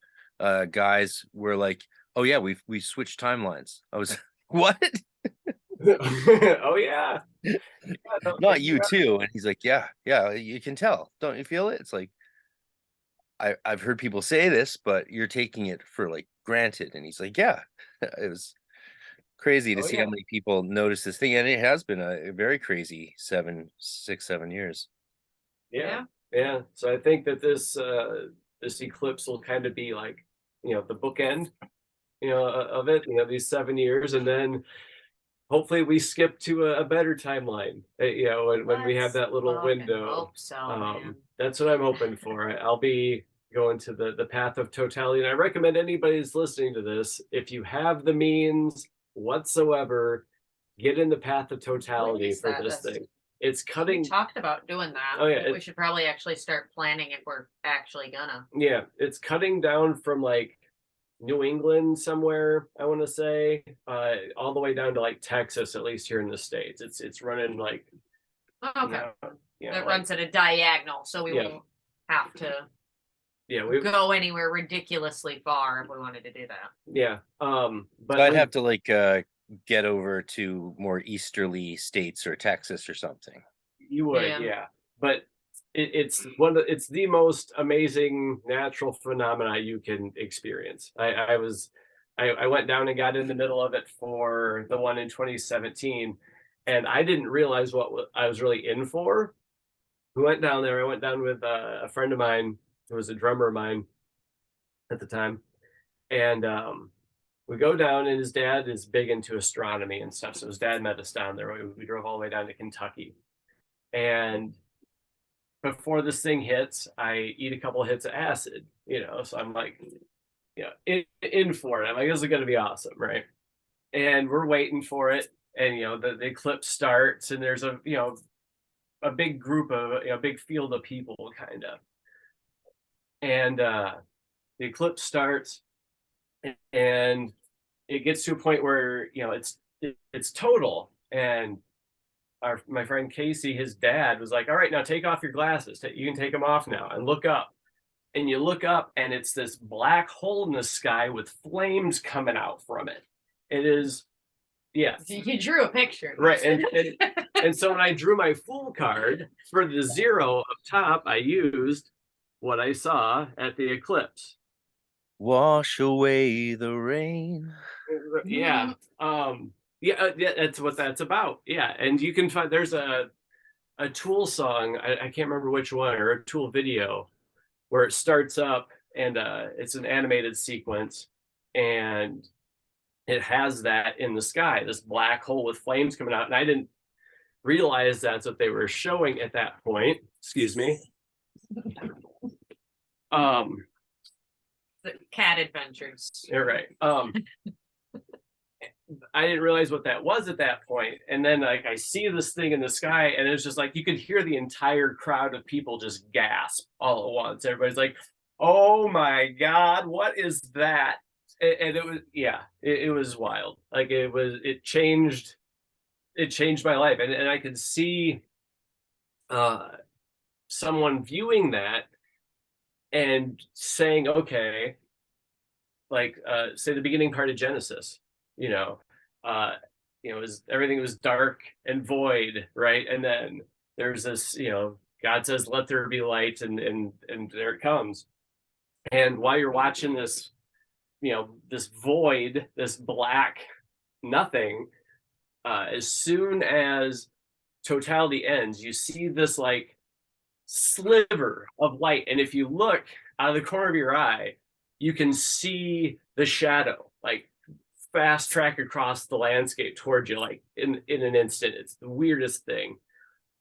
guys, were like, "Oh yeah, we switched timelines." I was what? Oh yeah. Yeah, no, Not you too. And he's like, yeah, you can tell. Don't you feel it? It's like, I've heard people say this, but you're taking it for like granted. And he's like, yeah. It was crazy to oh see yeah. how many people notice this thing. And it has been a very crazy 7 years. Yeah. Yeah. So I think that this eclipse will kind of be like, the bookend, of it, these 7 years, and then hopefully we skip to a better timeline, when we have that little Fucking window. hope so, man. That's what I'm hoping for. I'll be going to the path of totality, and I recommend anybody who's listening to this, if you have the means whatsoever, get in the path of totality is for that? this That's- thing. It's We cutting. talked about doing that. Oh, yeah, I think we should probably actually start planning if we're actually gonna. Yeah, it's cutting down from like New England somewhere, I want to say, all the way down to like Texas, at least here in the States. It's running like, Okay. it It runs at a diagonal, so we Yeah. won't have to we go anywhere ridiculously far if we wanted to do that. yeah. But So I'd have to like get over to more easterly states or Texas or something. You would, Yeah. yeah. But it's it's the most amazing natural phenomena you can experience. I went down and got in the middle of it for the one in 2017, and I didn't realize what I was really in for. We went down there. I went down with a friend of mine who was a drummer of mine at the time, and we go down, and his dad is big into astronomy and stuff. So his dad met us down there. We drove all the way down to Kentucky, and before this thing hits, I eat a couple of hits of acid, so I'm like, in for it. I'm like, this is going to be awesome, right? And we're waiting for it, and the eclipse starts, and there's a big group of a big field of people, kind of, and the eclipse starts, and it gets to a point where it's total, and my friend Casey, his dad, was like, all right, now take off your glasses. You can take them off now and look up. And you look up, and it's this black hole in the sky with flames coming out from it. It is, yeah. You drew a picture. Right. And so when I drew my Fool card for the 0 up top, I used what I saw at the eclipse. Wash away the rain. Yeah. Yeah, that's what that's about. Yeah, and you can find, there's a Tool song, I can't remember which one, or a Tool video, where it starts up, and it's an animated sequence, and it has that in the sky, this black hole with flames coming out, and I didn't realize that's what they were showing at that point. Excuse me. The cat adventures. You're right. I didn't realize what that was at that point. And then like I see this thing in the sky, and it's just like you could hear the entire crowd of people just gasp all at once. Everybody's like, oh my God, what is that? And it was, yeah, it was wild. Like it changed my life. And I could see someone viewing that and saying, okay, like say the beginning part of Genesis, everything was dark and void, right? And then there's this, God says, let there be light, and there it comes. And while you're watching this, this void, this black nothing, as soon as totality ends, you see this like sliver of light. And if you look out of the corner of your eye, you can see the shadow like fast track across the landscape towards you, like in an instant. It's the weirdest thing.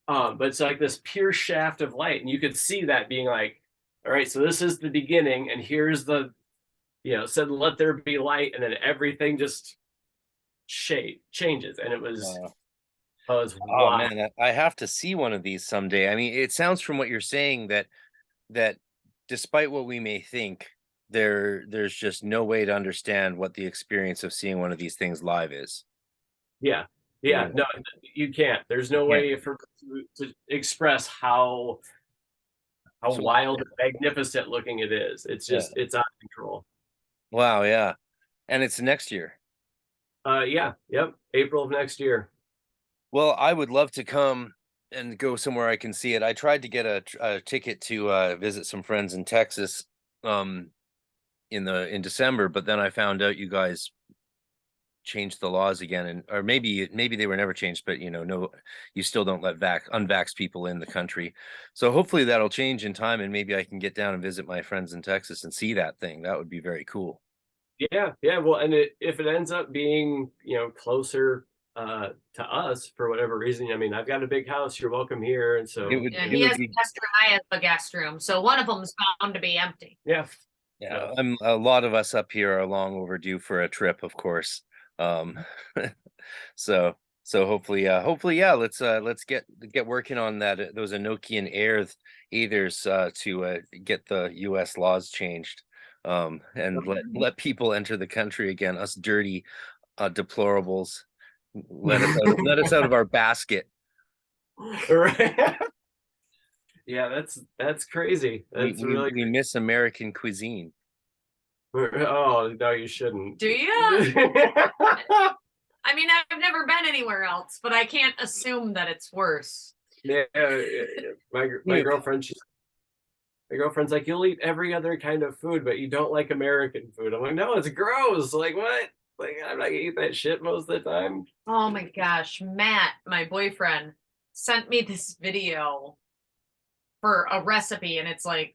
But it's like this pure shaft of light, and you could see that being like, all right, so this is the beginning, and here's the, said let there be light, and then everything just changes, and it was Oh wow. man, I have to see one of these someday. I mean, it sounds from what you're saying that despite what we may think, there's just no way to understand what the experience of seeing one of these things live is. Yeah. No, you can't. There's no way to express how wild and magnificent looking it is. It's just it's out of control. Wow, yeah. And it's next year. Yep. April of next year. Well, I would love to come and go somewhere I can see it. I tried to get a ticket to visit some friends in Texas in December, but then I found out you guys changed the laws again, and or maybe they were never changed, but no, you still don't let unvaxxed people in the country. So hopefully that'll change in time, and maybe I can get down and visit my friends in Texas and see that thing. That would be very cool. Yeah, yeah. Well, and if it ends up being, closer to us for whatever reason, I mean, I've got a big house. You're welcome here, and so Yeah, he has a guest room. I have a guest room, so one of them's bound to be empty. yeah. Yeah, a lot of us up here are long overdue for a trip, of course. So hopefully, yeah, let's get working on that those Enochian ethers to get the U.S. laws changed, and let people enter the country again. Us dirty deplorables, let us out of our basket. Right. Yeah, that's crazy. That's we really we miss American cuisine. Oh no, you shouldn't. Do you? I mean, I've never been anywhere else, but I can't assume that it's worse. Yeah, my girlfriend's like, you'll eat every other kind of food, but you don't like American food. I'm like, no, it's gross. Like, what? Like, I'm not gonna eat that shit most of the time. Oh my gosh, Matt, my boyfriend, sent me this video for a recipe, and it's like,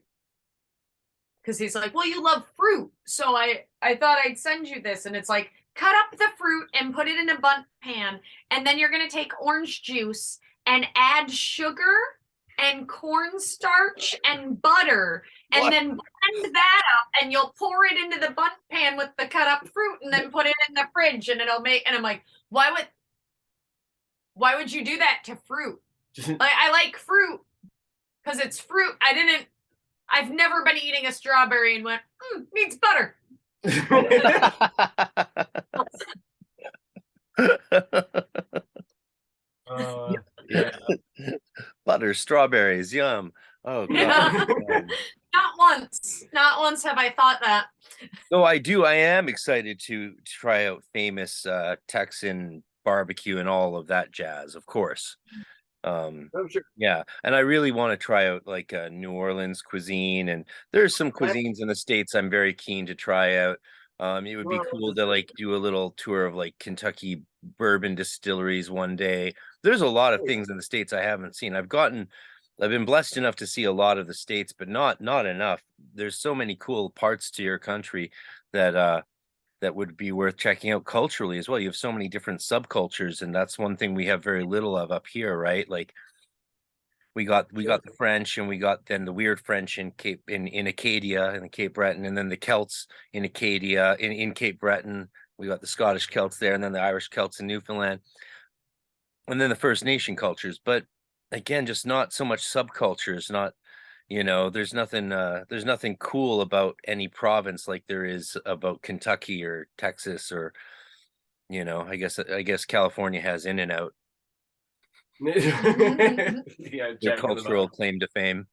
because he's like, well, you love fruit, so I thought I'd send you this, and it's like, cut up the fruit and put it in a bundt pan, and then you're gonna take orange juice and add sugar and cornstarch and butter, and then blend that up, and you'll pour it into the bundt pan with the cut up fruit, and then put it in the fridge, and it'll make. And I'm like, why would you do that to fruit? Like, I like fruit because it's fruit. I've never been eating a strawberry and went, needs butter. Yeah. Butter, strawberries, yum. Oh God. Not once have I thought that. No, I am excited to try out famous Texan barbecue and all of that jazz, of course. Sure. Yeah, and I really want to try out like New Orleans cuisine, and there's some cuisines in the States I'm very keen to try out. It would be cool to like do a little tour of like Kentucky bourbon distilleries one day. There's a lot of things in the States I haven't seen. I've been blessed enough to see a lot of the States, but not enough. There's so many cool parts to your country that that would be worth checking out culturally as well. You have so many different subcultures, and that's one thing we have very little of up here, right? Like we got the French, and we got then the weird French in Acadia and the Cape Breton, and then the Celts in Acadia in Cape Breton. We got the Scottish Celts there, and then the Irish Celts in Newfoundland, and then the First Nation cultures. But again, just not so much subcultures. Not there's nothing cool about any province like there is about Kentucky or Texas or I guess California has In-N-Out. Yeah, Their cultural claim to fame.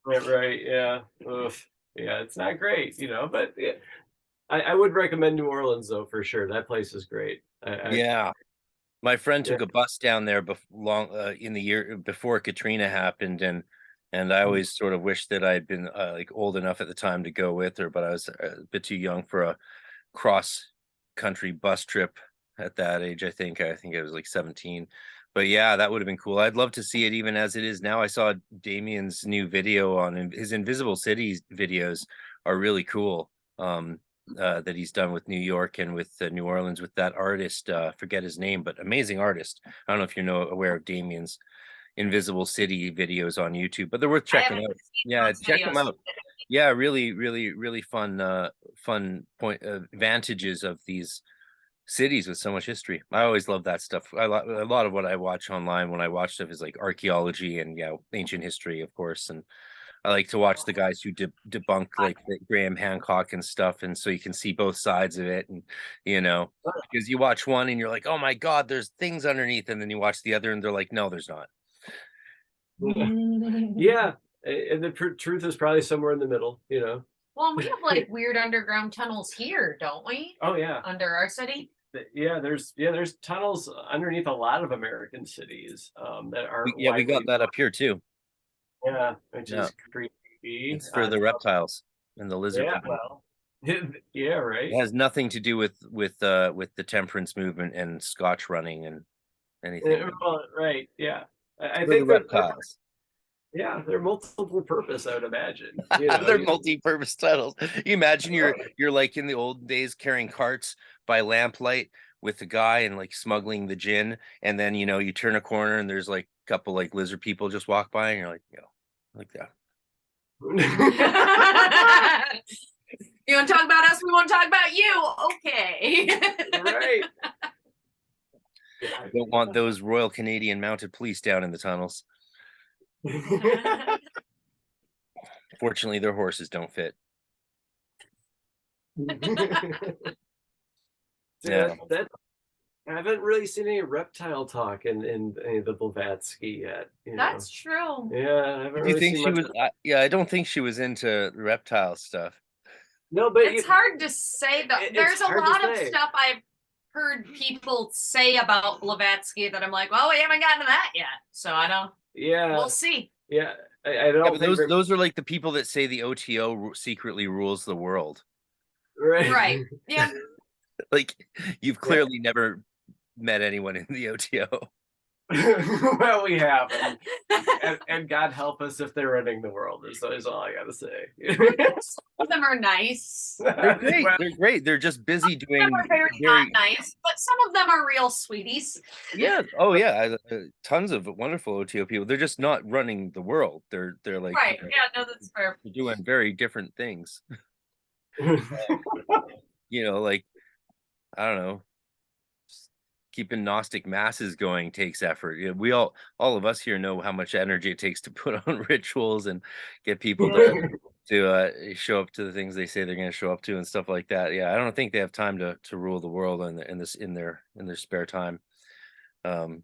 Right, yeah. Ugh. Yeah, it's not great, but yeah, I would recommend New Orleans though, for sure. That place is great. Yeah. My friend took a bus down there in the year before Katrina happened, and I always sort of wished that I'd been like old enough at the time to go with her, but I was a bit too young for a cross country bus trip at that age. I think I was like 17. But yeah, that would have been cool. I'd love to see it even as it is now. I saw Damien's new video on his Invisible Cities videos are really cool. That he's done with New York and with New Orleans with that artist. Forget his name, but amazing artist. I don't know if you're aware of Damien's Invisible City videos on YouTube, but they're worth checking out. Yeah, check them out. Yeah, really, really, really fun advantages of these cities with so much history. I always love that stuff. A lot of what I watch online when I watch stuff is like archaeology and ancient history, of course. And I like to watch the guys who debunk like Graham Hancock and stuff, and so you can see both sides of it. And because you watch one and you're like, oh my God, there's things underneath, and then you watch the other and they're like, no, there's not. Yeah, and the truth is probably somewhere in the middle. Well, we have like weird underground tunnels here, don't we? Oh yeah, under our city. there's tunnels underneath a lot of American cities that aren't Yeah, we got widely. that up here too. Yeah, which Yeah. is creepy. It's for the reptiles and the lizard Yeah, people. well, yeah, right. It has nothing to do with the temperance movement and Scotch running and anything. Well, right, yeah. I For the think they're reptiles. yeah, they're multiple purpose, I would imagine. You know, They're multi-purpose tunnels. You imagine you're like in the old days carrying carts by lamplight with the guy and like smuggling the gin, and then you turn a corner and there's like a couple like lizard people just walk by and you're like, like that. You want to talk about us? We want to talk about you. Okay. right. I don't want those Royal Canadian Mounted Police down in the tunnels. Fortunately, their horses don't fit. Yeah, I haven't really seen any reptile talk in any of the Blavatsky yet. That's true. Yeah, I haven't Do you really think seen she much. was? Yeah, I don't think she was into reptile stuff. No, but it's hard to say though. There's a lot of stuff I've heard people say about Blavatsky that I'm like, well, we haven't gotten to that yet. So I don't. Yeah. We'll see. Yeah, I don't. Yeah, but those are like the people that say the OTO secretly rules the world. Right. Yeah. Like you've clearly never met anyone in the OTO. Well, we have, and God help us if they're running the world. Is all I gotta say. Some of them are nice. They're great. They're great. They're just busy doing. Some are very not nice, but some of them are real sweeties. Yeah. Oh yeah. Tons of wonderful OTO people. They're just not running the world. They're like right. Yeah. No, that's fair. They're doing very different things. Like I don't know. Keeping Gnostic masses going takes effort. All of us here know how much energy it takes to put on rituals and get people to show up to the things they say they're going to show up to and stuff like that. Yeah, I don't think they have time to rule the world in their spare time. Well,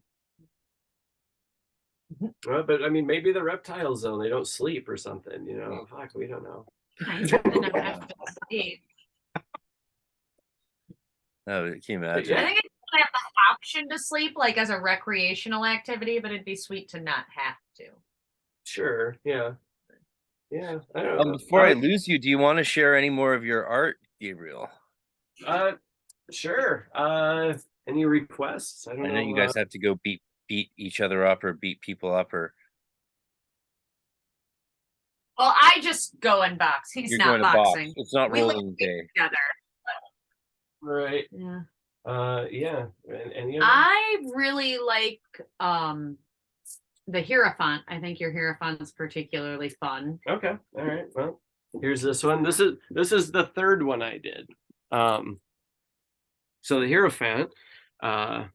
but I mean, maybe the reptile zone, they don't sleep or something. Fuck, we don't know. Oh, can you imagine? I think I have the option to sleep like as a recreational activity, but it'd be sweet to not have to. Sure. Yeah. I don't know. Before I lose you, do you want to share any more of your art, Gabriel? Sure. Any requests? I know you guys have to go beat each other up or beat people up or. Well, I just go and box. He's not boxing. It's not rolling day. Together. Right. Yeah. Yeah. And I really like the Hierophant. I think your Hierophant's particularly fun. Okay. All right. Well, here's this one. This is the third one I did. So the Hierophant, get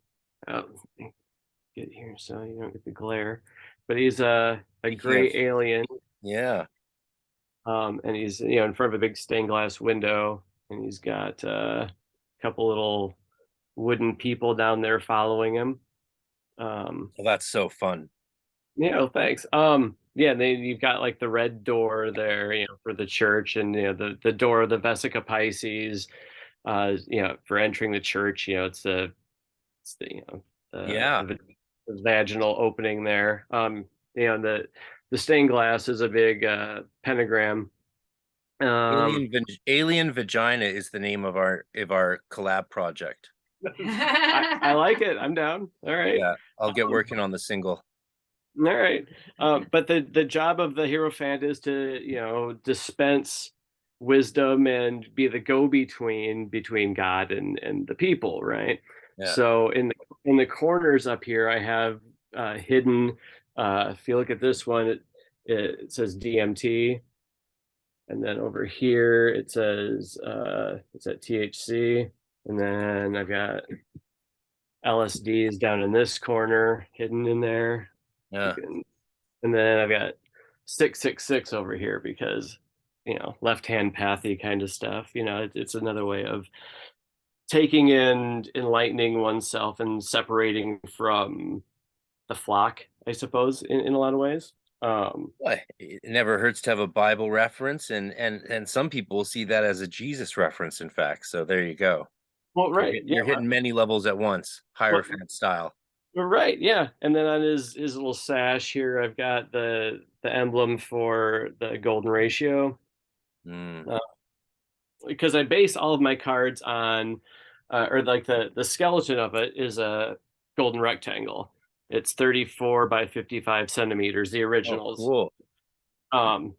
here so you don't get the glare, but he's a gray alien. Yeah. And he's in front of a big stained glass window, and he's got a couple little wooden people down there following him. Well, that's so fun. Yeah, thanks. Yeah, you've got like the red door there, for the church, and the door of the Vesica Pisces, for entering the church, it's the vaginal opening there. The stained glass is a big pentagram. Alien Vagina is the name of our collab project. I like it. I'm down. All right. Yeah, I'll get working on the single. All right. But the job of the Hierophant is to dispense wisdom and be the go-between between God and the people, right? Yeah. So in the corners up here, I have hidden. If you look at this one, it says DMT. And then over here, it says, it's at THC. And then I've got LSDs down in this corner, hidden in there. Yeah. And then I've got 666 over here because, left-hand pathy kind of stuff. It's another way of taking in enlightening oneself and separating from the flock, I suppose, in a lot of ways. It never hurts to have a Bible reference, and some people see that as a Jesus reference, in fact. So there you go. Well, right. You're hitting many levels at once, Hierophant style. Right, yeah. And then on his little sash here, I've got the emblem for the golden ratio. Mm. Because I base all of my cards on, or like the skeleton of it is a golden rectangle. It's 34 by 55 centimeters, the Oh, originals. cool.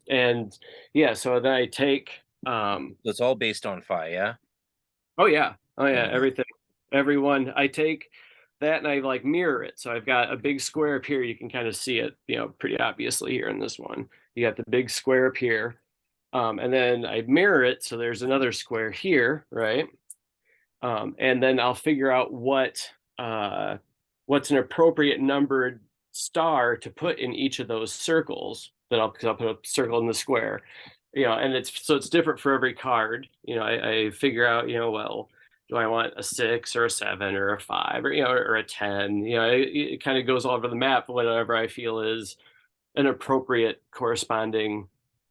And yeah, so then I take So it's all based on phi, yeah? oh yeah, Mhm. everything, everyone. I take that and I like mirror it. So I've got a big square up here. You can kind of see it, pretty obviously here in this one. You got the big square up here. And then I mirror it, so there's another square here, right? And then I'll figure out what's an appropriate numbered star to put in each of those circles. That I'll put a circle in the square, and it's different for every card. I figure out, well, do I want a 6 or a 7 or a 5 or a 10? It kind of goes all over the map, whatever I feel is an appropriate corresponding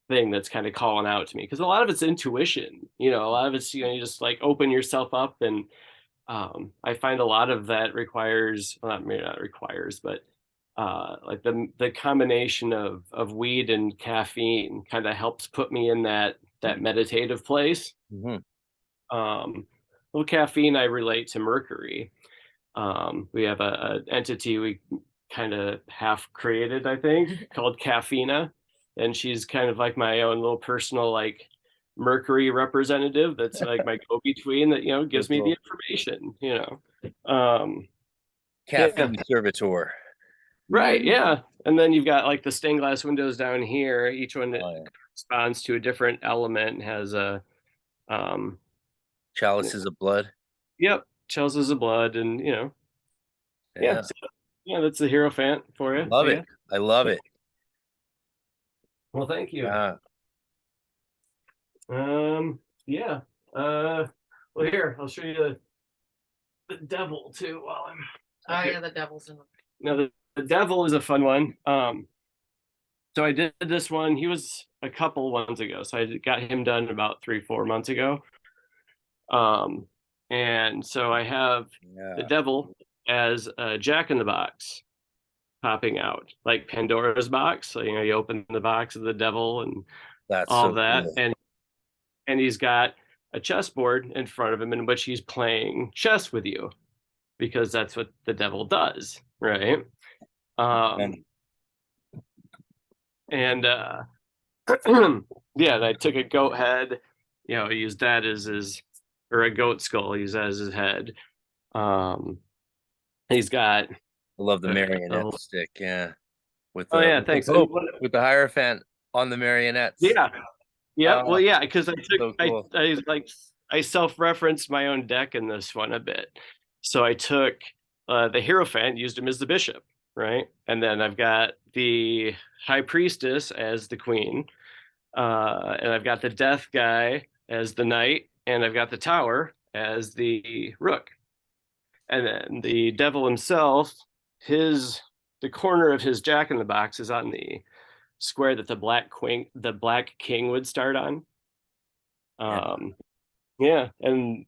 thing that's kind of calling out to me, because a lot of it's intuition. A lot of it's, you just like open yourself up. And I find a lot of that requires, well, maybe not requires, but like the combination of weed and caffeine kind of helps put me in that meditative place. Mhm. Well, caffeine I relate to Mercury. We have a entity we kind of half created, I think, called Caffeina, and she's kind of like my own little personal like Mercury representative. That's like my go-between that gives me the information. Caffeine servitor. Right, yeah. And then you've got like the stained glass windows down here. Each one that corresponds to a different element has a Chalices of blood. yep, chalices of blood, and Yeah. so, that's the Hierophant for you. Love it. I love it. Well, thank you. Yeah. Well, here, I'll show you the devil too while I'm Oh yeah, the devil's in the now the devil is a fun one. So I did this one. He was a couple ones ago, so I got him done about 3-4 months ago. And so I have the devil as a jack-in-the-box popping out, like Pandora's box. So you open the box of the devil and That's all so that, cool. and he's got a chessboard in front of him in which he's playing chess with you, because that's what the devil does, right? And yeah, I took a goat head, used that as his, or a goat skull, used that as his head. He's got. I love the marionette stick, yeah. With the, oh yeah, thanks. With the Hierophant on the marionettes. Yeah, yeah. Well, yeah, because I took, so cool. I self-referenced my own deck in this one a bit. So I took the Hierophant, used him as the bishop, right? And then I've got the High Priestess as the queen, and I've got the Death guy as the knight, and I've got the Tower as the rook. And then the devil himself, the corner of his jack-in-the-box is on the square that the black king would start on. Yeah, and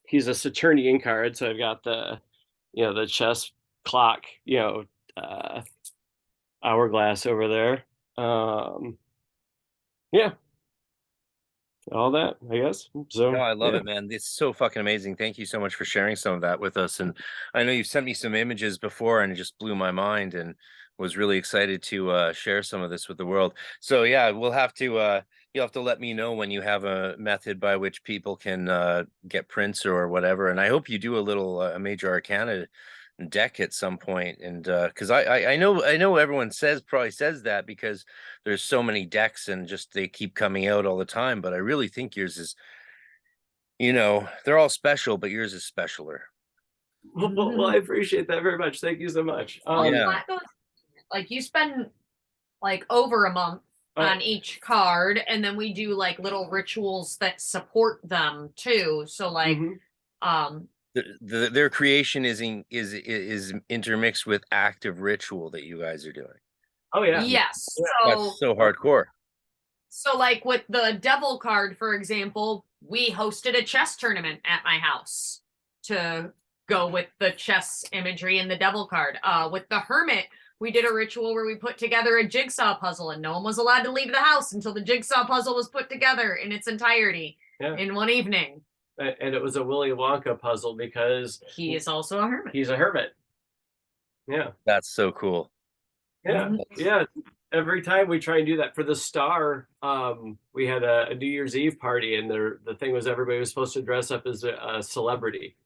he's a Saturnian card, so I've got the the chess clock, hourglass over there. Yeah, all that, I guess. So No, I love it, man. It's so fucking amazing. Thank you so much for sharing some of that with us. And I know you've sent me some images before, and it just blew my mind, and was really excited to share some of this with the world. So yeah, we'll have to you'll have to let me know when you have a method by which people can get prints or whatever. And I hope you do a little a major arcana deck at some point. And because I know everyone probably says that because there's so many decks and just they keep coming out all the time, but I really think yours is, they're all special, but yours is specialer. Well, I appreciate that very much. Thank you so much. Yeah. Like you spend like over a month on each card, and then we do like little rituals that support them too. So like their creation is intermixed with active ritual that you guys are doing. Oh yeah. Yes. That's so hardcore. So like with the devil card, for example, we hosted a chess tournament at my house to go with the chess imagery and the devil card. With the hermit, we did a ritual where we put together a jigsaw puzzle, and no one was allowed to leave the house until the jigsaw puzzle was put together in its entirety in one evening. And it was a Willy Wonka puzzle because he is also a hermit. He's a hermit. Yeah. That's so cool. Yeah. Yeah. Every time we try and do that for the star, we had a New Year's Eve party, and the thing was everybody was supposed to dress up as a celebrity.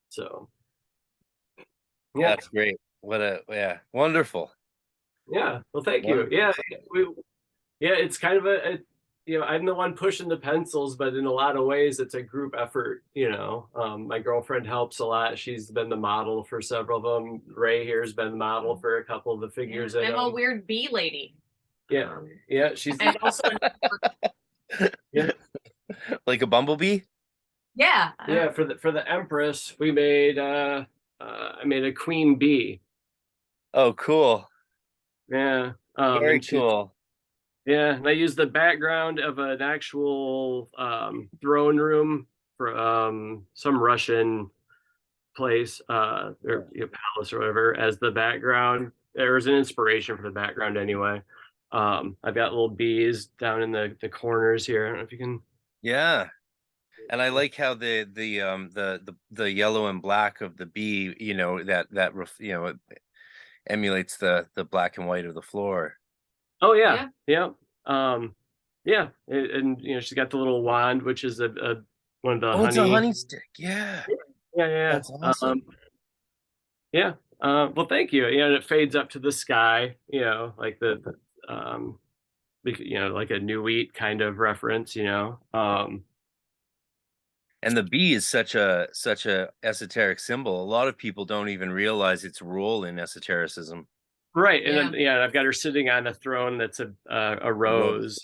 So yeah, That's great. Wonderful. Yeah. Well, thank you. Wonderful. Yeah, it's kind of I'm the one pushing the pencils, but in a lot of ways it's a group effort. My girlfriend helps a lot. She's been the model for several of them. Ray here has been the model for a couple of the figures. I'm a weird bee lady. Yeah. Yeah. She's and also yeah. Like a bumblebee. Yeah. Yeah. For the Empress, we made I made a queen bee. Oh, cool. Yeah. Very cool. Yeah, and I used the background of an actual throne room for some Russian place or palace or whatever as the background. There was an inspiration for the background anyway. I've got little bees down in the corners here. I don't know if you can. Yeah, and I like how the yellow and black of the bee, it emulates the black and white of the floor. Oh yeah. Yeah. And she's got the little wand, which is one of the honey. It's a honey stick. Yeah. That's awesome. Well, thank you. And it fades up to the sky. Like like a new wheat kind of reference. And the bee is such a esoteric symbol. A lot of people don't even realize its role in esotericism. Right, and then I've got her sitting on a throne that's a rose.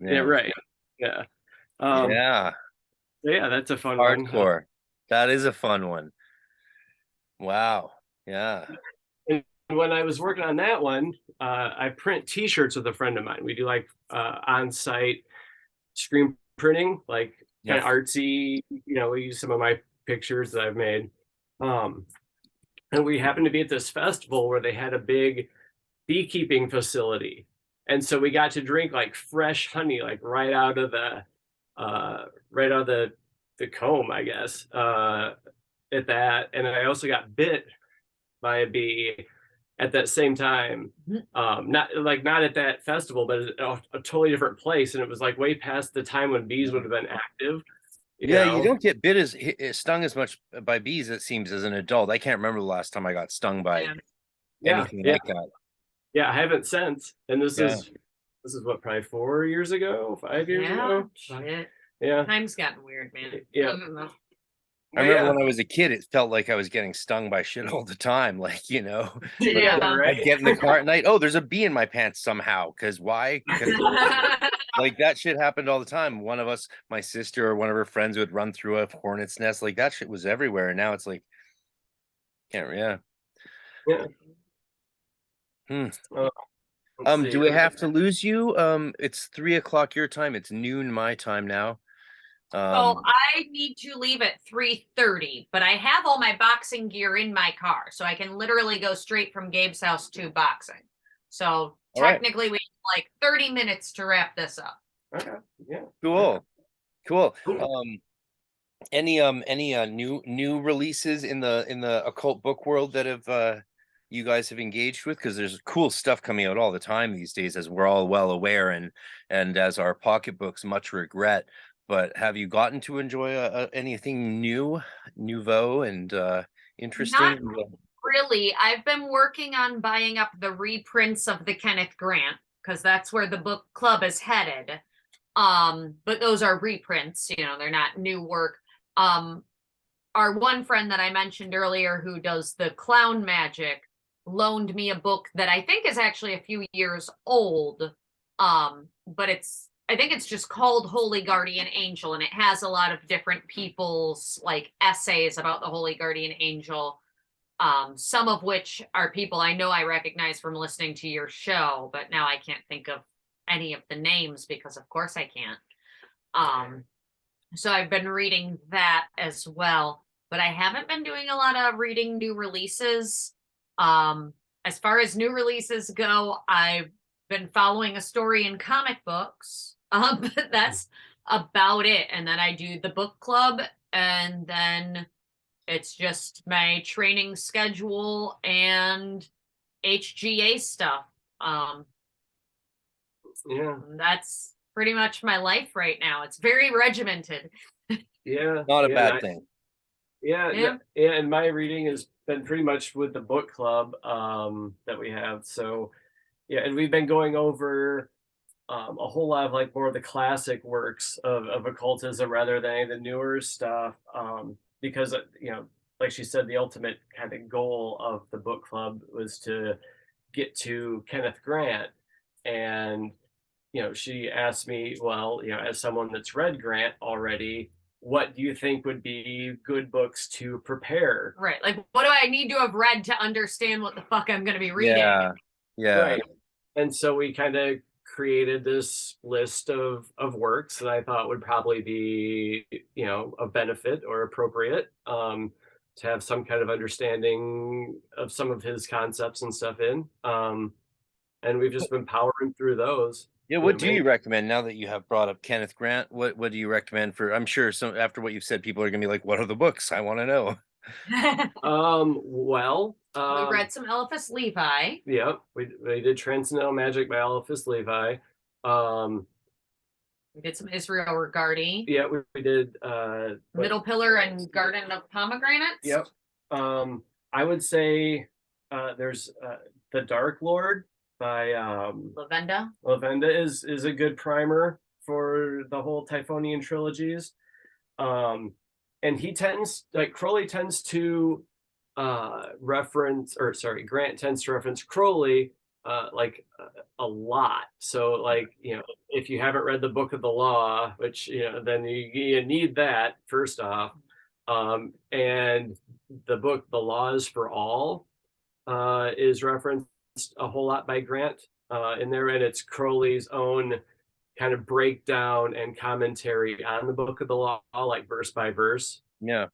Yeah, right. Yeah. Yeah, that's a fun one. Hardcore. That is a fun one. Wow. Yeah. And when I was working on that one, I print T-shirts with a friend of mine. We do like on-site screen printing, like kind of artsy. We use some of my pictures that I've made. And we happened to be at this festival where they had a big beekeeping facility. And so we got to drink like fresh honey, like right out of the comb, I guess, at that. And I also got bit by a bee at that same time. Not at that festival, but a totally different place. And it was like way past the time when bees would have been active. You don't get stung as much by bees, it seems, as an adult. I can't remember the last time I got stung by anything like that. Yeah, I haven't since. And this is what, probably 4 years ago, 5 years ago. Yeah. Time's gotten weird, man. Yeah. I remember when I was a kid, it felt like I was getting stung by shit all the time. Like, Yeah. I'd get in the car at night. Oh, there's a bee in my pants somehow. Why? Like that shit happened all the time. One of us, my sister or one of her friends, would run through a hornet's nest. Like that shit was everywhere. And now it's like, do we have to lose you? It's 3:00 your time. It's noon my time now. So I need to leave at 3:30, but I have all my boxing gear in my car, so I can literally go straight from Gabe's house to boxing. So technically we have like 30 minutes to wrap this up. Okay. Yeah. Cool. Any new releases in the occult book world that have you guys have engaged with? Because there's cool stuff coming out all the time these days, as we're all well aware, and as our pocketbooks much regret. But have you gotten to enjoy anything nouveau and interesting? Not really. I've been working on buying up the reprints of the Kenneth Grant, because that's where the book club is headed. But those are reprints, they're not new work. Our one friend that I mentioned earlier who does the clown magic loaned me a book that I think is actually a few years old. But I think it's just called Holy Guardian Angel, and it has a lot of different people's like essays about the Holy Guardian Angel. Some of which are people I know I recognize from listening to your show, but now I can't think of any of the names because of course I can't. So I've been reading that as well, but I haven't been doing a lot of reading new releases. As far as new releases go, I've been following a story in comic books. But that's about it. And then I do the book club, and then it's just my training schedule and HGA stuff. Yeah. That's pretty much my life right now. It's very regimented. Yeah. Not a yeah, bad thing. Yeah, Yeah. yeah, and my reading has been pretty much with the book club that we have. So yeah, and we've been going over a whole lot of like more of the classic works of occultism rather than any of the newer stuff. Because you know, like she said, the ultimate kind of goal of the book club was to get to Kenneth Grant. And you know, she asked me, well, you know, as someone that's read Grant already, what do you think would be good books to prepare? Right. Like, what do I need to have read to understand what the fuck I'm going to be reading? Yeah. Yeah. Right. And so we kind of created this list of works that I thought would probably be, you know, of benefit or appropriate to have some kind of understanding of some of his concepts and stuff in. And we've just been powering through those. Yeah, what do you recommend now that you have brought up Kenneth Grant? What do you recommend for? I'm sure some after what you've said, people are gonna be like, "What are the books? I want to know." Well, We read some Eliphas Levi. Yeah, we did Transcendental Magic by Eliphas Levi. We did some Israel Regardi. Yeah, we did Middle Pillar and Garden of Pomegranates. Yep. I would say there's The Dark Lord by Lavenda. Lavenda is a good primer for the whole Typhonian trilogies. And he tends, like Crowley tends to Grant tends to reference Crowley a lot. So like, you know, if you haven't read the Book of the Law, which, you know, then you need that first off. And the book The Law is for All is referenced a whole lot by Grant in there, and it's Crowley's own kind of breakdown and commentary on the Book of the Law, like verse by verse. Yeah.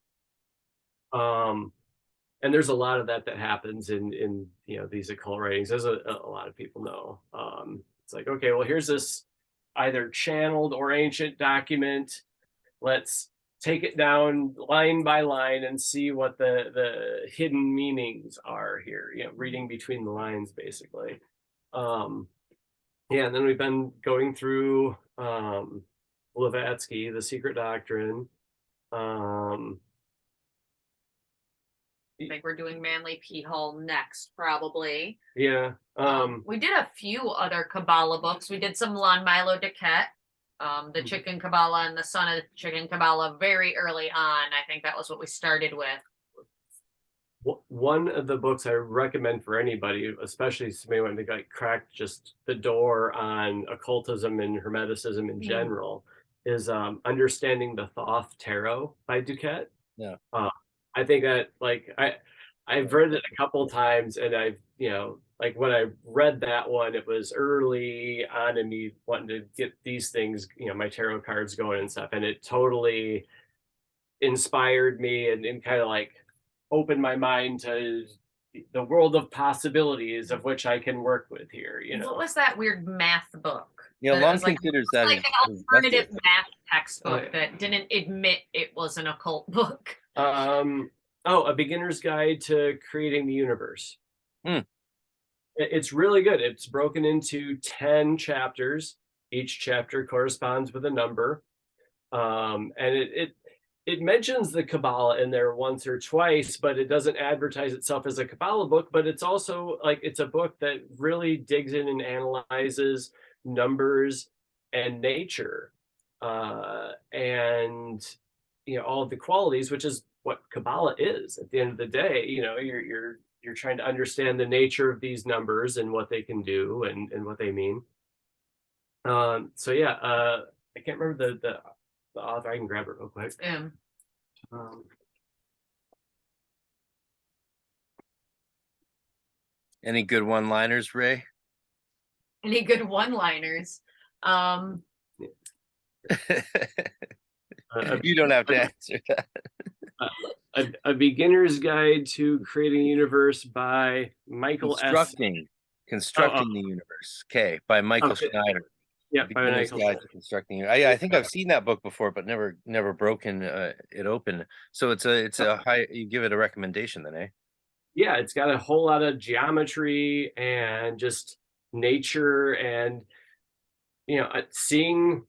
And there's a lot of that happens in you know, these occult writings, as a lot of people know. It's like, okay, well, here's this either channeled or ancient document. Let's take it down line by line and see what the hidden meanings are here. You know, reading between the lines, basically. Yeah, and then we've been going through Blavatsky, The Secret Doctrine. I think we're doing Manly P. Hall next, probably. Yeah. We did a few other Kabbalah books. We did some Lon Milo Duquette, the Chicken Kabbalah and the Son of Chicken Kabbalah very early on. I think that was what we started with. One of the books I recommend for anybody, especially somebody when they got cracked just the door on occultism and Hermeticism in general, is Understanding the Thoth Tarot by Duquette. Yeah. I think that, like, I've read it a couple times, and I've, you know, like when I read that one, it was early on in me wanting to get these things, you know, my tarot cards going and stuff, and it totally inspired me and kind of like opened my mind to the world of possibilities of which I can work with here. You know, what was that weird math book? Yeah, Lon considers that like an alternative math textbook that didn't admit it was an occult book. A Beginner's Guide to Creating the Universe. It's really good. It's broken into 10 chapters. Each chapter corresponds with a number. And it mentions the Kabbalah in there once or twice, but it doesn't advertise itself as a Kabbalah book. But it's also like, it's a book that really digs in and analyzes numbers and nature, and, you know, all of the qualities, which is what Kabbalah is at the end of the day. You know, you're trying to understand the nature of these numbers and what they can do and what they mean. So yeah, I can't remember the author. I can grab it real quick. Any good one-liners, Ray? Any good one-liners? You don't have to answer that. A beginner's guide to creating a universe by Michael S. Constructing the universe. Okay, by Michael Okay. Schneider. Yeah, by Beginner's Michael. Guide to Constructing. I think I've seen that book before, but never broken it open. So it's a high. You give it a recommendation then, eh? Yeah, it's got a whole lot of geometry and just nature, and seeing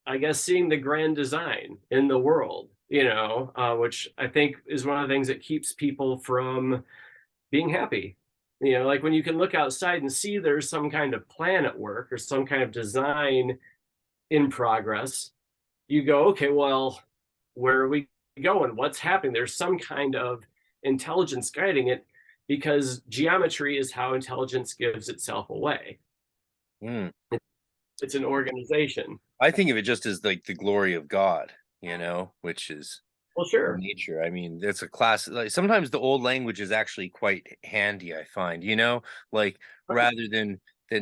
the grand design in the world, which I think is one of the things that keeps people from being happy. Like when you can look outside and see there's some kind of plan at work or some kind of design in progress, you go, okay, well, where are we going? What's happening? There's some kind of intelligence guiding it, because geometry is how intelligence gives itself away. Mm. It's an organization. I think of it just as like the glory of God, which is Well, sure. nature. I mean, it's a class. Like sometimes the old language is actually quite handy, I find, like rather than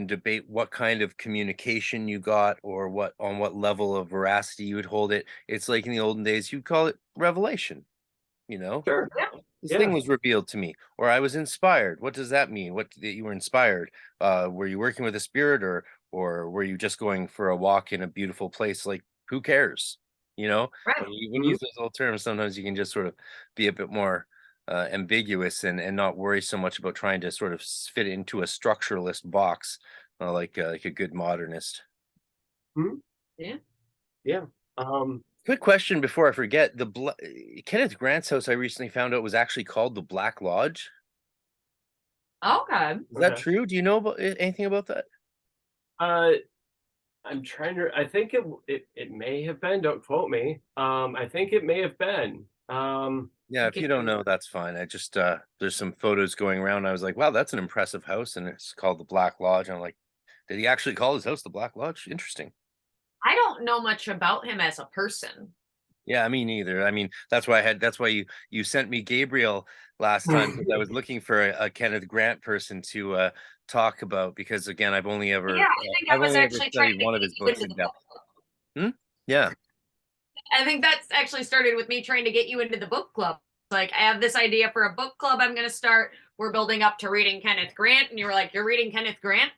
debate what kind of communication you got or on what level of veracity you would hold it. It's like in the olden days, you'd call it revelation, Sure. This thing was revealed to me, or I was inspired. What does that mean? What that you were inspired? Were you working with a spirit, or were you just going for a walk in a beautiful place? Like, who cares? Right. When you use those old terms, sometimes you can just sort of be a bit more ambiguous and not worry so much about trying to sort of fit it into a structuralist box, like a good modernist. Mhm. Yeah. Yeah. Quick question before I forget: Kenneth Grant's house, I recently found out, was actually called the Black Lodge. Okay. Is that true? Do you know about anything about that? I'm trying to. I think it may have been. Don't quote me. I think it may have been. Yeah, if you don't know, that's fine. I just there's some photos going around. I was like, wow, that's an impressive house, and it's called the Black Lodge. And I'm like, did he actually call his house the Black Lodge? Interesting. I don't know much about him as a person. Yeah, me neither. I mean, that's why you sent me Gabriel last time, because I was looking for a Kenneth Grant person to talk about, because again, I've only ever Yeah, I think I was actually trying studied to one of get his you books into in the depth. book. Yeah. I think that's actually started with me trying to get you into the book club. Like, I have this idea for a book club I'm going to start. We're building up to reading Kenneth Grant. And you were like, you're reading Kenneth Grant?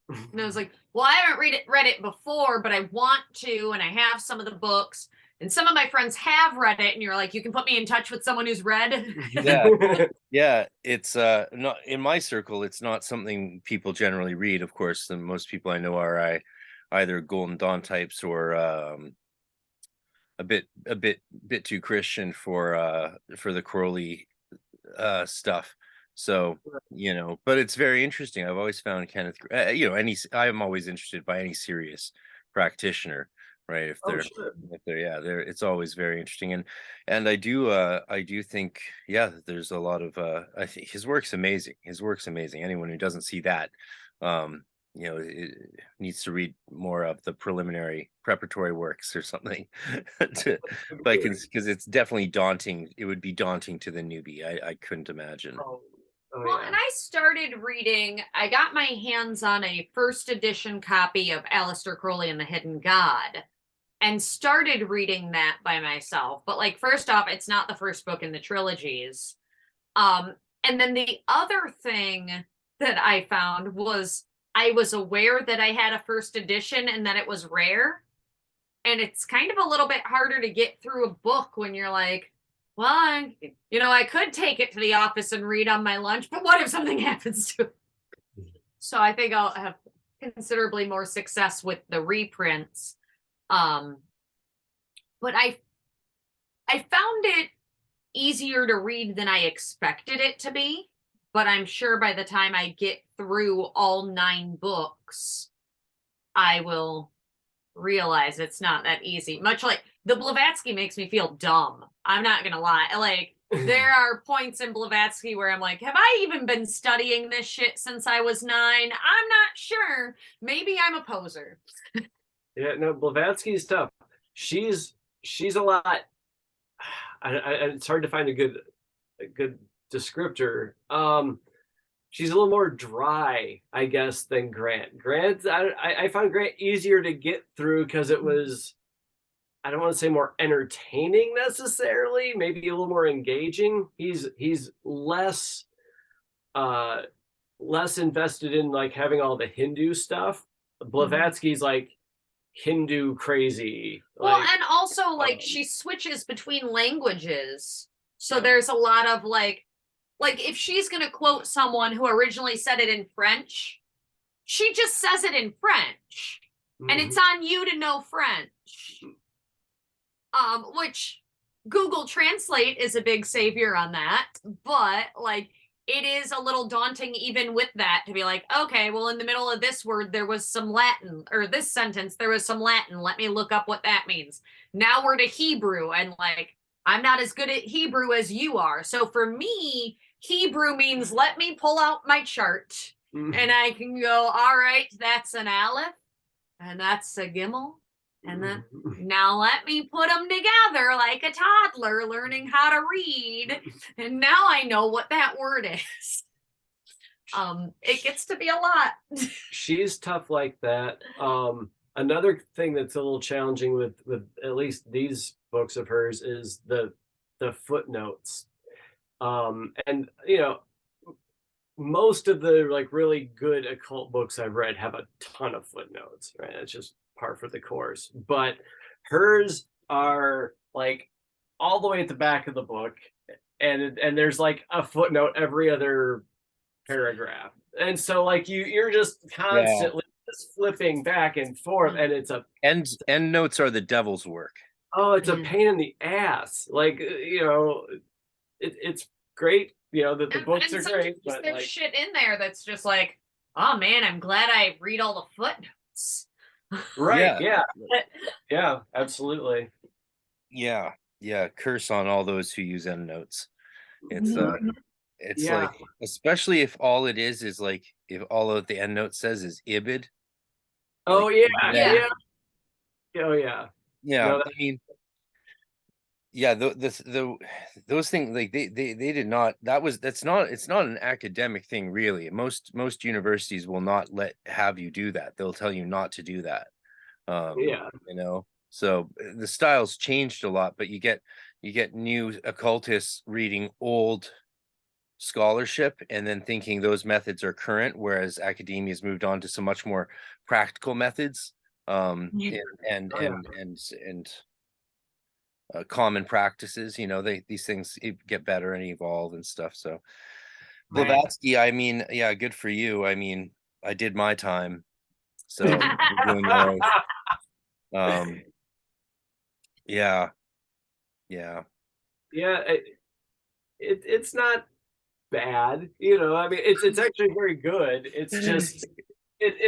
And I was like, well, I haven't read it before, but I want to. And I have some of the books. And some of my friends have read it. And you're like, you can put me in touch with someone who's read. Yeah. Yeah, it's not in my circle. It's not something people generally read. Of course, the most people I know are either Golden Dawn types or a bit too Christian for the Crowley stuff. So, but it's very interesting. I've always found Kenneth, I'm always interested by any serious practitioner, right? If they're, sure. it's always very interesting. And I do think, there's a lot of, I think his work's amazing. His work's amazing. Anyone who doesn't see that, it needs to read more of the preparatory works or something because it's definitely daunting. It would be daunting to the newbie. I couldn't imagine. Well, and I started reading, I got my hands on a first edition copy of Aleister Crowley and the Hidden God and started reading that by myself. But like, first off, it's not the first book in the trilogies. And then the other thing that I found was I was aware that I had a first edition and that it was rare. And it's kind of a little bit harder to get through a book when you're like, well, I could take it to the office and read on my lunch, but what if something happens to it? So I think I'll have considerably more success with the reprints. But I found it easier to read than I expected it to be. But I'm sure by the time I get through all 9 books, I will realize it's not that easy. Much like the Blavatsky makes me feel dumb. I'm not gonna lie. Like, there are points in Blavatsky where I'm like, have I even been studying this shit since I was 9? I'm not sure. Maybe I'm a poser. Yeah, no, Blavatsky's tough. She's a lot. It's hard to find a good descriptor. She's a little more dry, I guess, than Grant. I found Grant easier to get through because it was I don't want to say more entertaining necessarily, maybe a little more engaging. He's less less invested in like having all the Hindu stuff. Blavatsky's like Hindu crazy. Well, Like, and also like um, she switches between languages. So Yeah. there's a lot of like if she's going to quote someone who originally said it in French, she just says it in French. And it's on you to know French. Which Google Translate is a big savior on that, but like it is a little daunting even with that to be like, okay, well, in the middle of this word there was some Latin, or this sentence there was some Latin. Let me look up what that means. Now we're to Hebrew, and like I'm not as good at Hebrew as you are. So for me, Hebrew means let me pull out my chart and I can go, all right, that's an aleph and that's a gimel. And then now let me put them together like a toddler learning how to read. And now I know what that word is. It gets to be a lot. She's tough like that. Another thing that's a little challenging with at least these books of hers is the footnotes. And you know, most of the like really good occult books I've read have a ton of footnotes, right? It's just par for the course. But hers are like all the way at the back of the book, and there's like a footnote every other paragraph. And so like you're just constantly just flipping back and forth, and it's a End notes are the devil's work. it's a pain in the ass. Like you know, it's great. You know that the books are great, but there's like shit in there that's just like, oh man, I'm glad I read all the footnotes. right, Yeah. yeah, absolutely. Yeah, curse on all those who use endnotes. It's it's Yeah. like, especially if all it is like, if all of the endnote says is ibid. Oh Like, yeah, Yeah. yeah. Oh yeah. yeah, No, I mean, yeah, those things, like they did not, that's not, it's not an academic thing really. Most universities will not have you do that. They'll tell you not to do that. yeah. You know, so the style's changed a lot, but you get new occultists reading old scholarship and then thinking those methods are current, whereas academia has moved on to some much more practical methods, and common practices. You know, these things get better and evolve and stuff. So Right. Blavatsky, I mean, yeah, good for you. I mean, I did my time, so you're doing yours. Yeah, Yeah, it's not bad, you know. I mean, it's actually very good. It's just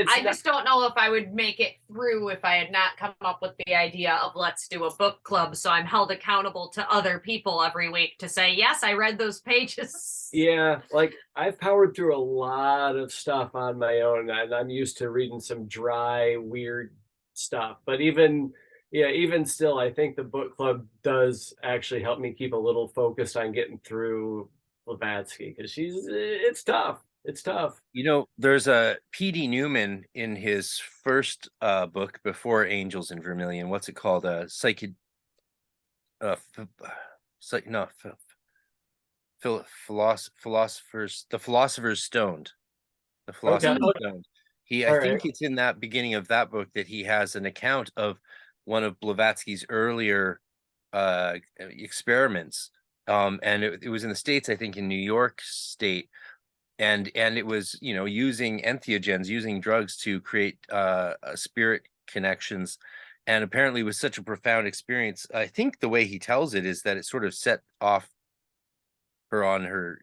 I just don't know if I would make it through if I had not come up with the idea of let's do a book club. So I'm held accountable to other people every week to say, yes, I read those pages. Yeah, like I've powered through a lot of stuff on my own, and I'm used to reading some dry, weird stuff. But even still, I think the book club does actually help me keep a little focused on getting through Blavatsky because it's tough. It's tough. you know, there's a P.D. Newman in his first book before Angels in Vermilion. What's it called? Psychic. No, philosophers. The Philosopher's Stoned. The Okay. Philosopher's Stoned. I All think right. it's in that beginning of that book that he has an account of one of Blavatsky's earlier experiments. And it was in the States, I think in New York State, and it was, you know, using entheogens, using drugs to create spirit connections, and apparently it was such a profound experience. I think the way he tells it is that it sort of set off her on her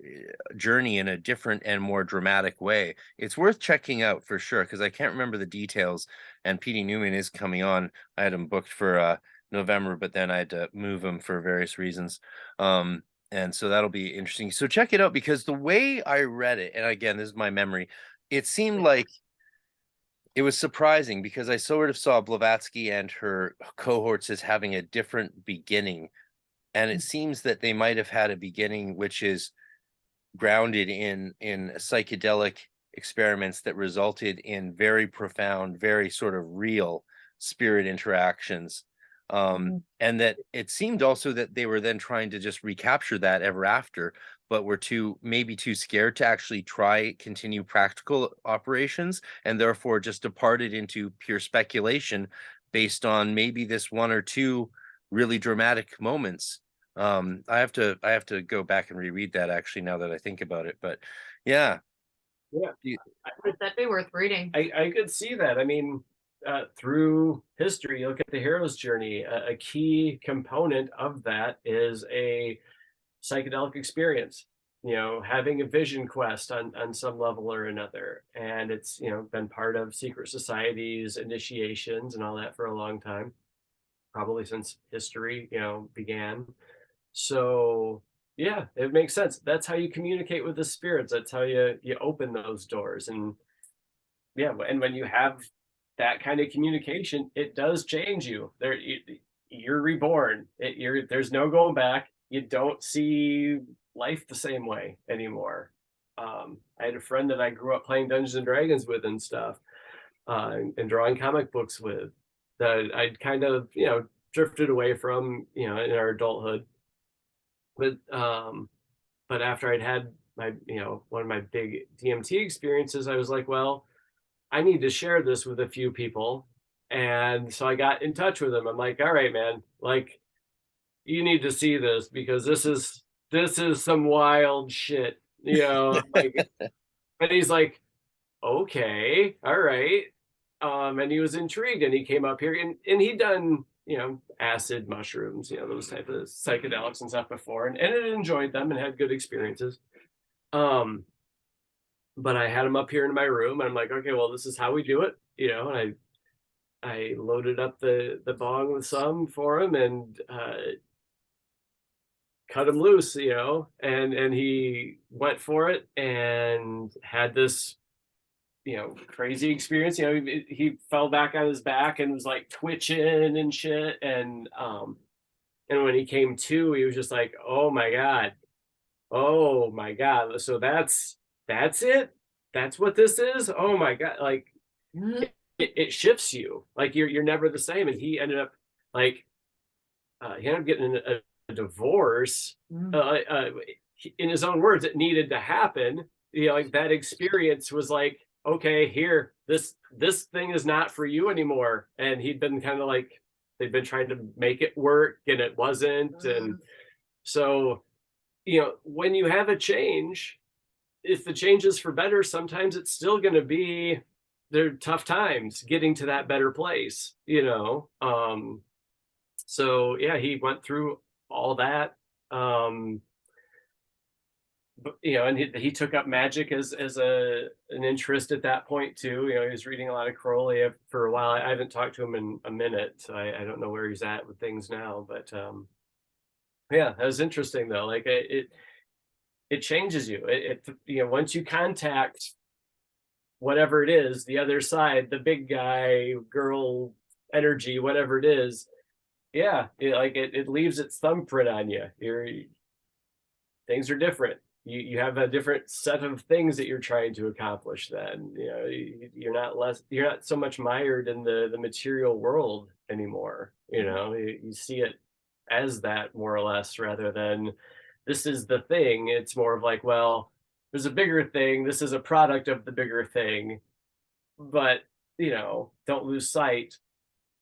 journey in a different and more dramatic way. It's worth checking out for sure, because I can't remember the details, and PD Newman is coming on. I had him booked for November, but then I had to move him for various reasons. And so that'll be interesting. So check it out, because the way I read it, and again, this is my memory, it seemed like it was surprising because I sort of saw Blavatsky and her cohorts as having a different beginning. And it seems that they might have had a beginning which is grounded in psychedelic experiments that resulted in very profound, very sort of real spirit interactions. And that it seemed also that they were then trying to just recapture that ever after, but were maybe too scared to actually continue practical operations, and therefore just departed into pure speculation based on maybe this one or two really dramatic moments. I have to go back and reread that actually, now that I think about it. But yeah. That'd be worth reading. I could see that. I mean, through history, you look at the hero's journey, a key component of that is a psychedelic experience, having a vision quest on some level or another. And it's, been part of secret societies, initiations, and all that for a long time, probably since history, began. So yeah, it makes sense. That's how you communicate with the spirits. That's how you open those doors. And yeah, and when you have that kind of communication, it does change you. You're reborn. There's no going back. You don't see life the same way anymore. I had a friend that I grew up playing Dungeons and Dragons with and stuff, and drawing comic books with, that I'd kind of drifted away from in our adulthood. But after I'd had my one of my big DMT experiences, I was like, well, I need to share this with a few people. And so I got in touch with him. I'm like, all right, man, like, you need to see this, because this is some wild shit, like. And he's like, okay, all right. And he was intrigued, and he came up here, and he'd done acid, mushrooms, those type of psychedelics and stuff before, and had enjoyed them and had good experiences. But I had him up here in my room, and I'm like, okay, well, this is how we do it, and I loaded up the bong with some for him, and cut him loose, and he went for it and had this crazy experience. He fell back on his back and was like twitching and shit, and when he came to, he was just like, oh my god, so that's it, that's what this is, oh my god, like, it shifts you, like you're never the same. And he ended up like getting a divorce. In his own words, it needed to happen. Like, that experience was like, okay, here, this thing is not for you anymore. And he'd been kind of like, they'd been trying to make it work, and it wasn't. And so, when you have a change, if the change is for better, sometimes it's still going to be, there are tough times getting to that better place, so yeah, he went through all that. But, and he took up magic as an interest at that point too. He was reading a lot of Crowley for a while. I haven't talked to him in a minute, so I don't know where he's at with things now. But yeah, that was interesting though. Like, it changes you. Once you contact whatever it is, the other side, the big guy, girl energy, whatever it is, yeah, it leaves its thumbprint on you. Things are different. You have a different set of things that you're trying to accomplish then. You're not so much mired in the material world anymore. You see it as that, more or less, rather than this is the thing. It's more of like, well, there's a bigger thing, this is a product of the bigger thing, but don't lose sight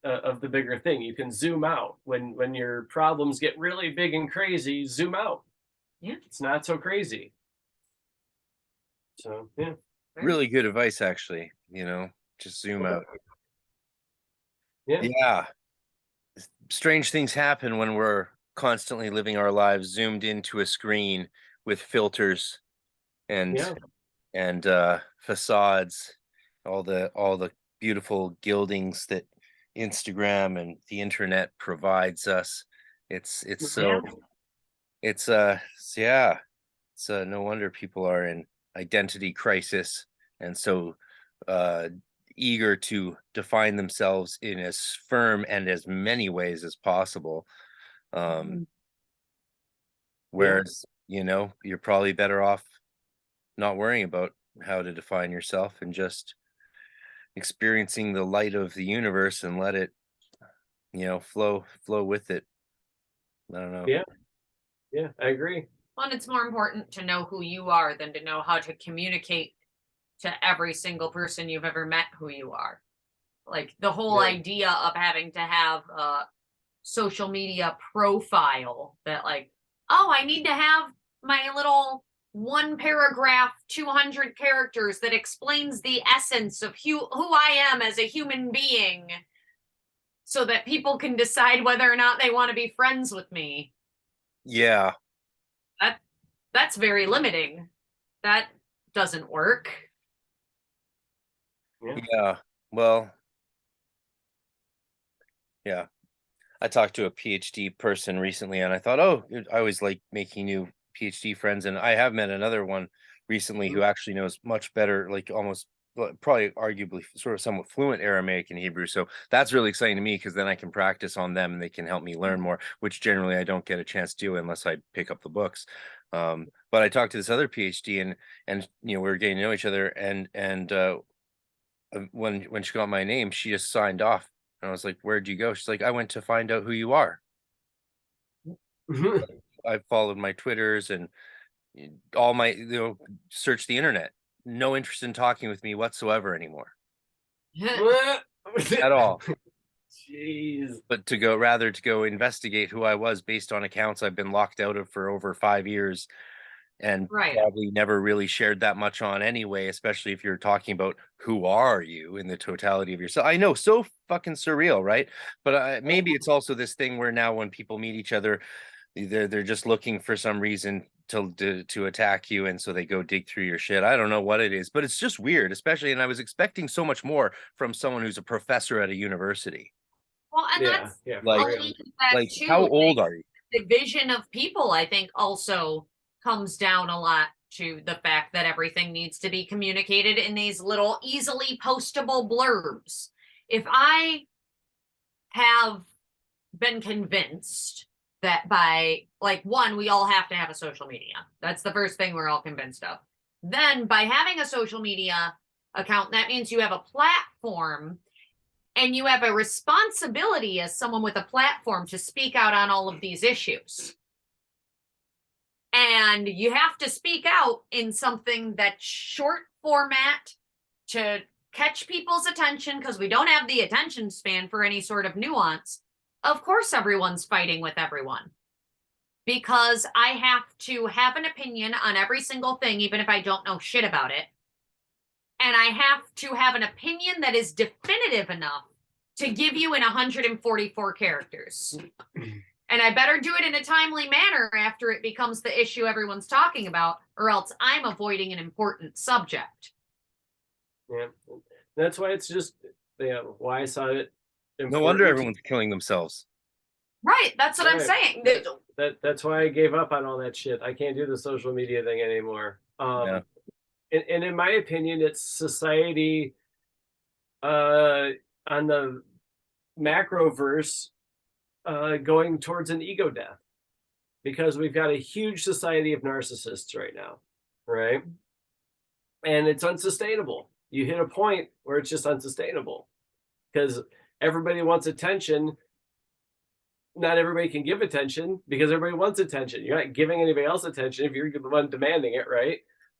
of the bigger thing. You can zoom out when your problems get really big and crazy. Zoom out. Yeah, it's not so crazy. So yeah, really good advice, actually. Just zoom out. Yeah, strange things happen when we're constantly living our lives zoomed into a screen with filters and facades, all the beautiful gildings that Instagram and the internet provides us. It's no wonder people are in identity crisis, and so eager to define themselves in as firm and as many ways as possible. Whereas you're probably better off not worrying about how to define yourself and just experiencing the light of the universe and let it flow with it. I don't know. Yeah, I agree. Well, and it's more important to know who you are than to know how to communicate to every single person you've ever met who you are. Like the whole Yeah. idea of having to have a social media profile that like, oh, I need to have my little 1 paragraph, 200 characters that explains the essence of who I am as a human being so that people can decide whether or not they want to be friends with me. Yeah. That's very limiting. That doesn't work. Yeah. Well, yeah. I talked to a PhD person recently and I thought, oh, I always like making new PhD friends. And I have met another one recently who actually knows much better, like almost probably arguably sort of somewhat fluent Aramaic and Hebrew. So that's really exciting to me because then I can practice on them and they can help me learn more, which generally I don't get a chance to do unless I pick up the books. But I talked to this other PhD and we were getting to know each other and when she got my name, she just signed off. And I was like, where'd you go? She's like, I went to find out who you are. I followed my Twitters and all my, search the internet. No interest in talking with me whatsoever anymore. At all. Jeez. But rather to go investigate who I was based on accounts I've been locked out of for over 5 years and probably never really shared that much on anyway, especially if you're talking about who are you in the totality of yourself. I know, so fucking surreal, right? But maybe it's also this thing where now when people meet each other, they're just looking for some reason to attack you, and so they go dig through your shit. I don't know what it is, but it's just weird, especially, and I was expecting so much more from someone who's a professor at a university. Well, and that's like how old are you? The vision of people, I think, also comes down a lot to the fact that everything needs to be communicated in these little easily postable blurbs. If I have been convinced that by like one, we all have to have a social media. That's the first thing we're all convinced of. Then by having a social media account, that means you have a platform and you have a responsibility as someone with a platform to speak out on all of these issues. And you have to speak out in something that's short format to catch people's attention because we don't have the attention span for any sort of nuance. Of course, everyone's fighting with everyone because I have to have an opinion on every single thing, even if I don't know shit about it. And I have to have an opinion that is definitive enough to give you in 144 characters. And I better do it in a timely manner after it becomes the issue everyone's talking about, or else I'm avoiding an important subject. Yeah, that's why it's just why I saw it. No wonder everyone's killing themselves. Right, that's what I'm saying. That's why I gave up on all that shit. I can't do the social media thing anymore. And in my opinion, it's society on the macroverse going towards an ego death because we've got a huge society of narcissists right now, right? And it's unsustainable. You hit a point where it's just unsustainable because everybody wants attention. Not everybody can give attention because everybody wants attention. You're not giving anybody else attention if you're the one demanding it, right?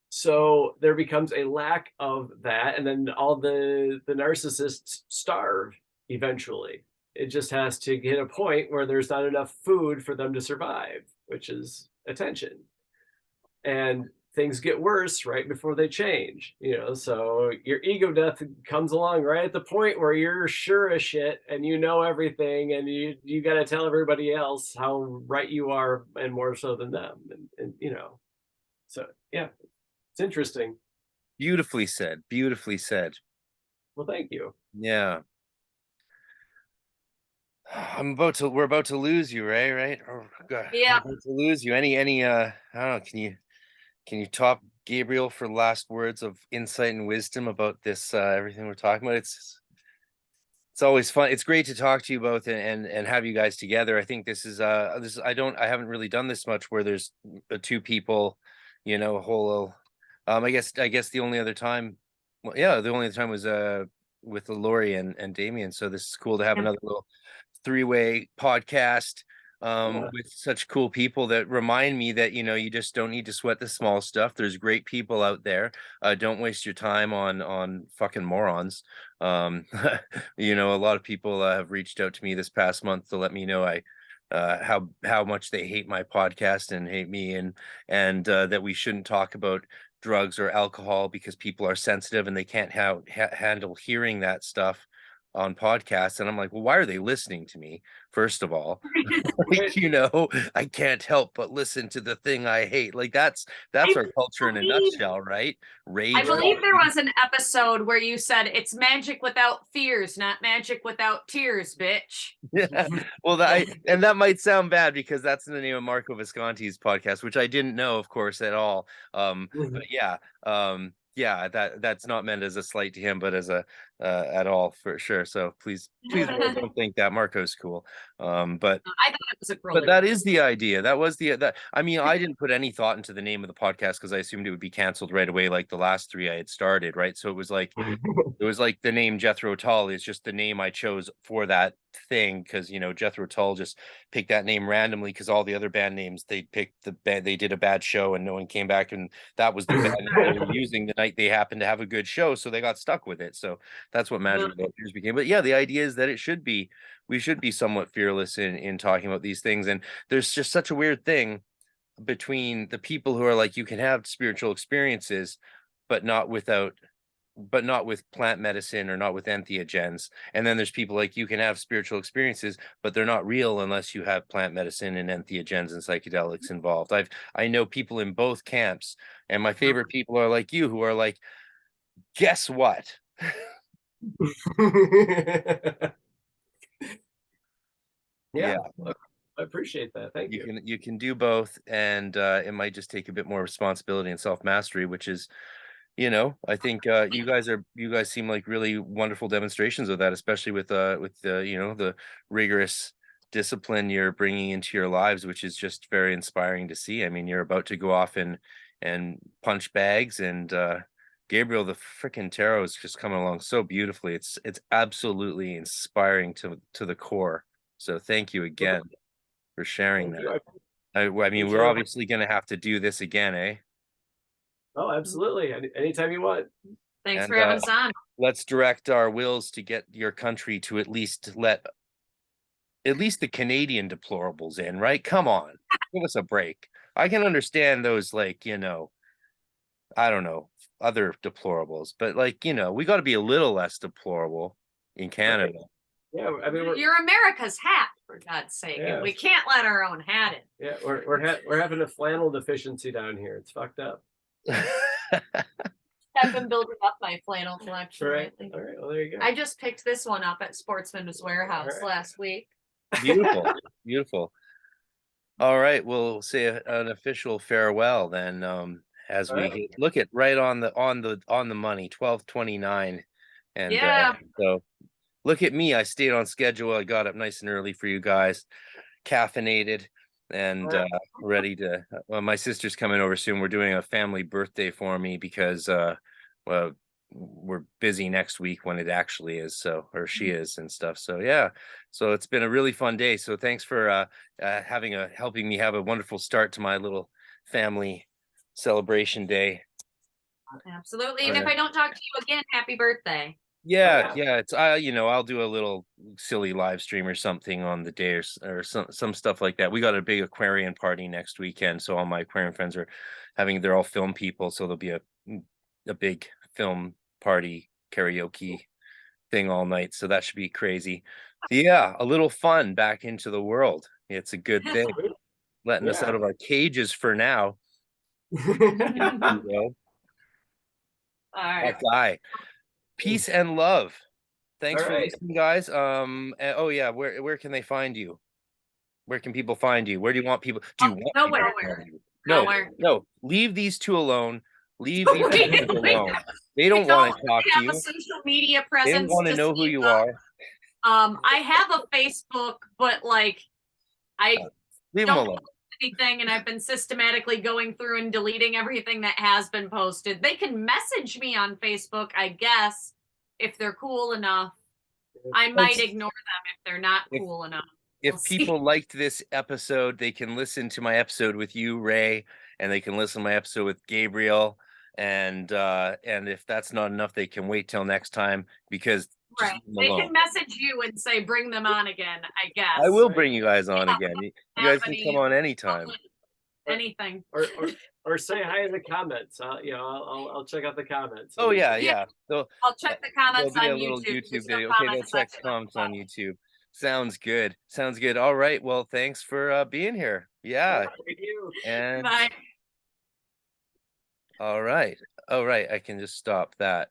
So there becomes a lack of that, and then all the narcissists starve eventually. It just has to get a point where there's not enough food for them to survive, which is attention. And things get worse right before they change, so your ego death comes along right at the point where you're sure as shit and you know everything and you got to tell everybody else how right you are and more so than them. And so yeah, it's interesting. Beautifully said. Well, thank you. Yeah. We're about to lose you, Ray, right? Yeah. We're about to lose you. Any I don't know, can you top Gabriel for last words of insight and wisdom about this everything we're talking about? It's always fun. It's great to talk to you both and have you guys together. I think this is I haven't really done this much where there's two people, a whole I guess the only other time was with Lori and Damien. So this is cool to have another little three-way podcast with such cool people that remind me that, you just don't need to sweat the small stuff. There's great people out there. Don't waste your time on fucking morons. A lot of people have reached out to me this past month to let me know how much they hate my podcast and hate me, and that we shouldn't talk about drugs or alcohol because people are sensitive and they can't handle hearing that stuff on podcasts. And I'm like, well, why are they listening to me? First of all, like, I can't help but listen to the thing I hate. Like that's our culture in a nutshell, right? Rage. I believe there was an episode where you said it's magic without fears, not magic without tears, bitch. Yeah. Well, that might sound bad because that's the name of Marco Visconti's podcast, which I didn't know, of course, at all. But yeah, that's not meant as a slight to him, but as a at all, for sure. So please don't think that. Marco's cool. But I thought it was a but that is the idea. That was I mean, I didn't put any thought into the name of the podcast because I assumed it would be canceled right away, like the last three I had started, right? So it was like the name Jethro Tull is just the name I chose for that thing, because Jethro Tull just picked that name randomly because all the other band names they picked they did a bad show and no one came back, and that was the band name they were using the night they happened to have a good show, so they got stuck with it. So that's what Magic Without Fears became. But yeah, the idea is that we should be somewhat fearless in talking about these things. And there's just such a weird thing between the people who are like, you can have spiritual experiences, but not with plant medicine or not with entheogens. And then there's people like, you can have spiritual experiences, but they're not real unless you have plant medicine and entheogens and psychedelics involved. I know people in both camps, and my favorite people are like you, who are like, guess what? Yeah. I appreciate that. Thank you. You can do both, and it might just take a bit more responsibility and self-mastery, which is, I think you guys seem like really wonderful demonstrations of that, especially with the rigorous discipline you're bringing into your lives, which is just very inspiring to see. I mean, you're about to go off and punch bags, and Gabriel, the freaking tarot is just coming along so beautifully. It's absolutely inspiring to the core. So thank you again for sharing that. I mean, we're obviously going to have to do this again, eh? Oh, absolutely. Anytime you want. Thanks for having us on. Let's direct our wills to get your country to at least let the Canadian deplorables in, right? Come on, give us a break. I can understand those, like, I don't know, other deplorables, but like, we got to be a little less deplorable in Canada. Right. Yeah, I mean, you're America's hat, for God's sake. Yeah. We can't let our own hat in. Yeah, we're having a flannel deficiency down here. It's fucked up. I've been building up my flannel collection lately. All right, well, there you go. I just picked this one up at Sportsman's Warehouse last week. Beautiful, beautiful. All right, we'll say an official farewell then. As we look at right on the money, 12:29, and so look at me. I stayed on schedule. I got up nice and early for you guys, caffeinated and ready to. Well, my sister's coming over soon. We're doing a family birthday for me because we're busy next week when it actually is. So, or she is and stuff. So yeah. So it's been a really fun day. So thanks for helping me have a wonderful start to my little family celebration day. Absolutely. And if I don't talk to you again, happy birthday. Yeah, it's I'll do a little silly live stream or something on the day, or some stuff like that. We got a big aquarium party next weekend, so all my aquarium friends are they're all film people, so there'll be a big film party karaoke thing all night, so that should be crazy. Yeah, a little fun back into the world. It's a good thing. Letting us out of our cages for now. All right. Bye. Peace and love. Thanks for listening, guys. Oh yeah, where can they find you? Where can people find you? Where do you want people? Do you want nowhere? No. Leave these two alone. Leave these two alone. They don't want to talk to you. A social media presence. They don't want to know who you are. I have a Facebook, but like I leave them alone. Anything, and I've been systematically going through and deleting everything that has been posted. They can message me on Facebook, I guess, if they're cool enough. I might Folks, ignore them if they're not if- cool enough. if We'll see. people liked this episode, they can listen to my episode with you, Ray, and they can listen to my episode with Gabriel. And if that's not enough, they can wait till next time, because just Right. leave them They alone. can message you and say, bring them on again, I guess. I will Right. bring you guys on Yeah, again. You have guys can any come on anytime. Anything. Or say hi in the comments. I'll check out the comments. Oh yeah, Yeah. yeah. So I'll check the there'll comments be on a little YouTube. YouTube There's no video. Okay, comment they'll check section on comments on the YouTube. Sounds good. Sounds good. All right. Well, thanks for being here. Yeah. Thank you. And Bye. all right. I can just stop that.